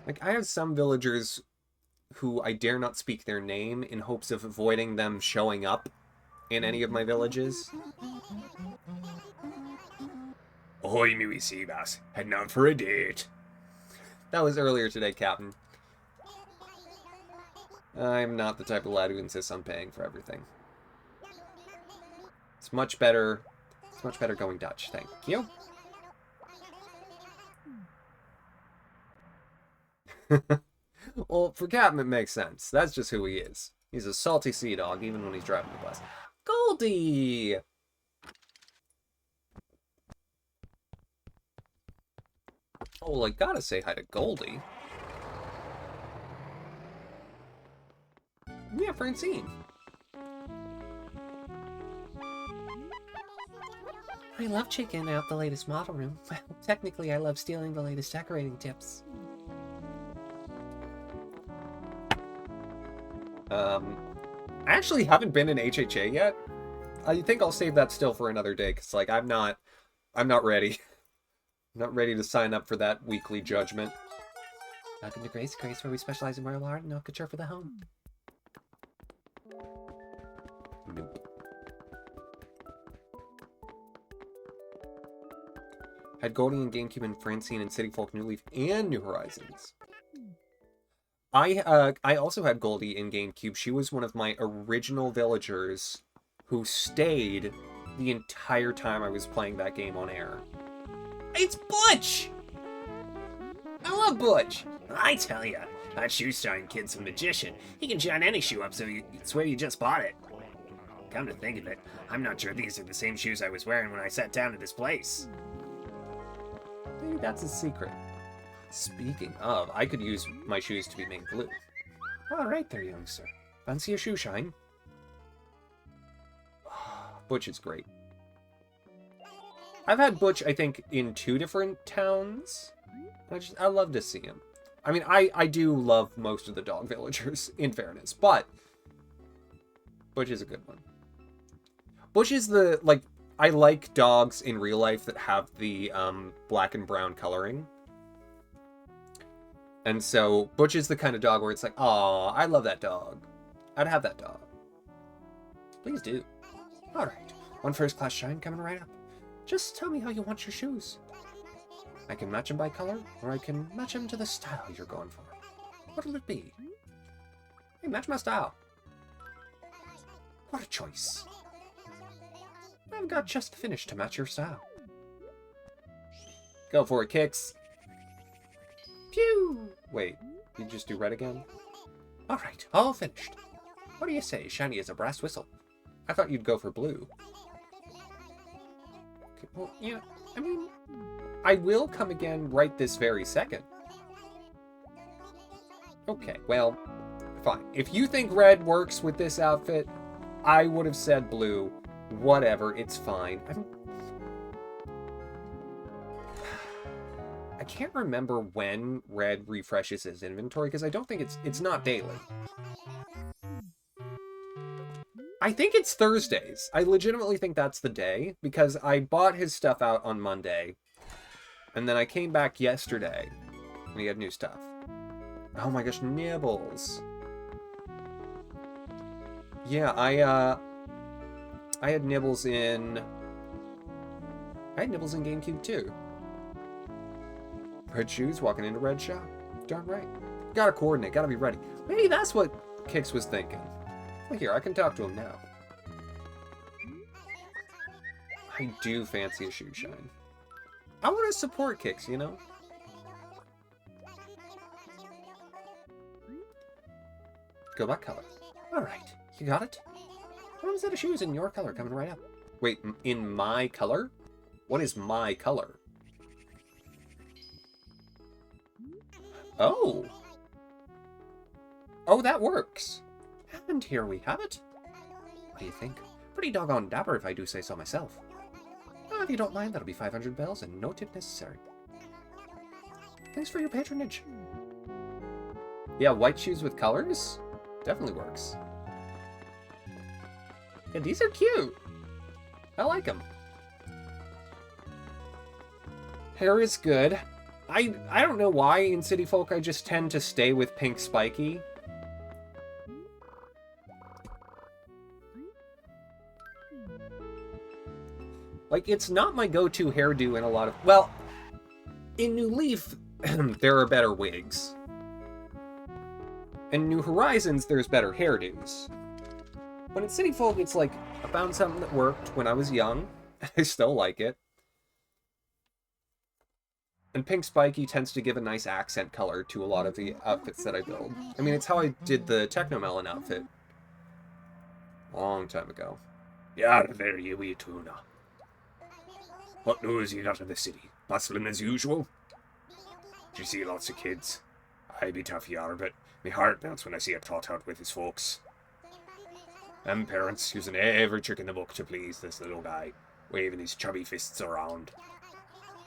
Like, I have some villagers who I dare not speak their name in hopes of avoiding them showing up in any of my villages.
Ahoy, me wee sea bass. Heading out for a date.
That was earlier today, Captain. I'm not the type of lad who insists on paying for everything. It's much better going Dutch, thank you. Well, for Captain it makes sense. That's just who he is. He's a salty sea dog, even when he's driving the bus. Goldie! Oh, well, I gotta say hi to Goldie. Yeah, Francine.
I love checking out the latest model room. Well, technically, I love stealing the latest decorating tips.
I actually haven't been in HHA yet. I think I'll save that still for another day, because, like, I'm not ready. I'm not ready to sign up for that weekly judgment.
Welcome to Grace, where we specialize in royal art and haute couture for the home.
Nope. Had Goldie and GameCube and Francine and City Folk New Leaf and New Horizons. I also had Goldie in GameCube. She was one of my original villagers who stayed the entire time I was playing that game on air. It's Butch! I love Butch!
I tell ya, that shoe-shine kid's a magician. He can shine any shoe up so you swear you just bought it. Come to think of it, I'm not sure these are the same shoes I was wearing when I sat down at this place.
Maybe that's a secret. Speaking of, I could use my shoes to be made blue. All right there, young sir. Fancy a shoe shine? Butch is great. I've had Butch, I think, in 2 different towns. I love to see him. I mean, I do love most of the dog villagers, in fairness, but Butch is a good one. Butch is the, like, I like dogs in real life that have the black and brown coloring. And so, Butch is the kind of dog where it's like, aw, I love that dog. I'd have that dog. Please do. Alright, one first-class shine coming right up. Just tell me how you want your shoes. I can match them by color, or I can match them to the style you're going for. What'll it be? Hey, match my style. What a choice. I've got just the finish to match your style. Go for it, Kicks. Pew! Wait, you just do red again? Alright, all finished. What do you say, shiny as a brass whistle? I thought you'd go for blue. Okay, well, yeah, I mean, I will come again right this very second. Okay, well, fine. If you think red works with this outfit, I would have said blue. Whatever, it's fine. I can't remember when Red refreshes his inventory, because I don't think it's not daily. I think it's Thursdays. I legitimately think that's the day, because I bought his stuff out on Monday, and then I came back yesterday, and he had new stuff. Oh my gosh, Nibbles. Yeah, I had Nibbles in GameCube too. Red shoes, walking into red shop. Darn right. Gotta coordinate, gotta be ready. Maybe that's what Kix was thinking. Well, here, I can talk to him now. I do fancy a shoe shine. I want to support Kix, you know? Go by color. Alright, you got it? One set of shoes in your color coming right up. Wait, in my color? What is my color? Oh! Oh, that works! And here we have it. What do you think? Pretty doggone dapper if I do say so myself. If you don't mind, that'll be 500 bells and no tip necessary. Thanks for your patronage. Yeah, white shoes with colors? Definitely works. Yeah, these are cute. I like them. Hair is good. I don't know why in City Folk I just tend to stay with Pink Spiky. Like, it's not my go-to hairdo in a lot of... Well, in New Leaf, there are better wigs. In New Horizons, there's better hairdos. But in City Folk, it's like, I found something that worked when I was young. I still like it. And Pink Spiky tends to give a nice accent color to a lot of the outfits that I build. I mean, it's how I did the Technomelon outfit. A long time ago.
Yeah, there you wee tuna. What news you got in the city? Bustling as usual? Do you see lots of kids? I be tough yar, but me heart melts when I see a tot out with his folks. Them parents using every trick in the book to please this little guy, waving his chubby fists around.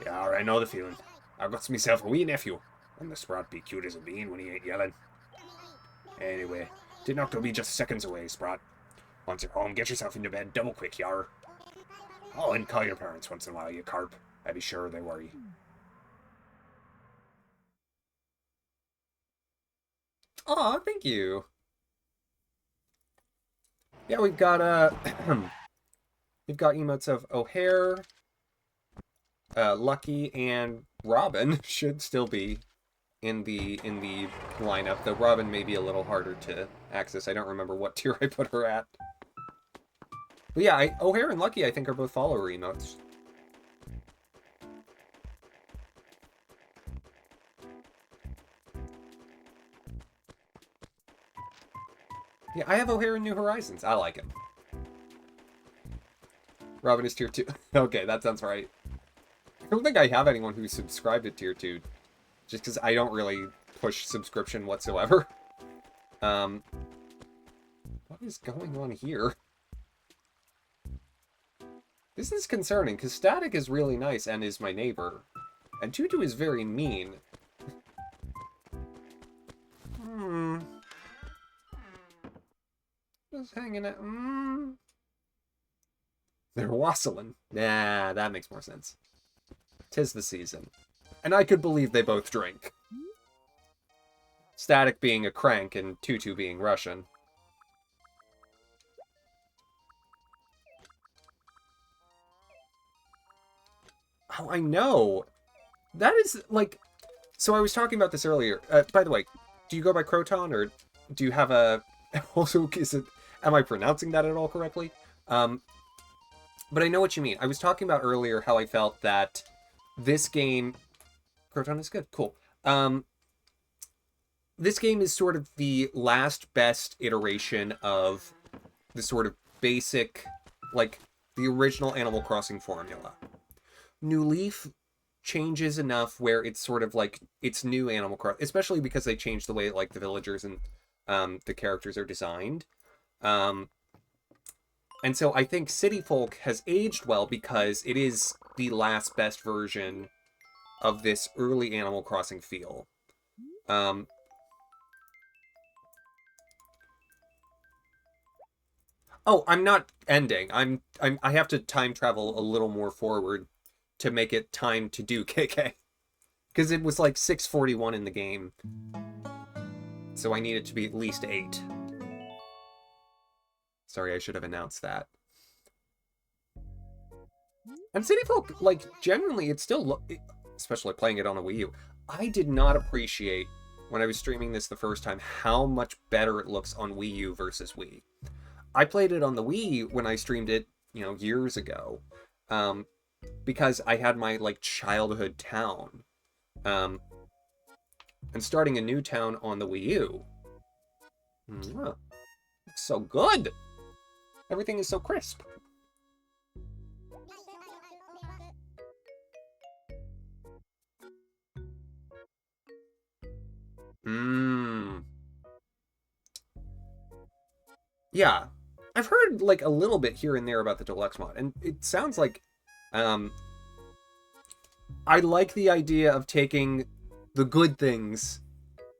Yeah, I know the feeling. I've got myself a wee nephew, and the Sprat be cute as a bean when he ain't yelling. Anyway, didn't have to be just seconds away, Sprat. Once you're home, get yourself into bed double quick, yar. Oh, and call your parents once in a while, you carp. I'd be sure they worry.
Aw, thank you. Yeah, we've got we've got emotes of O'Hare, Lucky, and Robin should still be in the lineup. Though Robin may be a little harder to access. I don't remember what tier I put her at. But yeah, O'Hare and Lucky I think are both follower emotes. Yeah, I have O'Hare in New Horizons. I like him. Robin is tier 2. Okay, that sounds right. I don't think I have anyone who's subscribed to tier 2. Just because I don't really push subscription whatsoever. What is going on here? This is concerning, because Static is really nice and is my neighbor. And Tutu is very mean. Just hanging out. They're wassailing. Nah, that makes more sense. 'Tis the season. And I could believe they both drink. Static being a crank and Tutu being Russian. Oh, I know. That is, like... So I was talking about this earlier. By the way, do you go by Croton, or do you have a... Also, is it... Am I pronouncing that at all correctly? But I know what you mean. I was talking about earlier how I felt that this game... Croton is good. Cool. This game is sort of the last best iteration of the sort of basic, like, the original Animal Crossing formula. New Leaf changes enough where it's sort of like, it's new Animal Crossing, especially because they changed the way, like, the villagers and the characters are designed. And so I think City Folk has aged well because it is the last best version of this early Animal Crossing feel. Oh, I'm not ending. I have to time travel a little more forward to make it time to do KK. Because it was like 6:41 in the game. So I need it to be at least 8. Sorry, I should have announced that. And City Folk, like, generally, it's still... especially playing it on a Wii U. I did not appreciate, when I was streaming this the first time, how much better it looks on Wii U versus Wii. I played it on the Wii when I streamed it, you know, years ago. Because I had my, like, childhood town. And starting a new town on the Wii U. It's so good! Everything is so crisp. Yeah. I've heard, like, a little bit here and there about the Deluxe mod, and it sounds like, I like the idea of taking the good things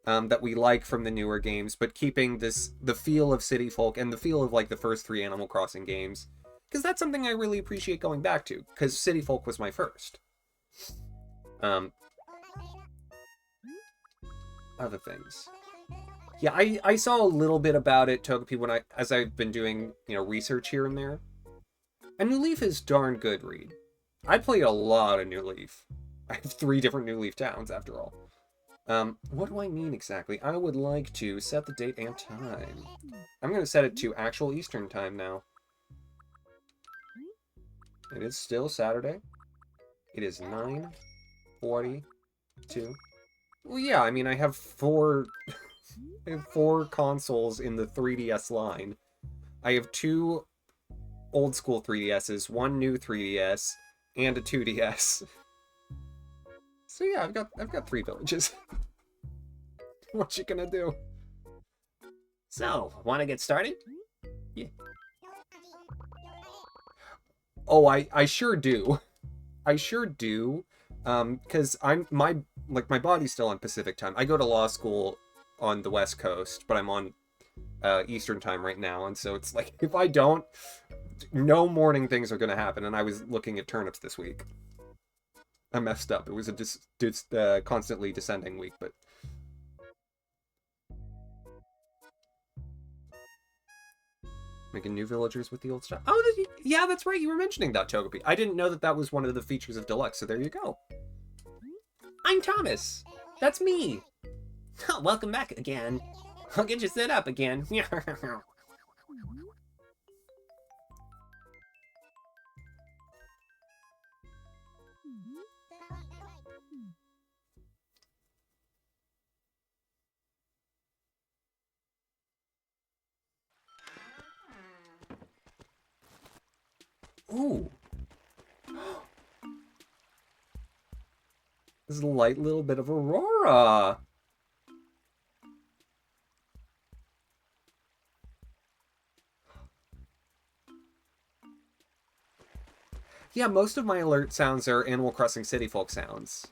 that we like from the newer games, but keeping the feel of City Folk and the feel of, like, the first 3 Animal Crossing games. Because that's something I really appreciate going back to, because City Folk was my first. other things. Yeah, I saw a little bit about it, Togepi, as I've been doing, research here and there. And New Leaf is darn good, Reed. I played a lot of New Leaf. I have 3 different New Leaf towns, after all. What do I mean exactly? I would like to set the date and time. I'm going to set it to actual Eastern time now. It is still Saturday. It is 9:42. Well, yeah, I mean, I have 4... I have 4 consoles in the 3DS line. I have 2 old school 3DSs, 1 new 3DS, and a 2DS. So yeah, I've got 3 villages. What you gonna do?
So, want to get started?
Yeah. Oh, I sure do. I sure do. Because my body's still on Pacific time. I go to law school on the West Coast, but I'm on Eastern time right now, and so it's like, if I don't, no morning things are gonna happen. And I was looking at turnips this week. I messed up. It was a constantly descending week, but making new villagers with the old stuff. Oh, yeah, that's right. You were mentioning that, Togepi. I didn't know that was one of the features of Deluxe, so there you go.
I'm Thomas. That's me. Welcome back again. I'll get you set up again.
Ooh. This is a light little bit of Aurora. Yeah, most of my alert sounds are Animal Crossing City Folk sounds.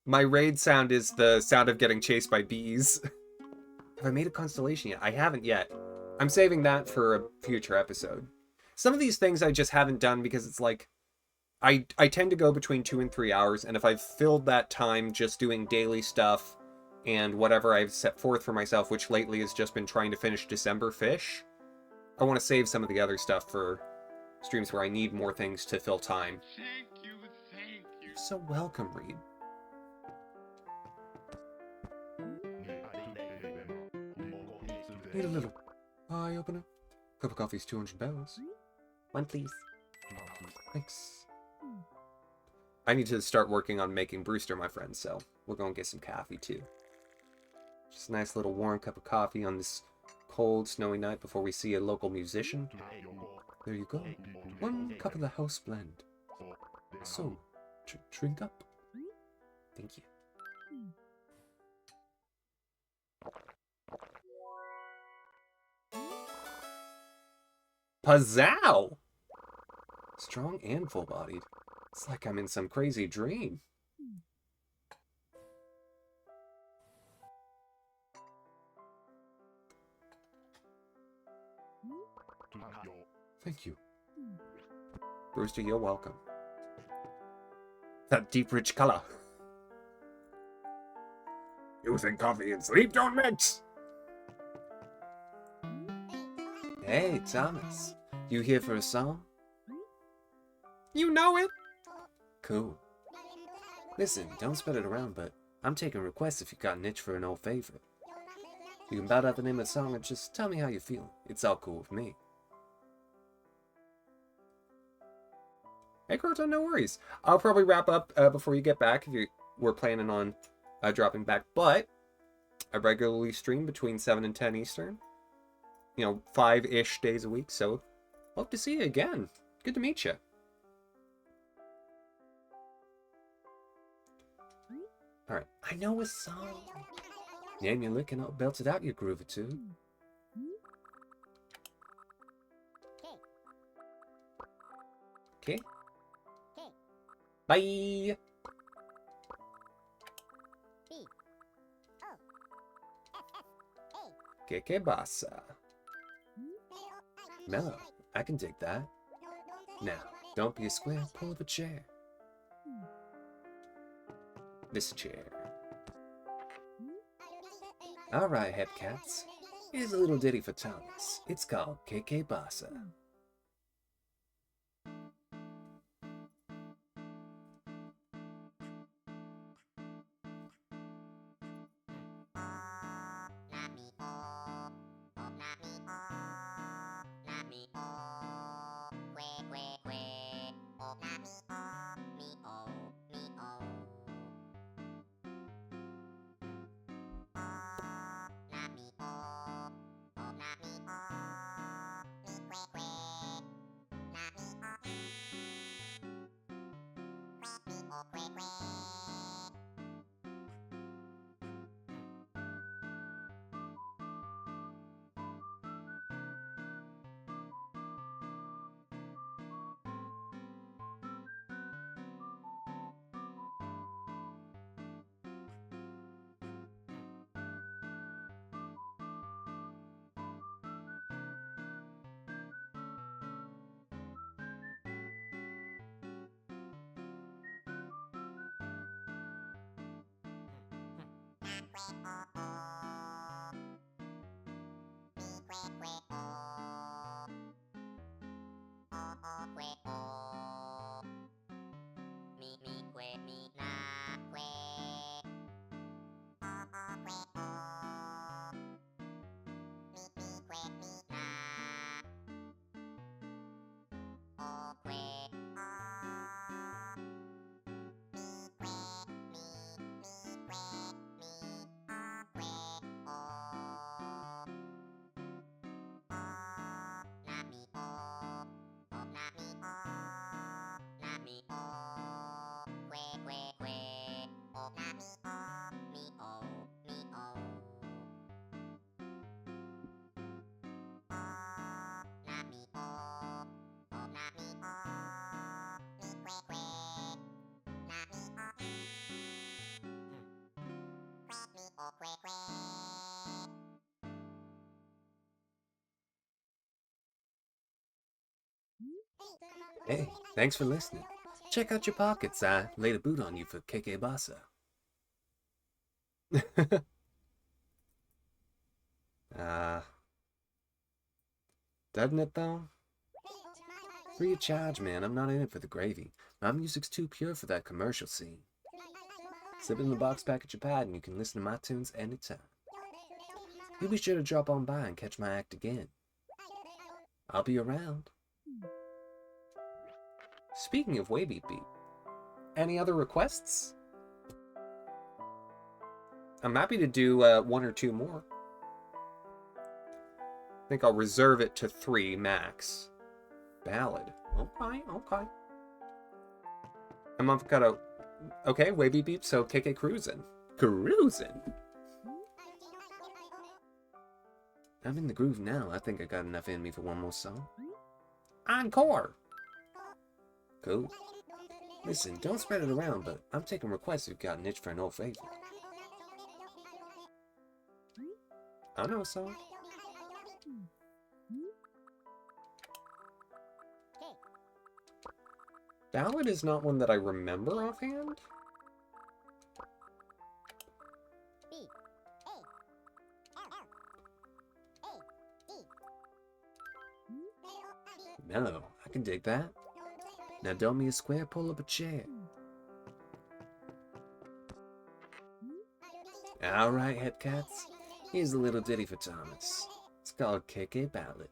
My raid sound is the sound of getting chased by bees. Have I made a constellation yet? I haven't yet. I'm saving that for a future episode. Some of these things I just haven't done because it's like, I tend to go between 2 and 3 hours, and if I've filled that time just doing daily stuff and whatever I've set forth for myself, which lately has just been trying to finish December Fish, I want to save some of the other stuff for streams where I need more things to fill time.
Thank you.
You're so welcome, Reed. Need a little eye opener? Cup of coffee's 200 bells.
One, please.
Thanks. I need to start working on making Brewster my friend, so we're going to get some coffee too. Just a nice little warm cup of coffee on this cold, snowy night before we see a local musician. There you go. 1 cup of the house blend. So, drink up.
Thank you.
Pazzow! Strong and full-bodied. It's like I'm in some crazy dream. Thank you. Brewster, you're welcome. That deep, rich color.
You think coffee and sleep don't mix?
Hey, Thomas. You here for a song? You know it? Cool. Listen, don't spread it around, but I'm taking requests if you got an itch for an old favorite. You can bout out the name of the song and just tell me how you feel. It's all cool with me. Hey, Croton, no worries. I'll probably wrap up before you get back if you were planning on dropping back, but I regularly stream between 7 and 10 Eastern. 5-ish days a week, so hope to see you again. Good to meet you. Alright, I know a song. Name your lick and I'll belt it out, you groove or two. Okay. Bye! Que basa? Mellow. I can dig that. Now, don't be a square, pull up a chair. This chair. Alright, head cats. Here's a little ditty for Thomas. It's called KK Bassa. Hey, thanks for listening. Check out your pockets. I laid a boot on you for KK Bassa. Doesn't it though? Free of charge, man. I'm not in it for the gravy. My music's too pure for that commercial scene. Slip it in the box back at your pad and you can listen to my tunes anytime. You be sure to drop on by and catch my act again. I'll be around. Speaking of Wavy Beat, any other requests? I'm happy to do one or two more. I think I'll reserve it to 3 max. Ballad. Okay, okay. I've got a... Okay, Wavy Beat, so KK Cruisin'. Cruisin'? I'm in the groove now. I think I got enough in me for one more song. Encore! Cool. Listen, don't spread it around, but I'm taking requests who've got an itch for an old favorite. I know a song. Ballad is not one that I remember offhand. Mellow, I can dig that. Now don't be a square, pull up a chair. Alright, head cats. Here's a little ditty for Thomas. It's called KK Ballad.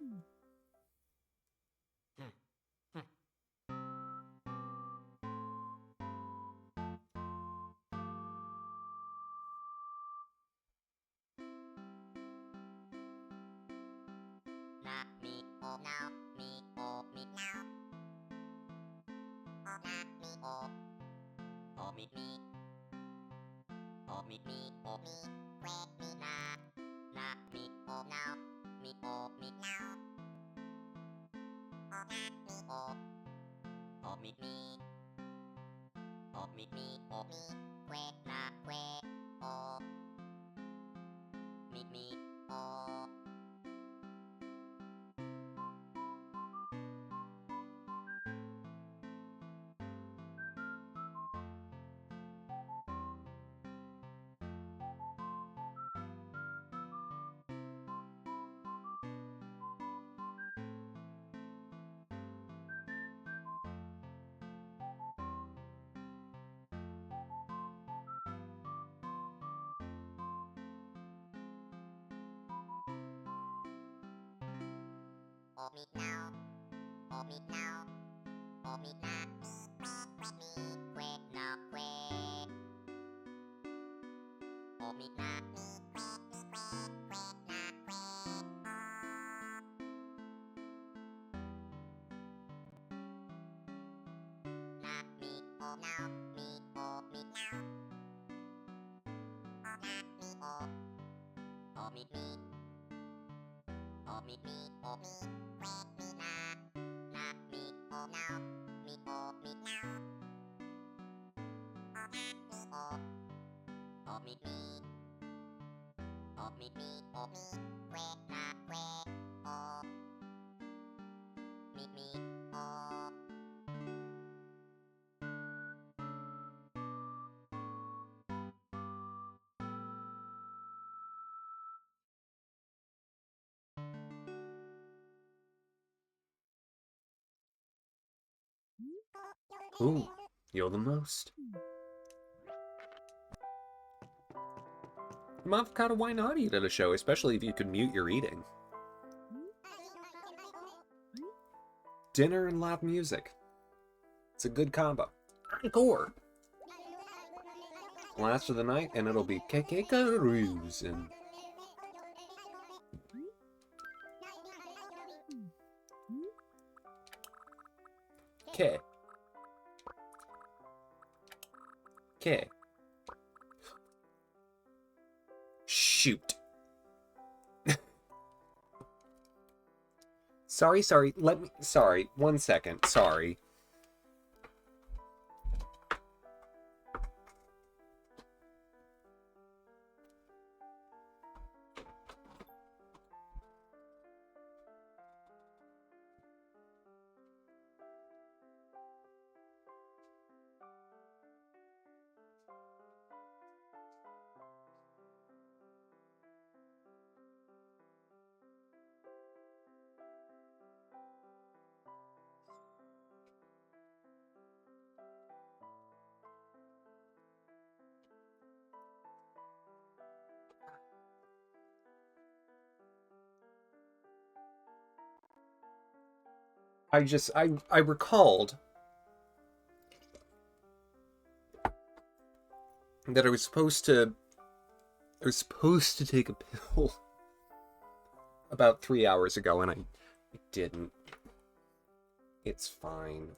Ooh, you're the most. Avocado, why not eat at a show, especially if you can mute your eating? Dinner and loud music. It's a good combo. Encore! Last of the night, and it'll be KK and K. K. Shoot. Sorry, sorry, 1 second, sorry. I recalled that I was supposed to take a pill about 3 hours ago, and I didn't. It's fine.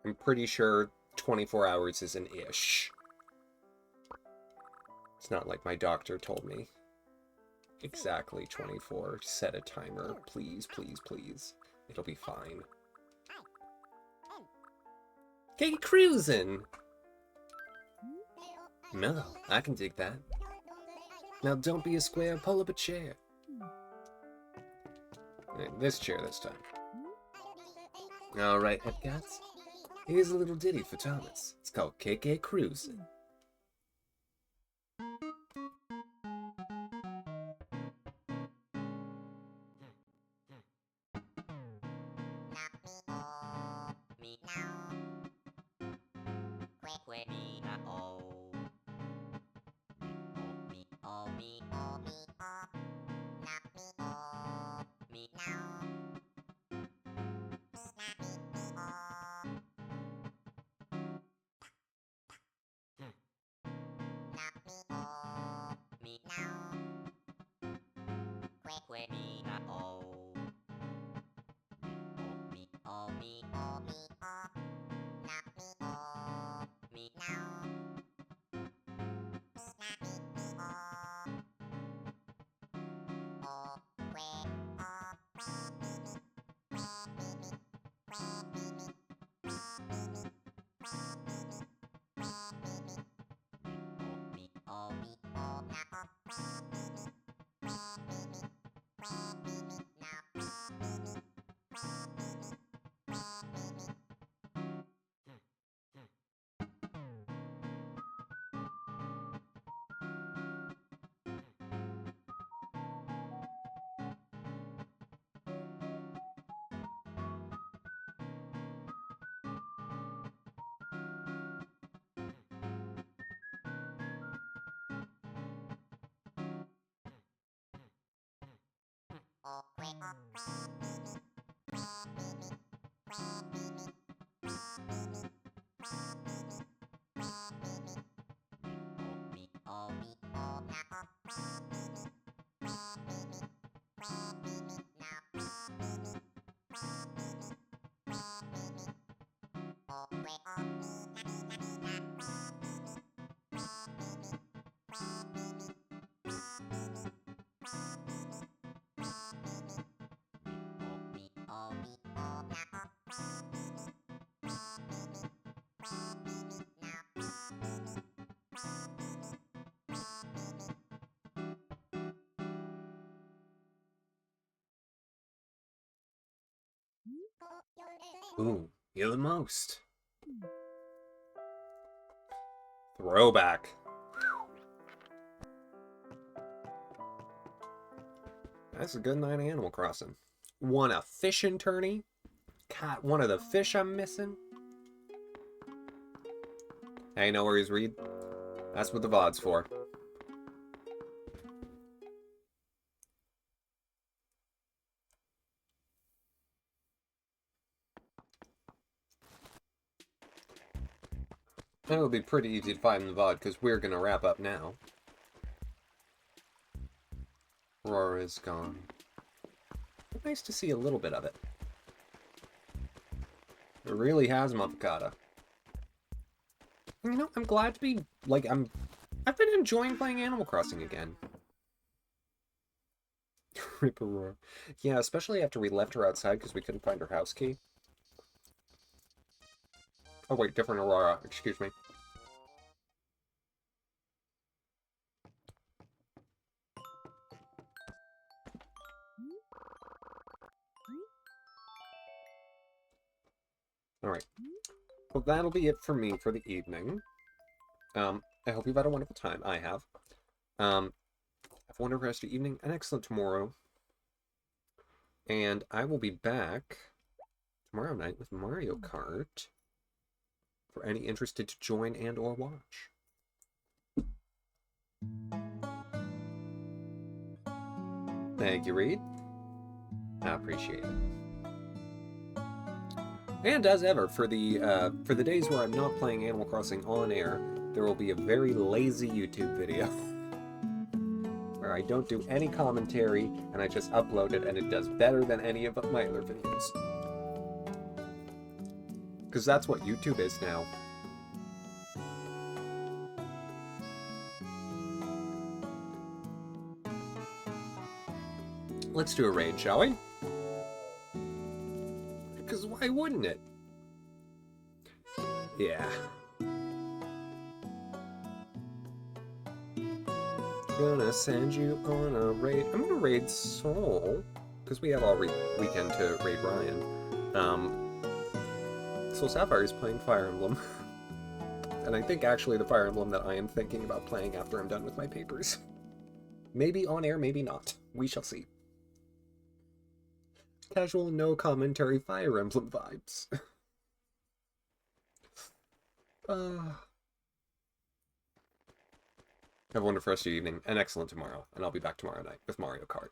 I'm pretty sure 24 hours is an ish. It's not like my doctor told me. Exactly 24. Set a timer. Please, please, please. It'll be fine. Okay, cruising! No, I can dig that. Now don't be a square, pull up a chair. This chair this time. Alright, headcats. Here's a little ditty for Thomas. It's called KK Cruising. Ooh, you're the most. Throwback. That's a good night of Animal Crossing. Won a fishing tourney. Caught one of the fish I'm missing. Hey, no worries, Reed. That's what the VOD's for. It'll be pretty easy to find in the VOD because we're gonna wrap up now. Aurora is gone. Nice to see a little bit of it. It really has Mafakata. You know, I'm glad to be, like, I've been enjoying playing Animal Crossing again. Rip Aurora. Yeah, especially after we left her outside because we couldn't find her house key. Oh wait, different Aurora, excuse me. Alright. Well, that'll be it for me for the evening. I hope you've had a wonderful time. I have. Have a wonderful rest of your evening, an excellent tomorrow. And I will be back tomorrow night with Mario Kart for any interested to join and or watch. Thank you, Reed. I appreciate it. And as ever, for the days where I'm not playing Animal Crossing on air, there will be a very lazy YouTube video where I don't do any commentary and I just upload it and it does better than any of my other videos. Because that's what YouTube is now. Let's do a raid, shall we? Because why wouldn't it? Yeah. Gonna send you on a raid. I'm gonna raid Soul, because we have all weekend to raid Ryan. Soul Sapphire is playing Fire Emblem. And I think actually the Fire Emblem that I am thinking about playing after I'm done with my papers. Maybe on air, maybe not. We shall see. Casual, no commentary Fire Emblem vibes. Have a wonderful rest of your evening, and excellent tomorrow. And I'll be back tomorrow night with Mario Kart.